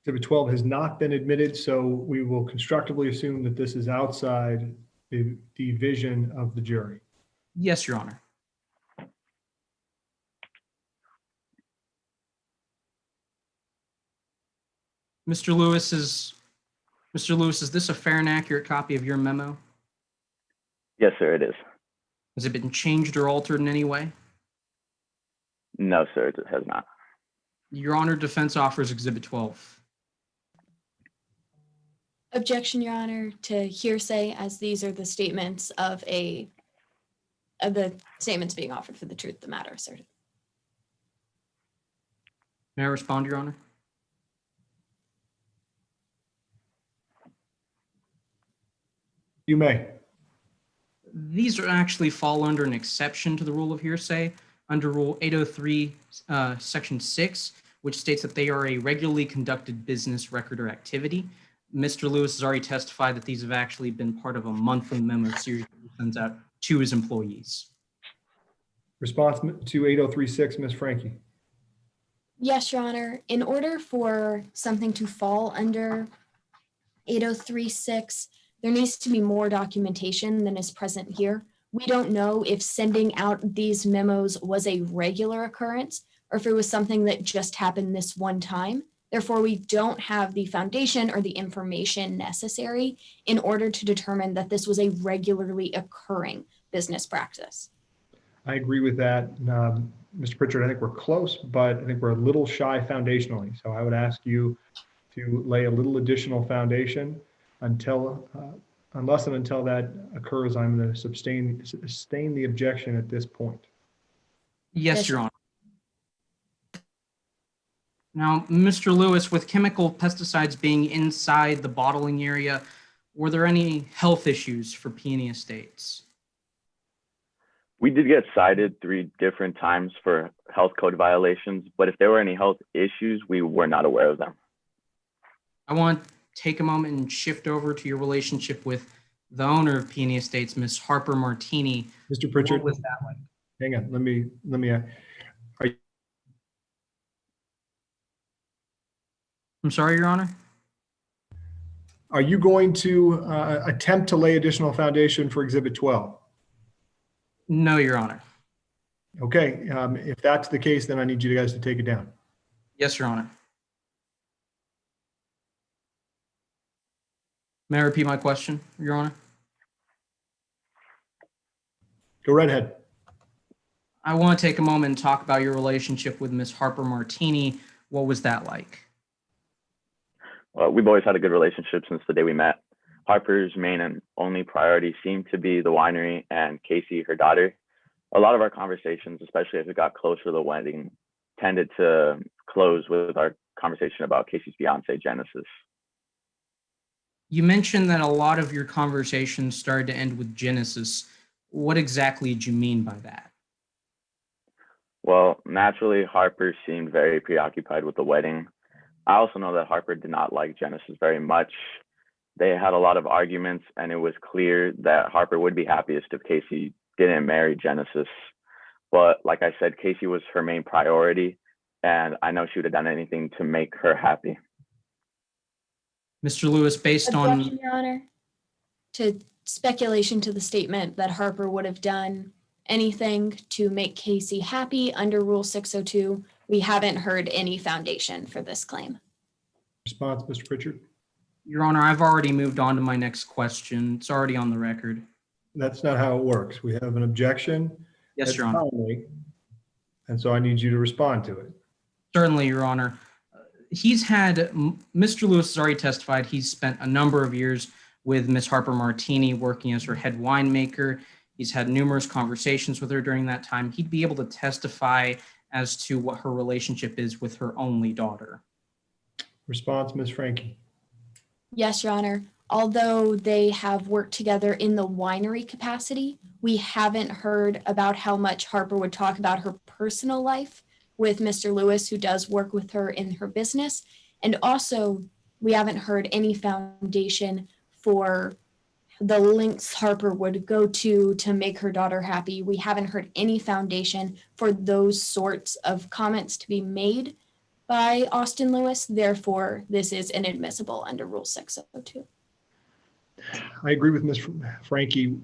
Exhibit 12 has not been admitted, so we will constructively assume that this is outside the vision of the jury. Yes, Your Honor. Mr. Lewis, is this a fair and accurate copy of your memo? Yes, sir, it is. Has it been changed or altered in any way? No, sir, it has not. Your Honor, defense offers Exhibit 12. Objection, Your Honor, to hearsay, as these are the statements of the statements being offered for the truth of the matter asserted. May I respond, Your Honor? You may. These are actually fall under an exception to the rule of hearsay under Rule 803, Section 6, which states that they are a regularly conducted business record or activity. Mr. Lewis has already testified that these have actually been part of a monthly memo series that he sends out to his employees. Response to 8036, Ms. Frankie. Yes, Your Honor. In order for something to fall under 8036, there needs to be more documentation than is present here. We don't know if sending out these memos was a regular occurrence or if it was something that just happened this one time. Therefore, we don't have the foundation or the information necessary in order to determine that this was a regularly occurring business practice. I agree with that. Mr. Pritchard, I think we're close, but I think we're a little shy foundationally. So I would ask you to lay a little additional foundation until, unless and until that occurs, I'm going to sustain the objection at this point. Yes, Your Honor. Now, Mr. Lewis, with chemical pesticides being inside the bottling area, were there any health issues for Peony Estates? We did get cited 3 different times for health code violations, but if there were any health issues, we were not aware of them. I want to take a moment and shift over to your relationship with the owner of Peony Estates, Ms. Harper Martini. Mr. Pritchard, what was that like? Hang on, let me. I'm sorry, Your Honor? Are you going to attempt to lay additional foundation for Exhibit 12? No, Your Honor. Okay, if that's the case, then I need you guys to take it down. Yes, Your Honor. May I repeat my question, Your Honor? Go right ahead. I want to take a moment and talk about your relationship with Ms. Harper Martini. What was that like? Well, we've always had a good relationship since the day we met. Harper's main and only priority seemed to be the winery and Casey, her daughter. A lot of our conversations, especially as we got closer to the wedding, tended to close with our conversation about Casey's fiance, Genesis. You mentioned that a lot of your conversations started to end with Genesis. What exactly did you mean by that? Well, naturally, Harper seemed very preoccupied with the wedding. I also know that Harper did not like Genesis very much. They had a lot of arguments, and it was clear that Harper would be happiest if Casey didn't marry Genesis. But like I said, Casey was her main priority, and I know she would have done anything to make her happy. Mr. Lewis, based Objection, on... Your Honor, to speculation to the statement that Harper would have done anything to make Casey happy under Rule 602, we haven't heard any foundation for this claim. Response, Mr. Pritchard. Your Honor, I've already moved on to my next question. It's already on the record. That's not how it works. We have an objection. Yes, Your Honor. Timely, and so I need you to respond to it. Certainly, Your Honor. Mr. Lewis has already testified he's spent a number of years with Ms. Harper Martini working as her head winemaker. He's had numerous conversations with her during that time. He'd be able to testify as to what her relationship is with her only daughter. Response, Ms. Frankie. Yes, Your Honor. Although they have worked together in the winery capacity, we haven't heard about how much Harper would talk about her personal life with Mr. Lewis, who does work with her in her business. And also, we haven't heard any foundation for the lengths Harper would go to make her daughter happy. We haven't heard any foundation for those sorts of comments to be made by Austin Lewis. Therefore, this is inadmissible under Rule 602. I agree with Ms. Frankie.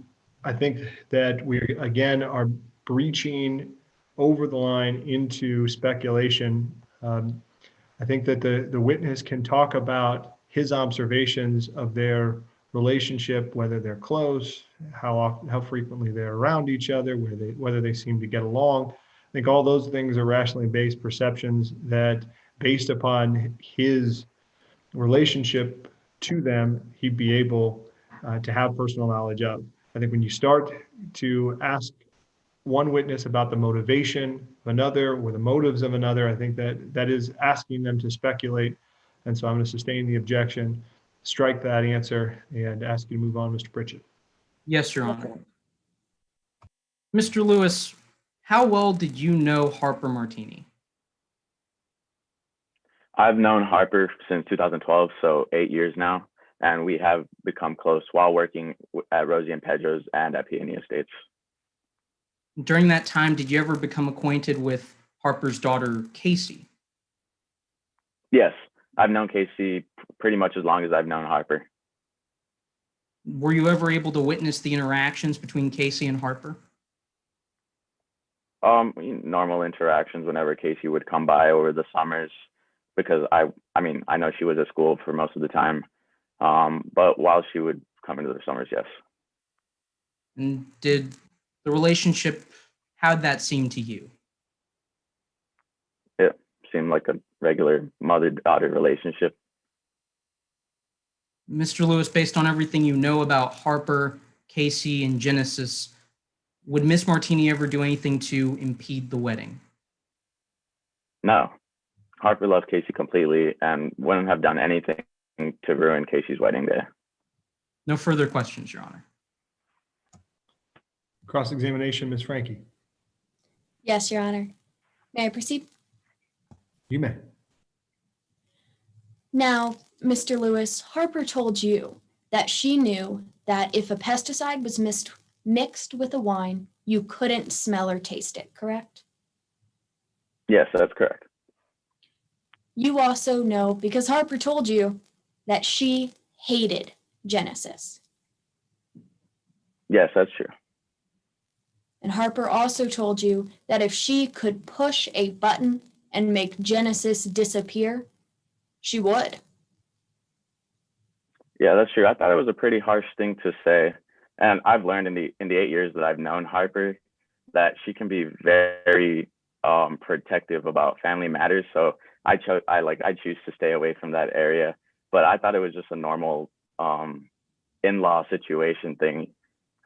I think that we, again, are breaching over the line into speculation. I think that the witness can talk about his observations of their relationship, whether they're close, how frequently they're around each other, whether they seem to get along. I think all those things are rationally based perceptions that, based upon his relationship to them, he'd be able to have personal knowledge of. I think when you start to ask one witness about the motivation of another or the motives of another, I think that is asking them to speculate. And so I'm going to sustain the objection, strike that answer, and ask you to move on, Mr. Pritchett. Yes, Your Honor. Mr. Lewis, how well did you know Harper Martini? I've known Harper since 2012, so 8 years now, and we have become close while working at Rosie and Pedro's and at Peony Estates. During that time, did you ever become acquainted with Harper's daughter, Casey? Yes, I've known Casey pretty much as long as I've known Harper. Were you ever able to witness the interactions between Casey and Harper? Normal interactions whenever Casey would come by over the summers, because I mean, I know she was at school for most of the time, but while she would come into the summers, yes. And did the relationship, how'd that seem to you? It seemed like a regular mother-daughter relationship. Mr. Lewis, based on everything you know about Harper, Casey, and Genesis, would Miss Martini ever do anything to impede the wedding? No, Harper loved Casey completely and wouldn't have done anything to ruin Casey's wedding day. No further questions, Your Honor. Cross-examination, Ms. Frankie. Yes, Your Honor. May I proceed? You may. Now, Mr. Lewis, Harper told you that she knew that if a pesticide was mixed with a wine, you couldn't smell or taste it, correct? Yes, that's correct. You also know, because Harper told you, that she hated Genesis. Yes, that's true. And Harper also told you that if she could push a button and make Genesis disappear, she would. Yeah, that's true. I thought it was a pretty harsh thing to say. And I've learned in the 8 years that I've known Harper that she can be very protective about family matters. So I choose to stay away from that area. But I thought it was just a normal in-law situation thing.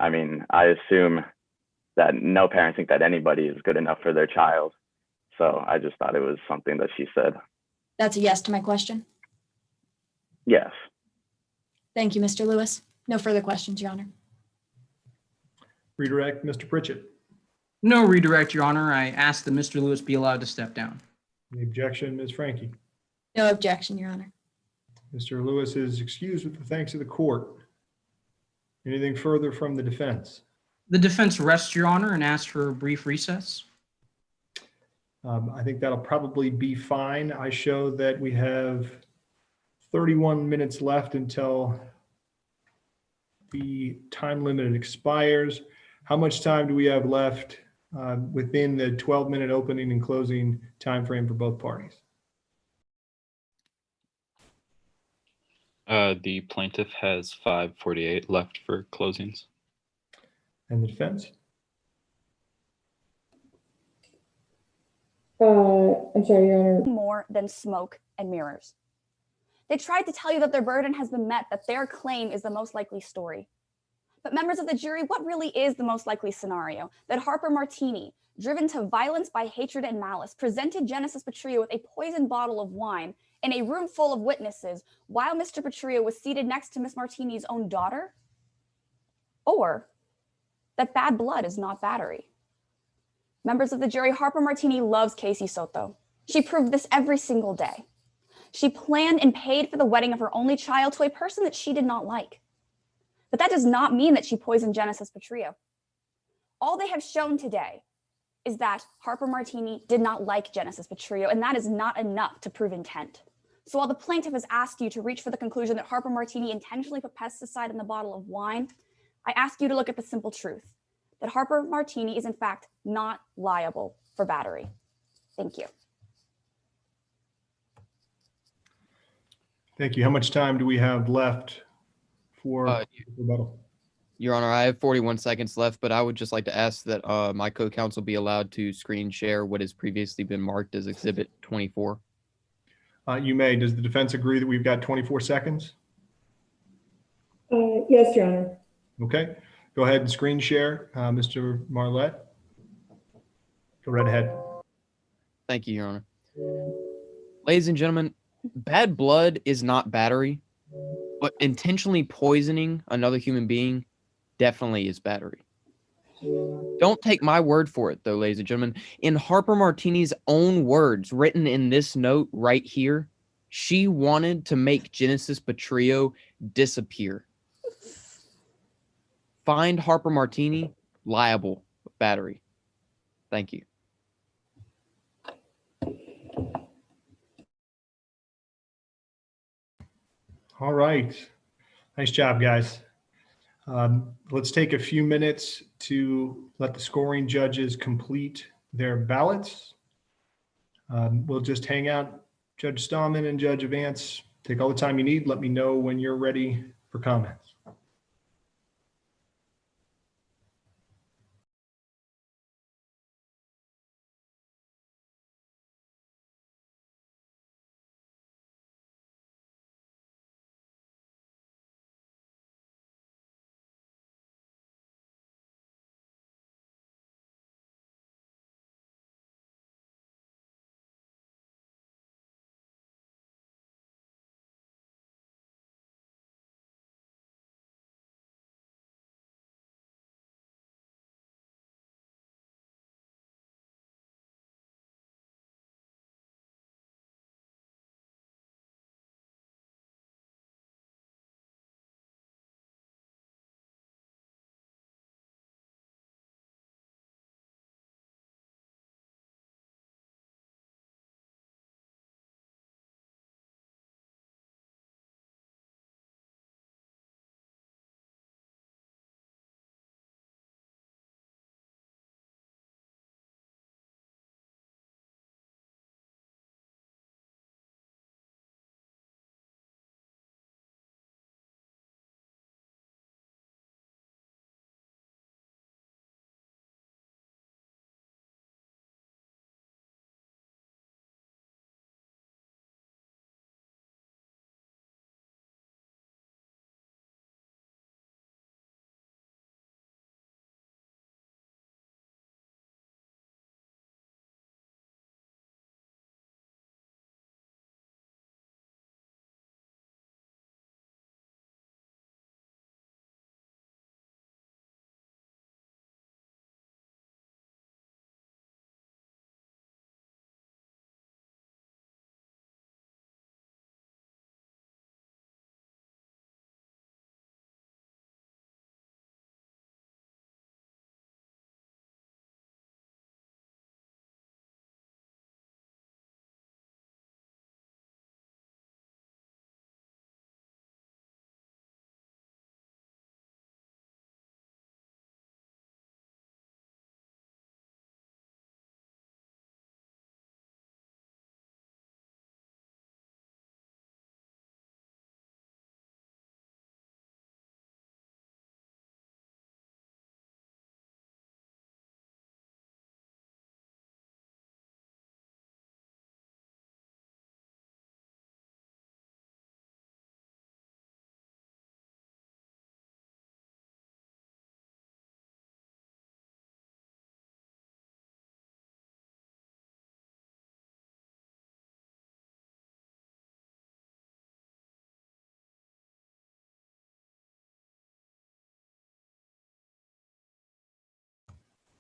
I mean, I assume that no parents think that anybody is good enough for their child. So I just thought it was something that she said. That's a yes to my question. Yes. Thank you, Mr. Lewis. No further questions, Your Honor. Redirect, Mr. Pritchett. No redirect, Your Honor. I ask that Mr. Lewis be allowed to step down. The objection, Ms. Frankie. No objection, Your Honor. Mr. Lewis is excused with the thanks of the court. Anything further from the defense? The defense rests, Your Honor, and asks for a brief recess. I think that'll probably be fine. I show that we have 31 minutes left until the time limit expires. How much time do we have left within the 12-minute opening and closing time frame for both parties? The plaintiff has 5:48 left for closings. And the defense? I'm sorry, Your Honor. More than smoke and mirrors. They tried to tell you that their burden has been met, that their claim is the most likely story. But members of the jury, what really is the most likely scenario? That Harper Martini, driven to violence by hatred and malice, presented Genesis Petrillo with a poisoned bottle of wine in a room full of witnesses while Mr. Petrillo was seated next to Miss Martini's own daughter? Or that bad blood is not battery? Members of the jury, Harper Martini loves Casey Soto. She proved this every single day. She planned and paid for the wedding of her only child to a person that she did not like. But that does not mean that she poisoned Genesis Petrillo. All they have shown today is that Harper Martini did not like Genesis Petrillo, and that is not enough to prove intent. So while the plaintiff has asked you to reach for the conclusion that Harper Martini intentionally put pesticide in the bottle of wine, I ask you to look at the simple truth, that Harper Martini is in fact not liable for battery. Thank you. Thank you. How much time do we have left for rebuttal? Your Honor, I have 41 seconds left, but I would just like to ask that my co-counsel be allowed to screen share what has previously been marked as Exhibit 24. You may. Does the defense agree that we've got 24 seconds? Yes, Your Honor. Okay. Go ahead and screen share, Mr. Marlette. Go right ahead. Thank you, Your Honor. Ladies and gentlemen, bad blood is not battery, but intentionally poisoning another human being definitely is battery. Don't take my word for it, though, ladies and gentlemen. In Harper Martini's own words, written in this note right here, She wanted to make Genesis Petrillo disappear. Find Harper Martini liable with battery. Thank you. All right. Nice job, guys. Let's take a few minutes to let the scoring judges complete their ballots. We'll just hang out. Judge Stallman and Judge Vance, take all the time you need. Let me know when you're ready for comments.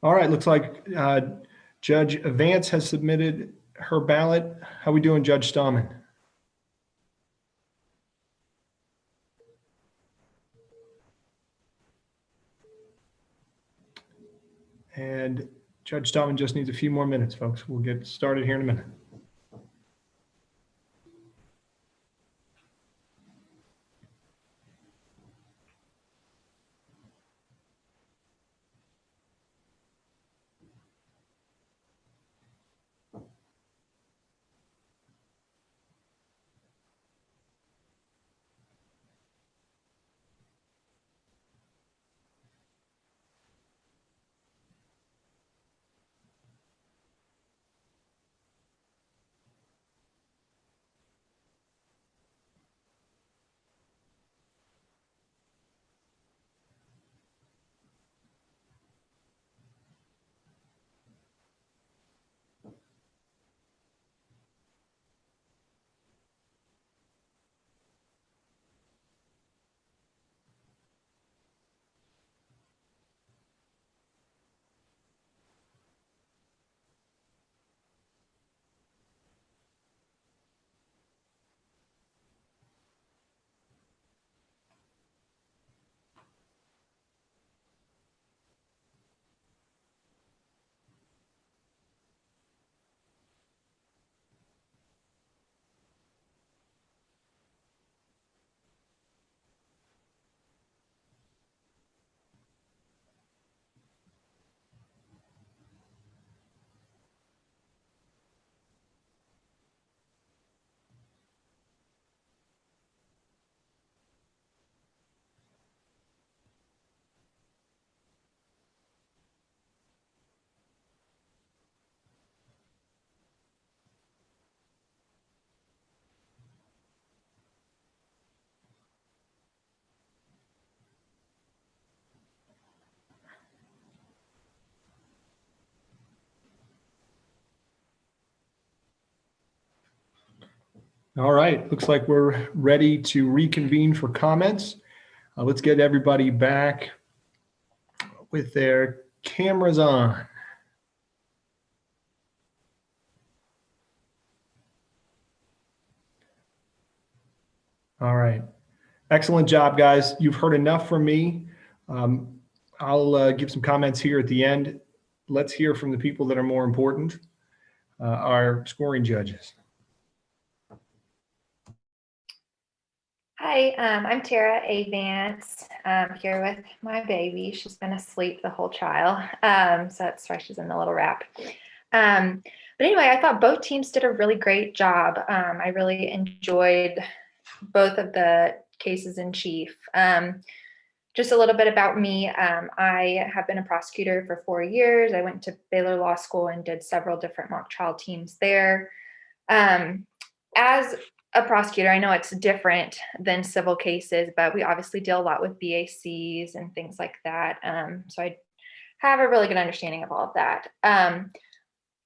All right, looks like Judge Vance has submitted her ballot. How we doing, Judge Stallman? And Judge Stallman just needs a few more minutes, folks. We'll get started here in a minute. All right, looks like we're ready to reconvene for comments. Let's get everybody back with their cameras on. All right. Excellent job, guys. You've heard enough from me. I'll give some comments here at the end. Let's hear from the people that are more important, our scoring judges. Hi, I'm Tara A. Vance. I'm here with my baby. She's been asleep the whole trial, so that's why she's in the little wrap. But anyway, I thought both teams did a really great job. I really enjoyed both of the cases in chief. Just a little bit about me. I have been a prosecutor for 4 years. I went to Baylor Law School and did several different mock trial teams there. As a prosecutor, I know it's different than civil cases, but we obviously deal a lot with BACs and things like that. So I have a really good understanding of all of that.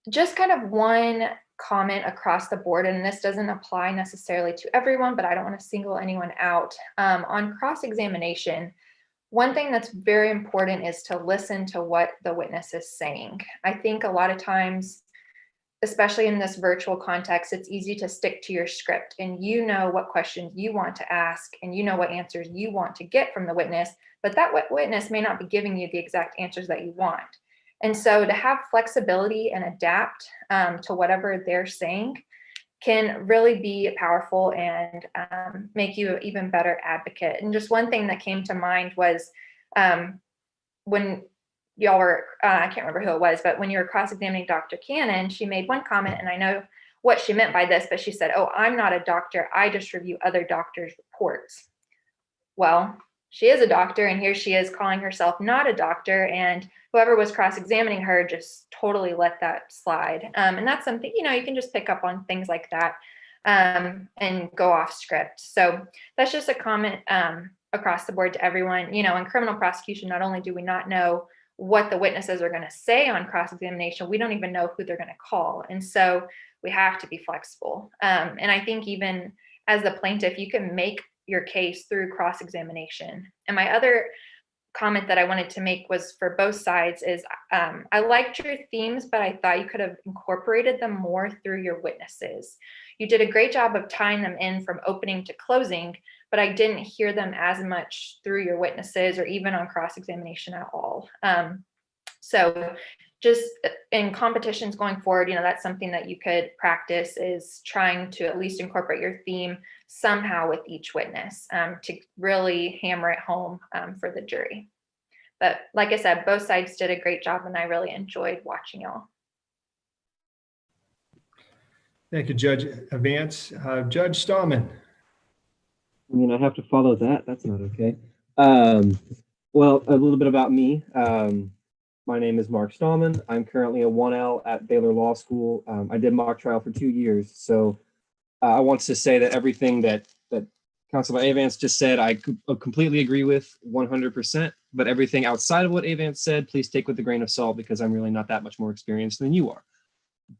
Just kind of one comment across the board, and this doesn't apply necessarily to everyone, but I don't want to single anyone out. On cross-examination, one thing that's very important is to listen to what the witness is saying. I think a lot of times, especially in this virtual context, it's easy to stick to your script and you know what questions you want to ask and you know what answers you want to get from the witness, but that witness may not be giving you the exact answers that you want. And so to have flexibility and adapt to whatever they're saying can really be powerful and make you an even better advocate. And just one thing that came to mind was when y'all were, I can't remember who it was, but when you were cross-examining Dr. Cannon, she made one comment, and I know what she meant by this, but she said, "Oh, I'm not a doctor. I just review other doctors' reports." Well, she is a doctor, and here she is calling herself not a doctor, and whoever was cross-examining her just totally let that slide. And that's something, you can just pick up on things like that and go off script. So that's just a comment across the board to everyone. In criminal prosecution, not only do we not know what the witnesses are going to say on cross-examination, we don't even know who they're going to call. And so we have to be flexible. And I think even as the plaintiff, you can make your case through cross-examination. And my other comment that I wanted to make was for both sides is I liked your themes, but I thought you could have incorporated them more through your witnesses. You did a great job of tying them in from opening to closing, but I didn't hear them as much through your witnesses or even on cross-examination at all. So just in competitions going forward, that's something that you could practice, is trying to at least incorporate your theme somehow with each witness to really hammer it home for the jury. But like I said, both sides did a great job and I really enjoyed watching y'all. Thank you, Judge Vance. Judge Stallman. I have to follow that. That's not okay. Well, a little bit about me. My name is Mark Stallman. I'm currently a 1L at Baylor Law School. I did mock trial for 2 years. So I want to say that everything that Councilman Avance just said, I completely agree with 100%. But everything outside of what Avance said, please take with a grain of salt, because I'm really not that much more experienced than you are.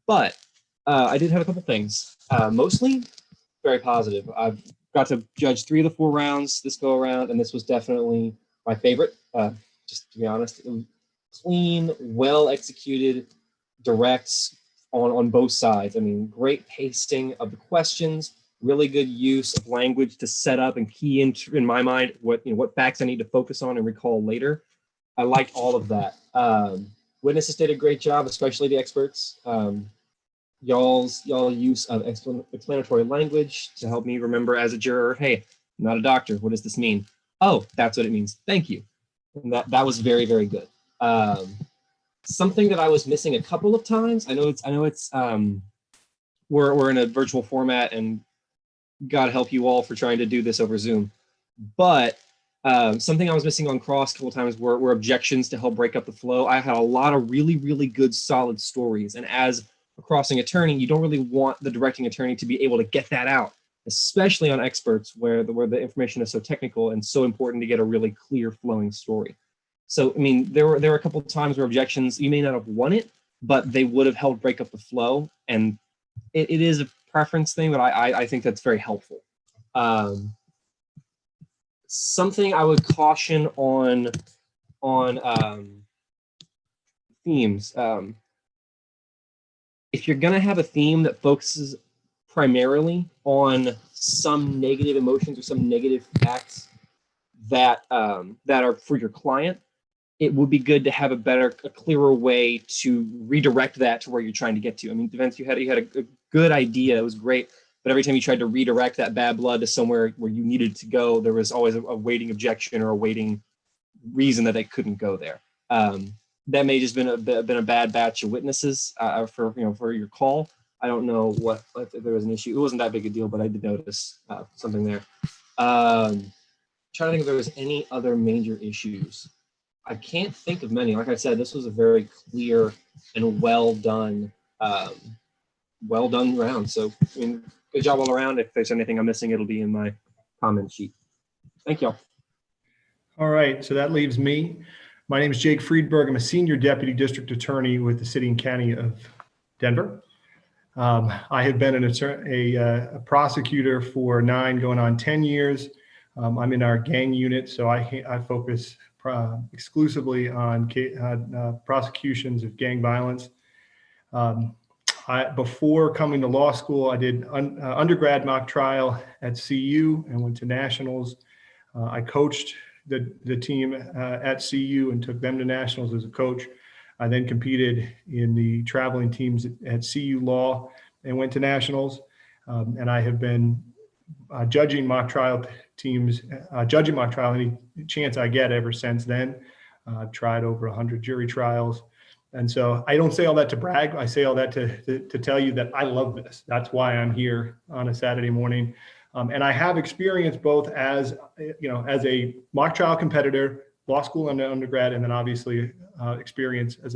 But I did have a couple things. Mostly very positive. I've got to judge 3 of the 4 rounds this go around, and this was definitely my favorite. Just to be honest, it was clean, well executed, directs on both sides. I mean, great pacing of the questions, really good use of language to set up and key in my mind what facts I need to focus on and recall later. I liked all of that. Witnesses did a great job, especially the experts. Y'all use of explanatory language to help me remember as a juror, hey, I'm not a doctor. What does this mean? Oh, that's what it means. Thank you. And that was very, very good. Something that I was missing a couple of times. I know it's we're in a virtual format, and God help you all for trying to do this over Zoom. But something I was missing on cross a couple of times were objections to help break up the flow. I had a lot of really, really good, solid stories, and as a crossing attorney, you don't really want the directing attorney to be able to get that out, especially on experts where the information is so technical and so important to get a really clear flowing story. So, I mean, there were a couple of times where objections, you may not have won it, but they would have helped break up the flow. And it is a preference thing, but I think that's very helpful. Something I would caution on themes. If you're going to have a theme that focuses primarily on some negative emotions or some negative facts that are for your client, it would be good to have a clearer way to redirect that to where you're trying to get to. I mean, Vince, you had a good idea. It was great. But every time you tried to redirect that bad blood to somewhere where you needed to go, there was always a waiting objection or a waiting reason that they couldn't go there. That may just been a bad batch of witnesses for your call. I don't know if there was an issue. It wasn't that big a deal, but I did notice something there. Trying to think if there was any other major issues. I can't think of many. Like I said, this was a very clear and well done round. So, I mean, good job all around. If there's anything I'm missing, it'll be in my comment sheet. Thank y'all. All right, so that leaves me. My name is Jake Friedberg. I'm a senior deputy district attorney with the city and county of Denver. I have been a prosecutor for 9 going on 10 years. I'm in our gang unit, so I focus exclusively on prosecutions of gang violence. Before coming to law school, I did undergrad mock trial at CU and went to nationals. I coached the team at CU and took them to nationals as a coach. I then competed in the traveling teams at CU Law and went to nationals. And I have been judging mock trial teams, judging mock trial any chance I get ever since then. I've tried over 100 jury trials. And so I don't say all that to brag. I say all that to tell you that I love this. That's why I'm here on a Saturday morning. And I have experience both as as a mock trial competitor, law school and undergrad, and then obviously experience as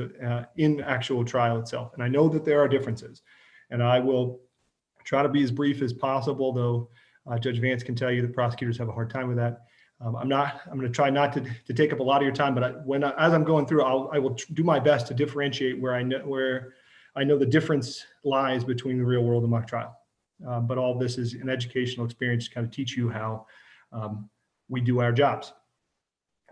in actual trial itself. And I know that there are differences, and I will try to be as brief as possible, though Judge Vance can tell you that prosecutors have a hard time with that. I'm going to try not to take up a lot of your time, but as I'm going through, I will do my best to differentiate where I know the difference lies between the real world and mock trial. But all this is an educational experience to kind of teach you how we do our jobs.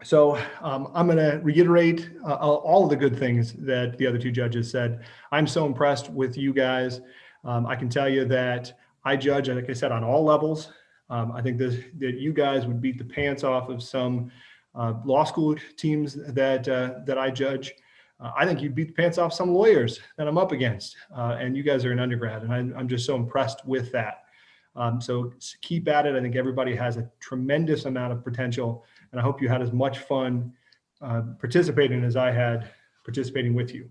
So I'm going to reiterate all of the good things that the other 2 judges said. I'm so impressed with you guys. I can tell you that I judge, like I said, on all levels. I think that you guys would beat the pants off of some law school teams that I judge. I think you'd beat the pants off some lawyers that I'm up against. And you guys are an undergrad, and I'm just so impressed with that. So keep at it. I think everybody has a tremendous amount of potential, and I hope you had as much fun participating as I had participating with you.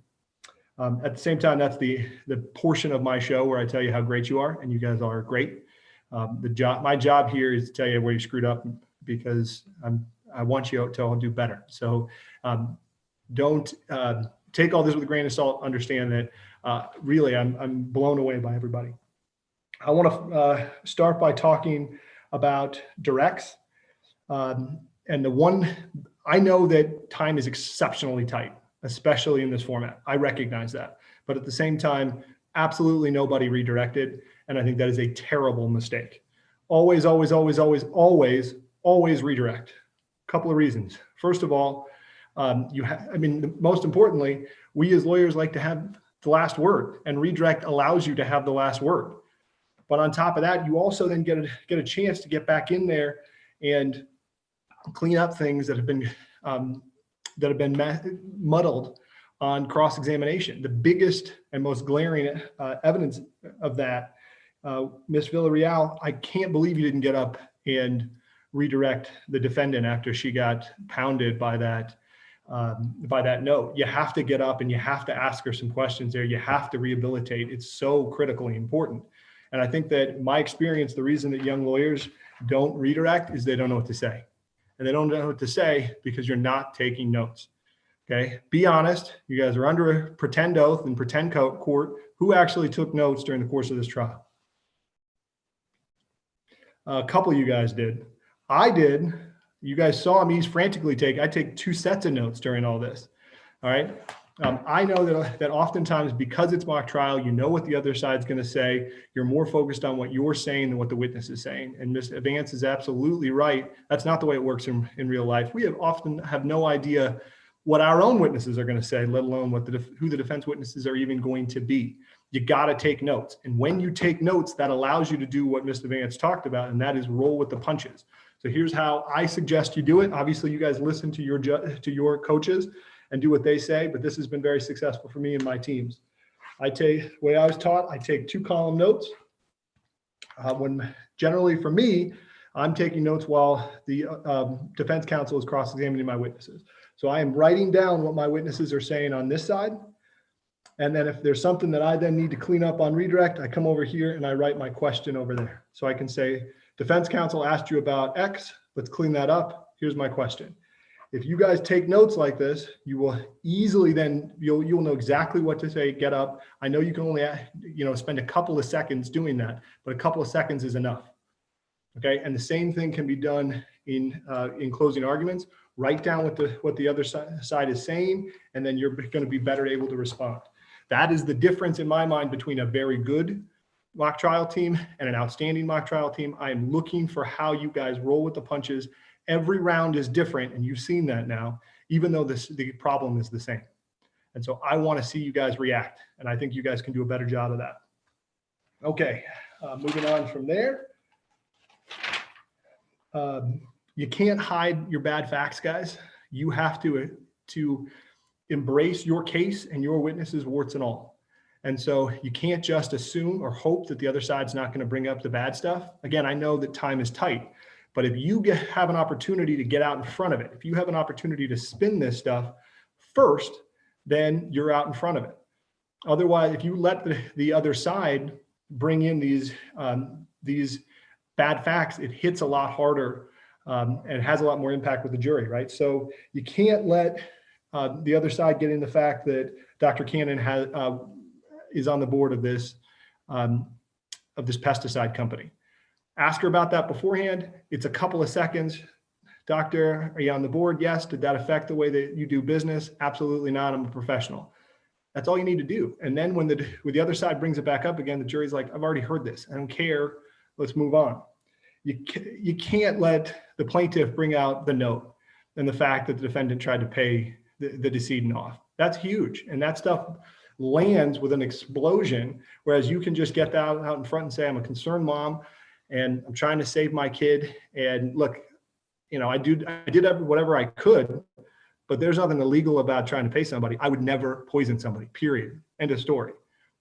At the same time, that's the portion of my show where I tell you how great you are, and you guys are great. My job here is to tell you where you screwed up, because I want you to all do better. So don't take all this with a grain of salt. Understand that really I'm blown away by everybody. I want to start by talking about directs. And the one, I know that time is exceptionally tight, especially in this format. I recognize that. But at the same time, absolutely nobody redirected. And I think that is a terrible mistake. Always, always, always, always, always, always redirect. A couple of reasons. First of all, most importantly, we as lawyers like to have the last word, and redirect allows you to have the last word. But on top of that, you also then get a chance to get back in there and clean up things that have been muddled on cross-examination. The biggest and most glaring evidence of that, Ms. Villarreal, I can't believe you didn't get up and redirect the defendant after she got pounded by that note. You have to get up and you have to ask her some questions there. You have to rehabilitate. It's so critically important. And I think that my experience, the reason that young lawyers don't redirect is they don't know what to say. And they don't know what to say because you're not taking notes. Okay, be honest. You guys are under a pretend oath and pretend court. Who actually took notes during the course of this trial? A couple of you guys did. I did. You guys saw me frantically I take 2 sets of notes during all this. All right. I know that oftentimes, because it's mock trial, you know what the other side's going to say. You're more focused on what you're saying than what the witness is saying. And Ms. Vance is absolutely right. That's not the way it works in real life. We often have no idea what our own witnesses are going to say, let alone who the defense witnesses are even going to be. You got to take notes. And when you take notes, that allows you to do what Mr. Vance talked about, and that is roll with the punches. So here's how I suggest you do it. Obviously, you guys listen to your coaches and do what they say, but this has been very successful for me and my teams. The way I was taught, I take 2-column notes. Generally for me, I'm taking notes while the defense counsel is cross-examining my witnesses. So I am writing down what my witnesses are saying on this side. And then if there's something that I then need to clean up on redirect, I come over here and I write my question over there. So I can say, defense counsel asked you about X, let's clean that up. Here's my question. If you guys take notes like this, you will easily then, you'll know exactly what to say, get up. I know you can only spend a couple of seconds doing that, but a couple of seconds is enough. Okay, and the same thing can be done in closing arguments. Write down what the other side is saying, and then you're going to be better able to respond. That is the difference in my mind between a very good mock trial team and an outstanding mock trial team. I am looking for how you guys roll with the punches. Every round is different, and you've seen that now, even though the problem is the same. And so I want to see you guys react, and I think you guys can do a better job of that. Okay, moving on from there. You can't hide your bad facts, guys. You have to embrace your case and your witnesses, warts and all. And so you can't just assume or hope that the other side's not going to bring up the bad stuff. Again, I know that time is tight, but if you have an opportunity to get out in front of it, if you have an opportunity to spin this stuff first, then you're out in front of it. Otherwise, if you let the other side bring in these bad facts, it hits a lot harder and has a lot more impact with the jury, right? So you can't let the other side get in the fact that Dr. Cannon is on the board of this pesticide company. Ask her about that beforehand. It's a couple of seconds. Doctor, are you on the board? Yes. Did that affect the way that you do business? Absolutely not. I'm a professional. That's all you need to do. And then when the other side brings it back up again, the jury's like, I've already heard this. I don't care. Let's move on. You can't let the plaintiff bring out the note and the fact that the defendant tried to pay the decedent off. That's huge. And that stuff lands with an explosion, whereas you can just get that out in front and say, I'm a concerned mom and I'm trying to save my kid. And look, I did whatever I could, but there's nothing illegal about trying to pay somebody. I would never poison somebody, period. End of story,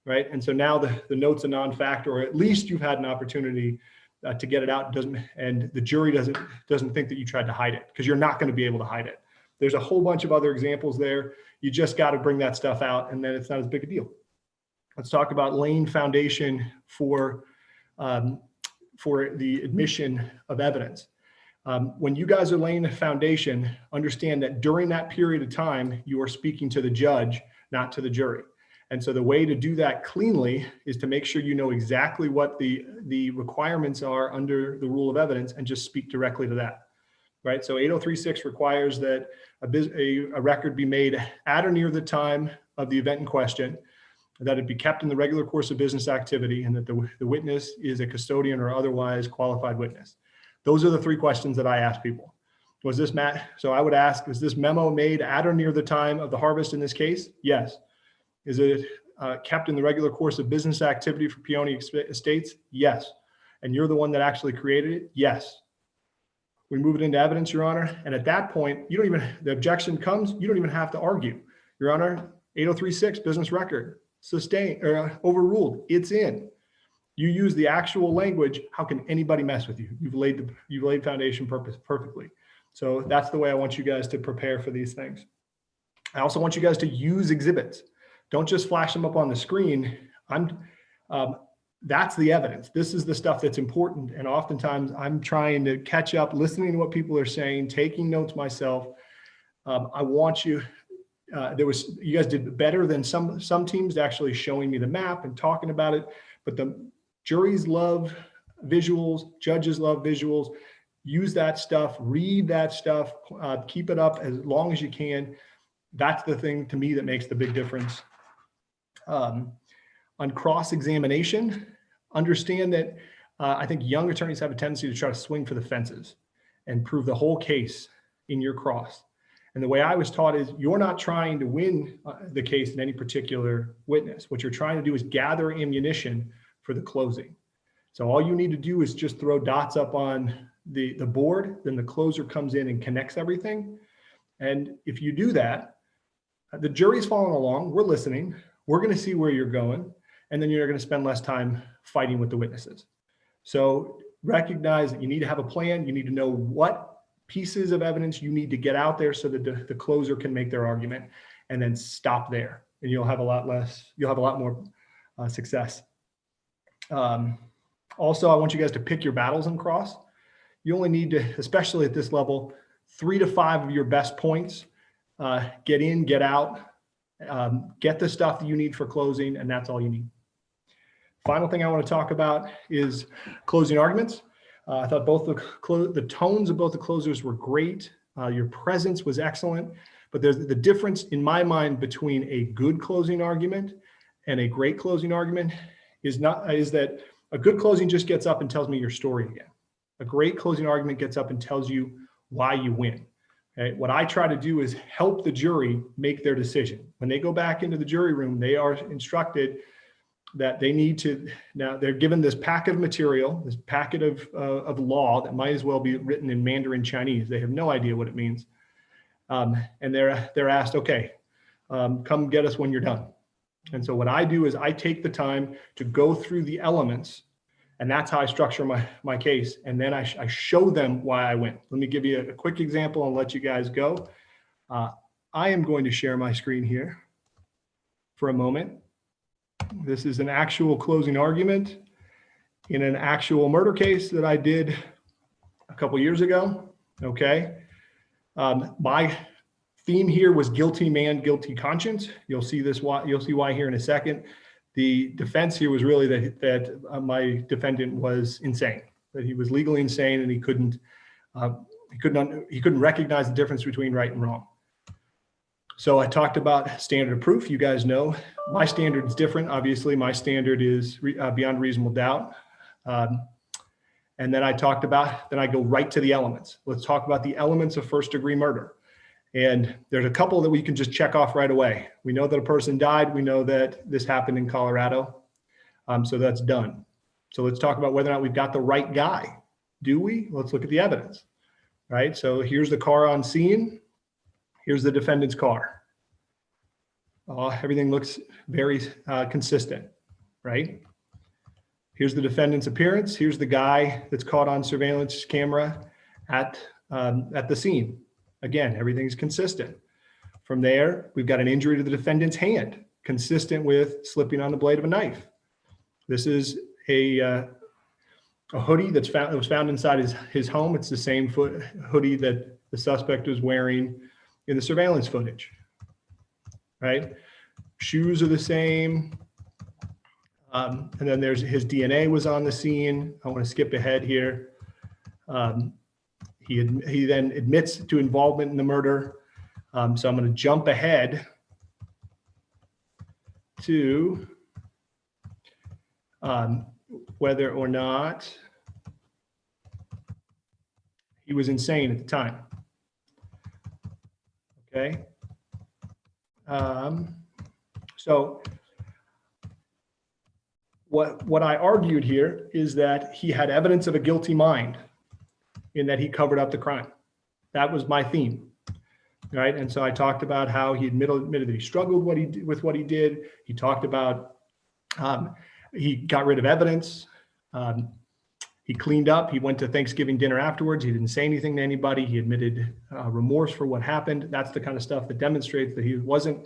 right? And so now the note's a non-factor, or at least you've had an opportunity to get it out. And the jury doesn't think that you tried to hide it, because you're not going to be able to hide it. There's a whole bunch of other examples there. You just got to bring that stuff out, and then it's not as big a deal. Let's talk about laying foundation for the admission of evidence. When you guys are laying a foundation, understand that during that period of time, you are speaking to the judge, not to the jury. And so the way to do that cleanly is to make sure you know exactly what the requirements are under the rule of evidence and just speak directly to that, right? So 8036 requires that a record be made at or near the time of the event in question, that it be kept in the regular course of business activity, and that the witness is a custodian or otherwise qualified witness. Those are the 3 questions that I ask people. So I would ask, is this memo made at or near the time of the harvest in this case? Yes. Is it kept in the regular course of business activity for Peony Estates? Yes. And you're the one that actually created it? Yes. We move it into evidence, Your Honor. And at that point, the objection comes, you don't even have to argue. Your Honor, 8036 business record, sustained or overruled, it's in. You use the actual language. How can anybody mess with you? You've laid foundation perfectly. So that's the way I want you guys to prepare for these things. I also want you guys to use exhibits. Don't just flash them up on the screen. That's the evidence. This is the stuff that's important. And oftentimes I'm trying to catch up, listening to what people are saying, taking notes myself. I want you, you guys did better than some teams actually showing me the map and talking about it, but the juries love visuals, judges love visuals. Use that stuff, read that stuff, keep it up as long as you can. That's the thing to me that makes the big difference. On cross-examination, understand that I think young attorneys have a tendency to try to swing for the fences and prove the whole case in your cross. And the way I was taught is you're not trying to win the case in any particular witness. What you're trying to do is gather ammunition for the closing. So all you need to do is just throw dots up on the board, then the closer comes in and connects everything. And if you do that, the jury's following along, we're listening, we're going to see where you're going, and then you're going to spend less time fighting with the witnesses. So recognize that you need to have a plan. You need to know what pieces of evidence you need to get out there so that the closer can make their argument, and then stop there. And you'll have a lot more success. Also, I want you guys to pick your battles in cross. You only need to, especially at this level, 3 to 5 of your best points. Get in, get out, get the stuff that you need for closing, and that's all you need. Final thing I want to talk about is closing arguments. I thought both the tones of both the closers were great. Your presence was excellent, but there's the difference in my mind between a good closing argument and a great closing argument is that a good closing just gets up and tells me your story again. A great closing argument gets up and tells you why you win. Okay? What I try to do is help the jury make their decision. When they go back into the jury room, they are instructed that they need to, now they're given this packet of material, this packet of law that might as well be written in Mandarin Chinese. They have no idea what it means. And they're asked, okay, come get us when you're done. And so what I do is I take the time to go through the elements, and that's how I structure my case. And then I show them why I win. Let me give you a quick example and let you guys go. I am going to share my screen here for a moment. This is an actual closing argument in an actual murder case that I did a couple years ago. Okay. My theme here was guilty man, guilty conscience. You'll see why here in a second. The defense here was really that my defendant was insane, that he was legally insane and he couldn't recognize the difference between right and wrong. So I talked about standard of proof. You guys know my standard is different. Obviously, my standard is beyond reasonable doubt. And then I talked about, then I go right to the elements. Let's talk about the elements of first degree murder. And there's a couple that we can just check off right away. We know that a person died. We know that this happened in Colorado. So that's done. So let's talk about whether or not we've got the right guy. Do we? Let's look at the evidence, right? So here's the car on scene. Here's the defendant's car. Everything looks very consistent, right? Here's the defendant's appearance. Here's the guy that's caught on surveillance camera at the scene. Again, everything's consistent. From there, we've got an injury to the defendant's hand, consistent with slipping on the blade of a knife. This is a hoodie that was found inside his home. It's the same hoodie that the suspect was wearing in the surveillance footage, right? Shoes are the same. And then there's his DNA was on the scene. I want to skip ahead here. He then admits to involvement in the murder. So I'm going to jump ahead to whether or not he was insane at the time. Okay. So what I argued here is that he had evidence of a guilty mind in that he covered up the crime. That was my theme, right? And so I talked about how he admitted that he struggled with what he did. He talked about he got rid of evidence. He cleaned up. He went to Thanksgiving dinner afterwards. He didn't say anything to anybody. He admitted remorse for what happened. That's the kind of stuff that demonstrates that he wasn't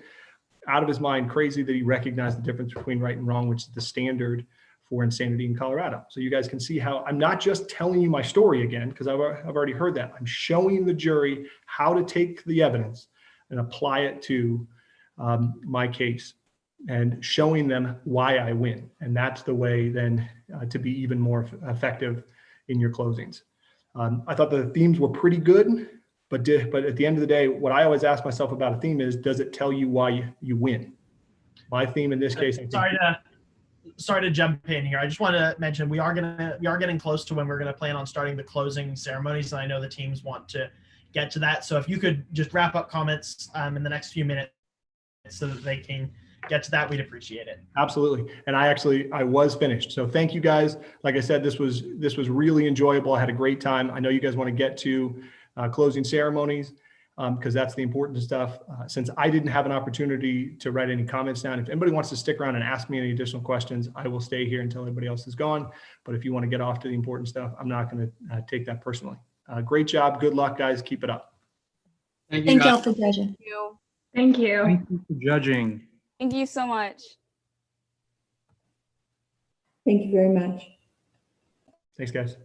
out of his mind crazy, that he recognized the difference between right and wrong, which is the standard for insanity in Colorado. So you guys can see how I'm not just telling you my story again, because I've already heard that. I'm showing the jury how to take the evidence and apply it to my case and showing them why I win. And that's the way then to be even more effective in your closings. I thought the themes were pretty good. But at the end of the day, what I always ask myself about a theme is, does it tell you why you win? My theme in this case, I think, sorry to jump in here. I just want to mention we are getting close to when we're gonna plan on starting the closing ceremonies, and I know the teams want to get to that. So if you could just wrap up comments in the next few minutes so that they can get to that, we'd appreciate it. Absolutely. And I was finished. So thank you guys. Like I said, this was really enjoyable. I had a great time. I know you guys want to get to closing ceremonies because that's the important stuff. Since I didn't have an opportunity to write any comments down, if anybody wants to stick around and ask me any additional questions, I will stay here until everybody else is gone. But if you want to get off to the important stuff, I'm not going to take that personally. Great job. Good luck, guys. Keep it up. Thank you all for judging. Thank you. Thank you for judging. Thank you so much. Thank you very much. Thanks, guys.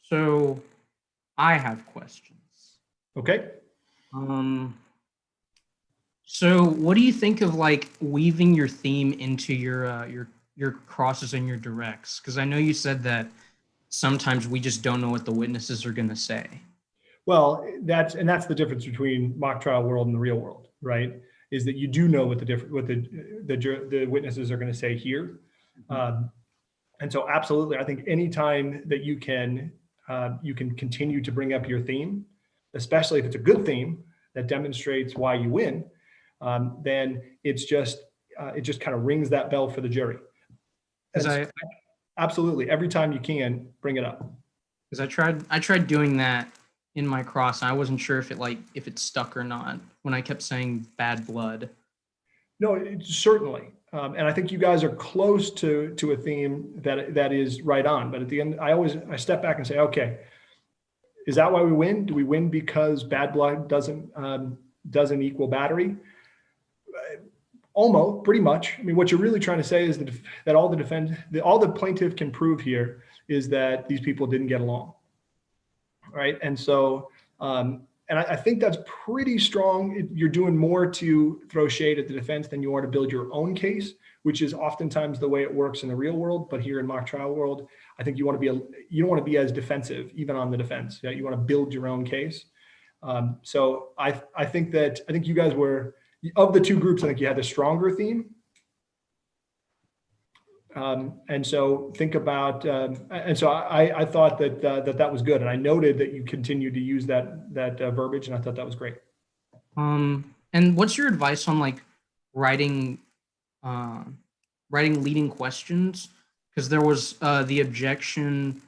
So I have questions. Okay. So what do you think of like weaving your theme into your crosses and your directs? Because I know you said that sometimes we just don't know what the witnesses are going to say. Well, that's the difference between mock trial world and the real world, right? Is that you do know what the witnesses are going to say here, and so absolutely, I think anytime that you can continue to bring up your theme, especially if it's a good theme that demonstrates why you win, then it just kind of rings that bell for the jury. Absolutely, every time you can, bring it up. Because I tried doing that in my cross, and I wasn't sure if it stuck or not when I kept saying bad blood. No, certainly, and I think you guys are close to a theme that is right on. But at the end, I step back and say, okay, is that why we win? Do we win because bad blood doesn't equal battery? Almost, pretty much. I mean, what you're really trying to say is that all the plaintiff can prove here is that these people didn't get along, right? And so, and I think that's pretty strong. You're doing more to throw shade at the defense than you are to build your own case, which is oftentimes the way it works in the real world. But here in mock trial world, I think you don't want to be as defensive, even on the defense. You want to build your own case. So I think you guys were, of the two groups, I think you had the stronger theme. And so think about, and so I thought that was good. And I noted that you continued to use that verbiage, and I thought that was great. And what's your advice on like writing leading questions? Because there was the objection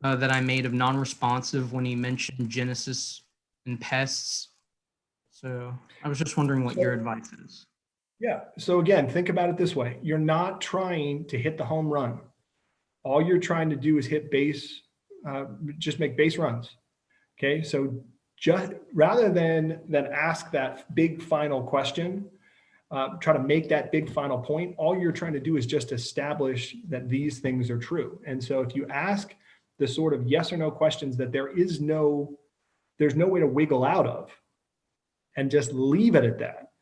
that I made of non-responsive when he mentioned Genesis and pests. So I was just wondering what your advice is. Yeah. So again, think about it this way. You're not trying to hit the home run. All you're trying to do is hit base, just make base runs. Okay. So just rather than ask that big final question, try to make that big final point, all you're trying to do is just establish that these things are true. And so if you ask the sort of yes or no questions that there's no way to wiggle out of, and just leave it at that,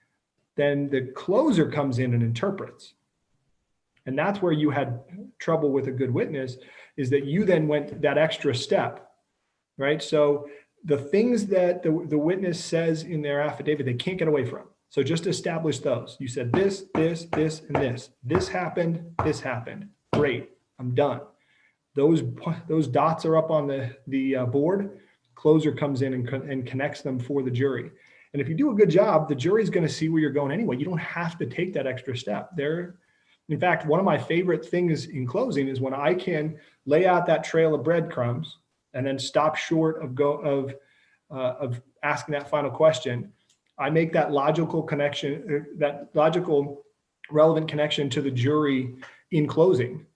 then the closer comes in and interprets. And that's where you had trouble with a good witness, is that you then went that extra step, right? So the things that the witness says in their affidavit, they can't get away from. So just establish those. You said this, this, this, and this. This happened, this happened. Great, I'm done. Those dots are up on the board. Closer comes in and connects them for the jury. And if you do a good job, the jury's going to see where you're going anyway. You don't have to take that extra step. In fact, one of my favorite things in closing is when I can lay out that trail of breadcrumbs and then stop short of asking that final question. I make that logical connection, that logical relevant connection to the jury in closing,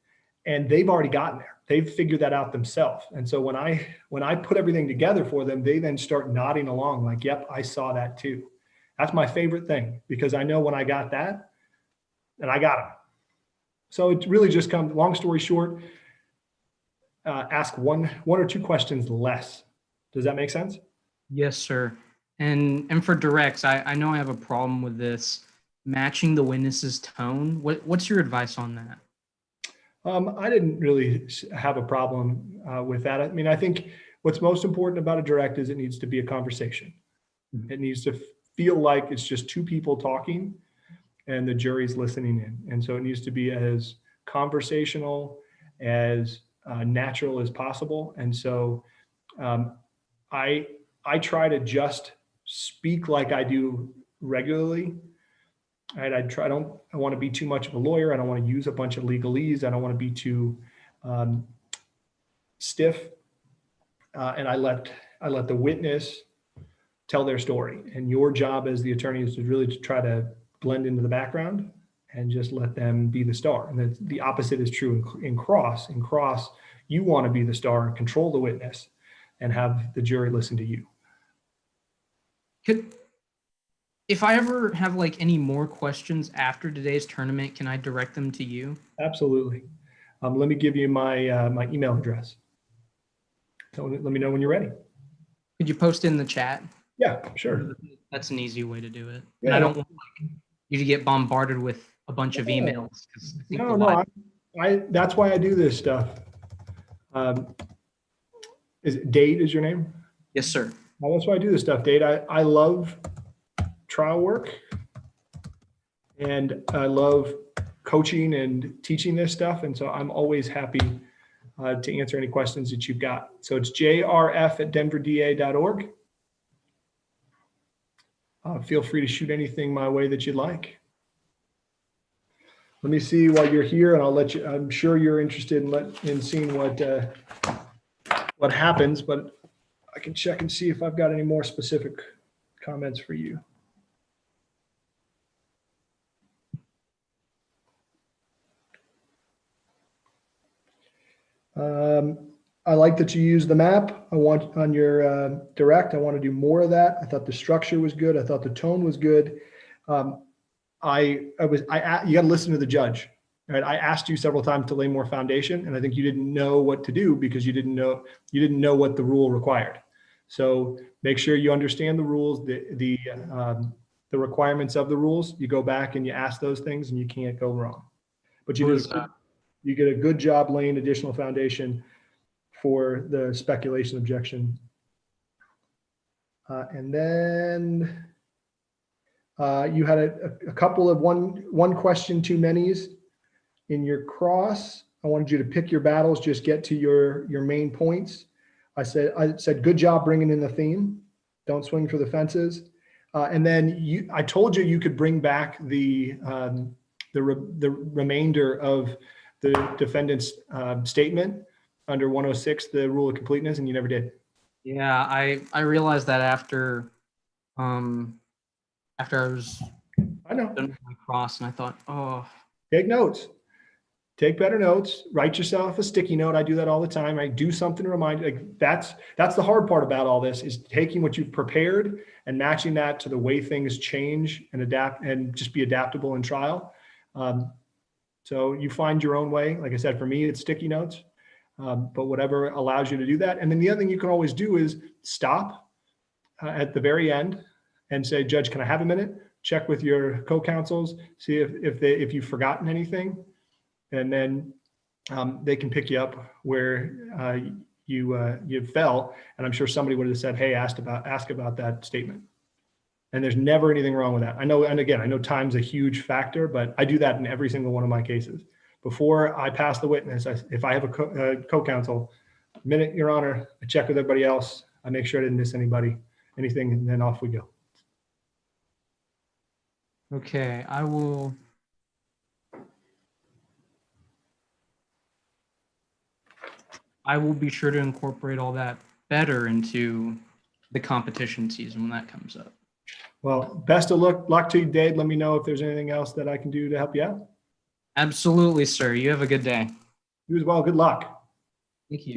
and they've already gotten there. They've figured that out themselves. And so when I put everything together for them, they then start nodding along like, yep, I saw that too. That's my favorite thing, because I know when I got that, and I got them. So it really just comes, long story short, ask one or two questions less. Does that make sense? Yes, sir. And for directs, I know I have a problem with this, matching the witness's tone. What's your advice on that? I didn't really have a problem with that. I mean, I think what's most important about a direct is it needs to be a conversation. It needs to feel like it's just two people talking and the jury's listening in. And so it needs to be as conversational, as natural as possible. And so I try to just speak like I do regularly. Right? I want to be too much of a lawyer. I don't want to use a bunch of legalese. I don't want to be too stiff. And I let the witness tell their story. And your job as the attorney is to really try to blend into the background and just let them be the star. And the opposite is true in cross. In cross, you want to be the star and control the witness and have the jury listen to you. If I ever have like any more questions after today's tournament, can I direct them to you? Absolutely. Let me give you my my email address. So let me know when you're ready. Could you post in the chat? Yeah, sure. That's an easy way to do it. Yeah, and I don't want you to get bombarded with a bunch of emails. No, that's why I do this stuff. Is it Dade is your name? Yes, sir. Well, that's why I do this stuff, Dade. I love trial work and I love coaching and teaching this stuff. And so I'm always happy to answer any questions that you've got. So it's jrf@denverda.org. Feel free to shoot anything my way that you'd like. Let me see while you're here, and I'll let you. I'm sure you're interested in seeing what happens, but I can check and see if I've got any more specific comments for you. I like that you use the map. I want on your direct. I want to do more of that. I thought the structure was good. I thought the tone was good. You got to listen to the judge. Right? I asked you several times to lay more foundation, and I think you didn't know what to do because you didn't know what the rule required. So make sure you understand the rules, the requirements of the rules. You go back and you ask those things, and you can't go wrong. But you get a good job laying additional foundation for the speculation objection. And then you had a couple of one question too many's in your cross. I wanted you to pick your battles, just get to your main points. I said, good job bringing in the theme. Don't swing for the fences. And then I told you could bring back the remainder of the defendant's statement under 106, the rule of completeness, and you never did. Yeah, I realized that after I was done with my cross, and I thought, oh. Take notes. Take better notes. Write yourself a sticky note. I do that all the time. I do something to remind you. Like that's the hard part about all this is taking what you've prepared and matching that to the way things change and adapt and just be adaptable in trial. So you find your own way. Like I said, for me, it's sticky notes. But whatever allows you to do that. And then the other thing you can always do is stop at the very end and say, Judge, can I have a minute? Check with your co-counsels, see if you've forgotten anything. And then they can pick you up where you fell. And I'm sure somebody would have said, hey, ask about that statement. And there's never anything wrong with that. I know, and again, I know time's a huge factor, but I do that in every single one of my cases. Before I pass the witness, if I have a co-counsel, minute, Your Honor, I check with everybody else. I make sure I didn't miss anything, and then off we go. Okay, I will be sure to incorporate all that better into the competition season when that comes up. Well, best of luck to you, Dade. Let me know if there's anything else that I can do to help you out. Absolutely, sir. You have a good day. You as well. Good luck. Thank you.